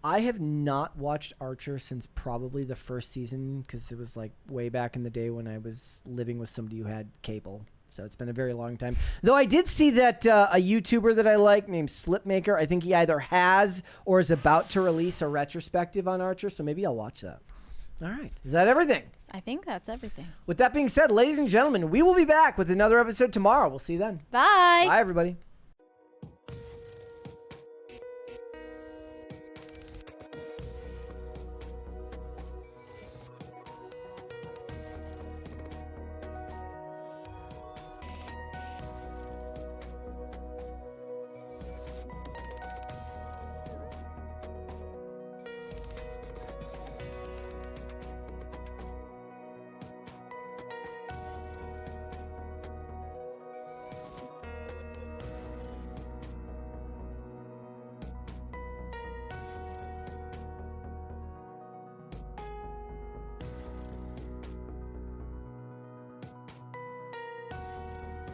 I have not watched Archer since probably the first season because it was like way back in the day when I was living with somebody who had cable. So it's been a very long time. Though I did see that a YouTuber that I like named Slipmaker, I think he either has or is about to release a retrospective on Archer. So maybe I'll watch that. All right. Is that everything? I think that's everything. With that being said, ladies and gentlemen, we will be back with another episode tomorrow. We'll see you then. Bye. Bye, everybody.